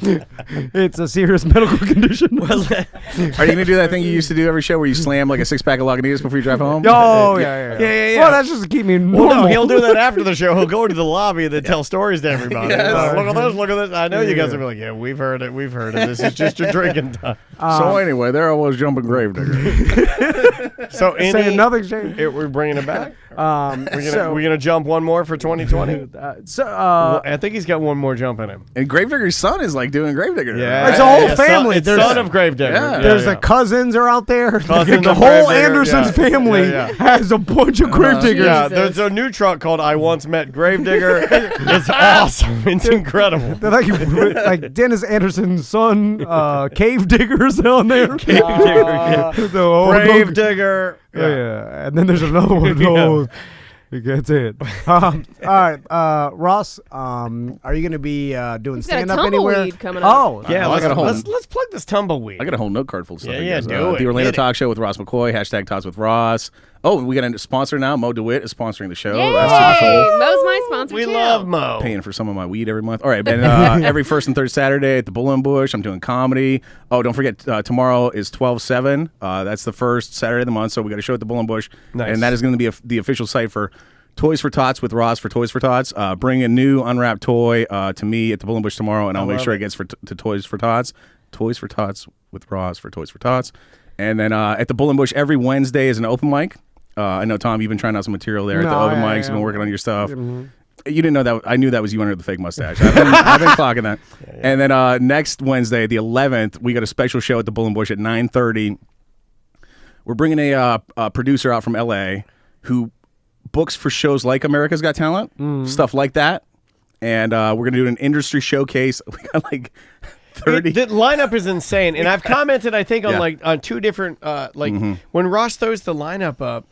It's a serious medical condition. Are you gonna do that thing you used to do every show where you slam like a 6-pack of Lagunitas before you drive home? Oh yeah. Well, that's just to keep me normal. Well, no, he'll do that after the show. He'll go into the lobby and then tell stories to everybody. Look at this. I know you guys will be like, yeah, we've heard it. This is just your drinking time. So anyway, there I was jumping Gravedigger. So say another exchange. We're bringing it back. We're gonna jump one more for 2020. I think he's got one more jump in him. And Gravedigger's son is like like doing Gravedigger. Yeah, right? It's a whole family. It's There's son of Gravedigger. Yeah. There's the cousins are out there. Cousins The of whole Gravedigger, Anderson yeah. family Yeah. has a bunch of Gravediggers. Yeah, there's a new truck called I Once Met Gravedigger. It's awesome. It's incredible. They're like Dennis Anderson's son, Cave Diggers on there. Cave Digger, Gravedigger. Yeah. And then there's another one of those. That's it. All right, Ross. Are you going to be doing He's got a stand up anywhere? tumbleweed coming up. Oh, Yeah, I got a whole- let's plug this tumbleweed. I got a whole note card full of stuff. Yeah, guys. do it. The Orlando Hit it. Talk Show with Ross McCoy. # Tots with Ross. Oh, we got a sponsor now. Mo DeWitt is sponsoring the show. Yay! That's super cool. Mo's my sponsor We too. love Mo. Paying for some of my weed every month. All right, and every first and third Saturday at the Bull and Bush, I'm doing comedy. Oh, don't forget, tomorrow is 12/7. That's the first Saturday of the month, so we got a show at the Bull and Bush. Nice. And that is going to be the official site for Toys for Tots with Ross for Toys for Tots. Bring a new unwrapped toy to me at the Bull and Bush tomorrow, and I'll make sure it gets to Toys for Tots. Toys for Tots with Ross for Toys for Tots. And then at the Bull and Bush, every Wednesday is an open mic. I know, Tom, you've been trying out some material there at the open mics. You've been working on your stuff. You didn't know that. I knew that was you under the fake mustache. I've been clocking that. And then next Wednesday, the 11th, we got a special show at the Bull and Bush at 9:30. We're bringing a producer out from L.A. who books for shows like America's Got Talent, stuff like that. And we're going to do an industry showcase. We got like 30. The lineup is insane, and I've commented, I think, on on two different when Ross throws the lineup up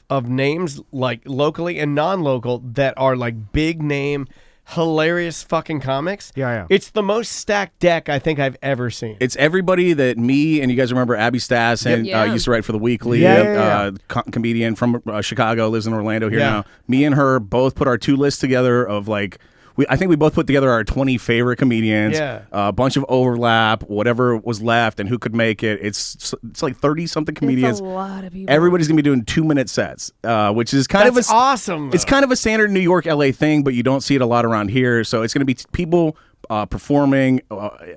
of names like locally and non-local that are like big name, hilarious fucking comics. Yeah. It's the most stacked deck I think I've ever seen. It's everybody that me and you guys remember Abby Stass and used to write for the Weekly. Comedian from Chicago, lives in Orlando here now. Me and her both put our two lists together of like. I think we both put together our 20 favorite comedians, a bunch of overlap, whatever was left, and who could make it. It's like 30-something comedians. It's a lot of people. Everybody's going to be doing 2-minute sets, which is kind of awesome. It's kind of a standard New York, LA thing, but you don't see it a lot around here. So it's going to be people performing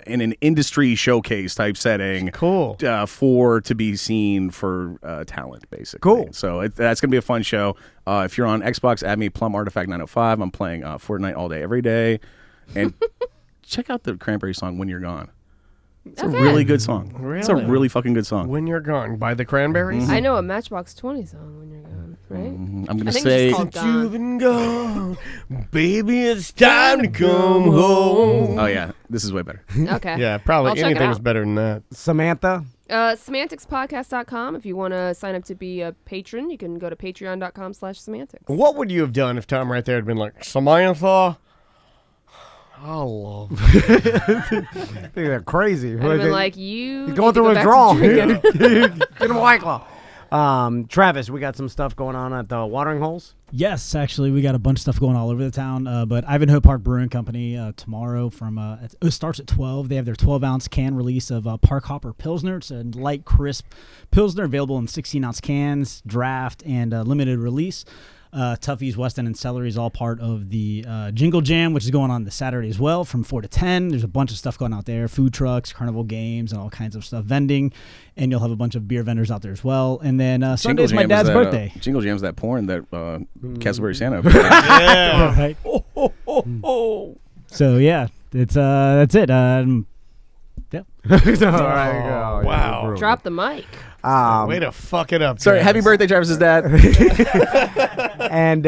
in an industry showcase type setting. Cool. To be seen for talent, basically. Cool. So that's going to be a fun show. If you're on Xbox, add me Plum Artifact 905. I'm playing Fortnite all day, every day. And check out the Cranberry song, When You're Gone. It's a really good song. Really? It's a really fucking good song. When You're Gone by the Cranberries. I know a Matchbox 20 song, When You're Gone, right? I'm going to I think say... it's just called You've been gone, baby, it's time to come home. Oh, yeah. This is way better. Okay. Yeah, probably I'll check it anything's out. better than that. Samantha. SemanticsPodcast.com. If you want to sign up to be a patron, you can go to patreon.com/semantics. What would you have done if Tom right there had been like, Samantha? I love I think they're crazy. I'd have been like, you You're going need to through go a back to withdrawal. drinking. Get him a White Claw. Travis, we got some stuff going on at the watering holes. Yes, actually, we got a bunch of stuff going all over the town. But Ivanhoe Park Brewing Company tomorrow it starts at 12. They have their 12-ounce can release of Park Hopper Pilsner. It's a light, crisp Pilsner available in 16-ounce cans, draft, and limited release. Tuffy's, West End, and Celery is all part of the Jingle Jam, which is going on this Saturday as well from 4 to 10. There's a bunch of stuff going out there, food trucks, carnival games, and all kinds of stuff, vending, and you'll have a bunch of beer vendors out there as well. And then Sunday is my dad's birthday. Jingle Jam's that porn that Castleberry Santa. Yeah. Right. So yeah, that's it. Yeah. All right, wow. Drop the mic. Way to fuck it up. Sorry, Travis. happy birthday, Travis's dad. and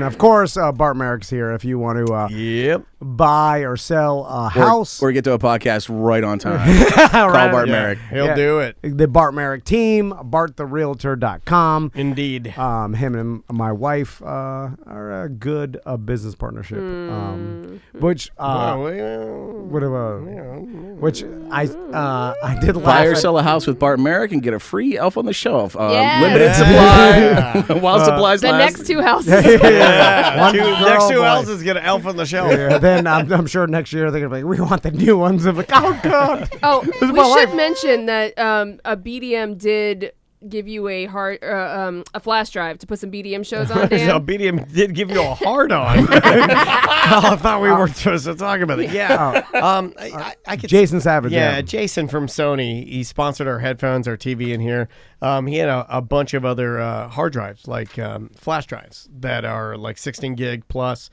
of course, Bart Merrick's here if you want to buy or sell a house. Or get to a podcast right on time. Call Bart Merrick. He'll do it. The Bart Merrick team, barttherealtor.com. Indeed. Him and my wife are a good business partnership. Which which I did laugh Buy or at. sell a house with Bart Merrick and get a free elf on the shelf. Yes. Limited supply while supplies The last. next two houses. Next two houses get an elf on the shelf. Yeah, then I'm sure next year they're gonna be like, we want the new ones. I'm like, oh god. Oh, This is we my should life. mention that a BDM did give you a flash drive to put some BDM shows on, Dan. So BDM did give you a hard on. I thought we were supposed to talk about it. Yeah. I could Jason Savage. Yeah, Jason from Sony. He sponsored our headphones, our TV in here. He had a bunch of other hard drives, like flash drives that are like 16 gig plus.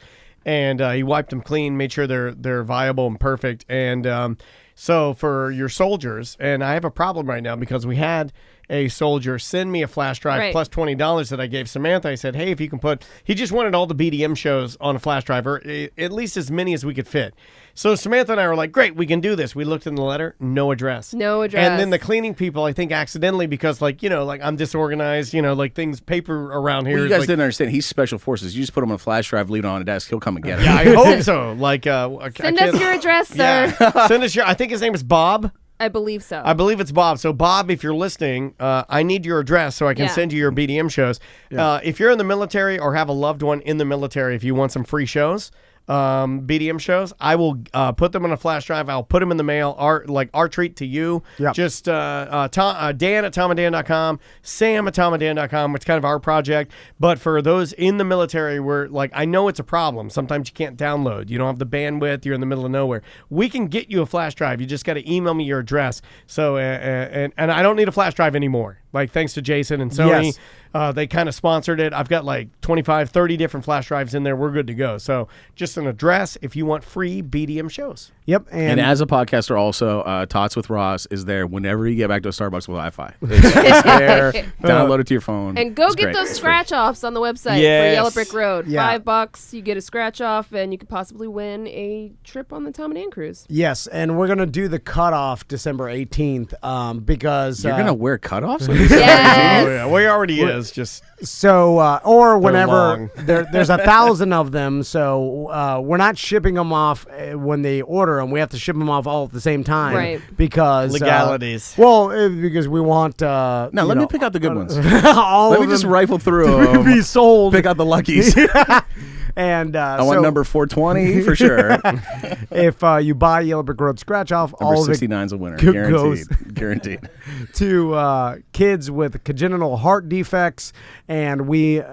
and he wiped them clean, made sure they're viable and perfect. And so for your soldiers, and I have a problem right now because we had a soldier send me a flash drive plus $20 that I gave Samantha. I said, hey, if you can he just wanted all the BDM shows on a flash drive, or at least as many as we could fit. So Samantha and I were like, great, we can do this. We looked in the letter, no address. No address. And then the cleaning people, I think accidentally, because like I'm disorganized, like paper around here. Well, you guys didn't understand. He's special forces. You just put him on a flash drive, leave it on a desk. He'll come and get it. Yeah, I hope so. Send us your address, sir. Yeah. Send us I think his name is Bob. I believe so. I believe it's Bob. So, Bob, if you're listening, I need your address so I can send you your BDM shows. Yeah. If you're in the military or have a loved one in the military, if you want some free shows, BDM shows, I will put them on a flash drive. I'll put them in the mail. Our treat to you. Yep. Just Dan at tomandan.com, Sam at tomandan.com. It's kind of our project. But for those in the military, I know it's a problem. Sometimes you can't download. You don't have the bandwidth. You're in the middle of nowhere. We can get you a flash drive. You just got to email me your address. So and I don't need a flash drive anymore. Thanks to Jason and Sony. Yes. They kind of sponsored it. I've got 25, 30 different flash drives in there. We're good to go. So just an address if you want free BDM shows. Yep. And as a podcaster also, Tots with Ross is there whenever you get back to a Starbucks with Wi-Fi. It's there. Download it to your phone. And go get those scratch-offs on the website for Yellow Brick Road. Yeah. $5, you get a scratch-off, and you could possibly win a trip on the Tom and Dan cruise. Yes, and we're going to do the cutoff December 18th because... You're going to wear cutoffs? Yes. Oh, yeah. Well, he already is. Just so, or whenever there's 1,000 of them, so we're not shipping them off when they order them. We have to ship them off all at the same time, right? Because legalities. Because we want. Now let me pick out the good ones. Let me just rifle through them. Be sold. Pick out the luckies. And I want number 420 for sure. If you buy Yellow Brick Road scratch off, number all of it 69 is a winner, guaranteed. To kids with congenital heart defects, and we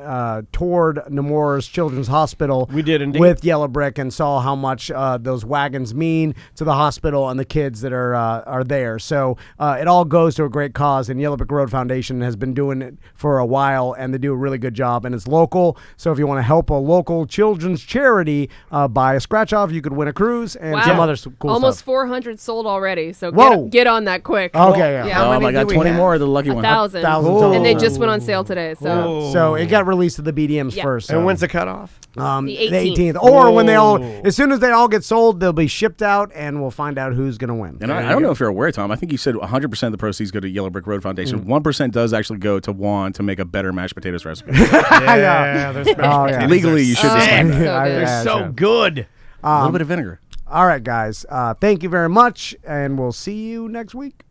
toured Nemours Children's Hospital. We did indeed. With Yellow Brick and saw how much those wagons mean to the hospital and the kids that are there. So it all goes to a great cause, and Yellow Brick Road Foundation has been doing it for a while, and they do a really good job, and it's local. So if you want to help a local children's charity, buy a scratch off, you could win a cruise and some other cool Almost stuff. 400 sold already, so get on that quick. Okay, yeah. Oh my God, 20 more, the lucky one. 1,000. And they just went on sale today. So it got released to the BDMs first. So. And when's the cutoff? The 18th. Or when as soon as they all get sold, they'll be shipped out, and we'll find out who's going to win. And I don't know if you're aware, Tom. I think you said 100% of the proceeds go to Yellow Brick Road Foundation. 1% does actually go to Juan to make a better mashed potatoes recipe. Legally, you should. They're so good. A little bit of vinegar. All right, guys. Thank you very much, and we'll see you next week.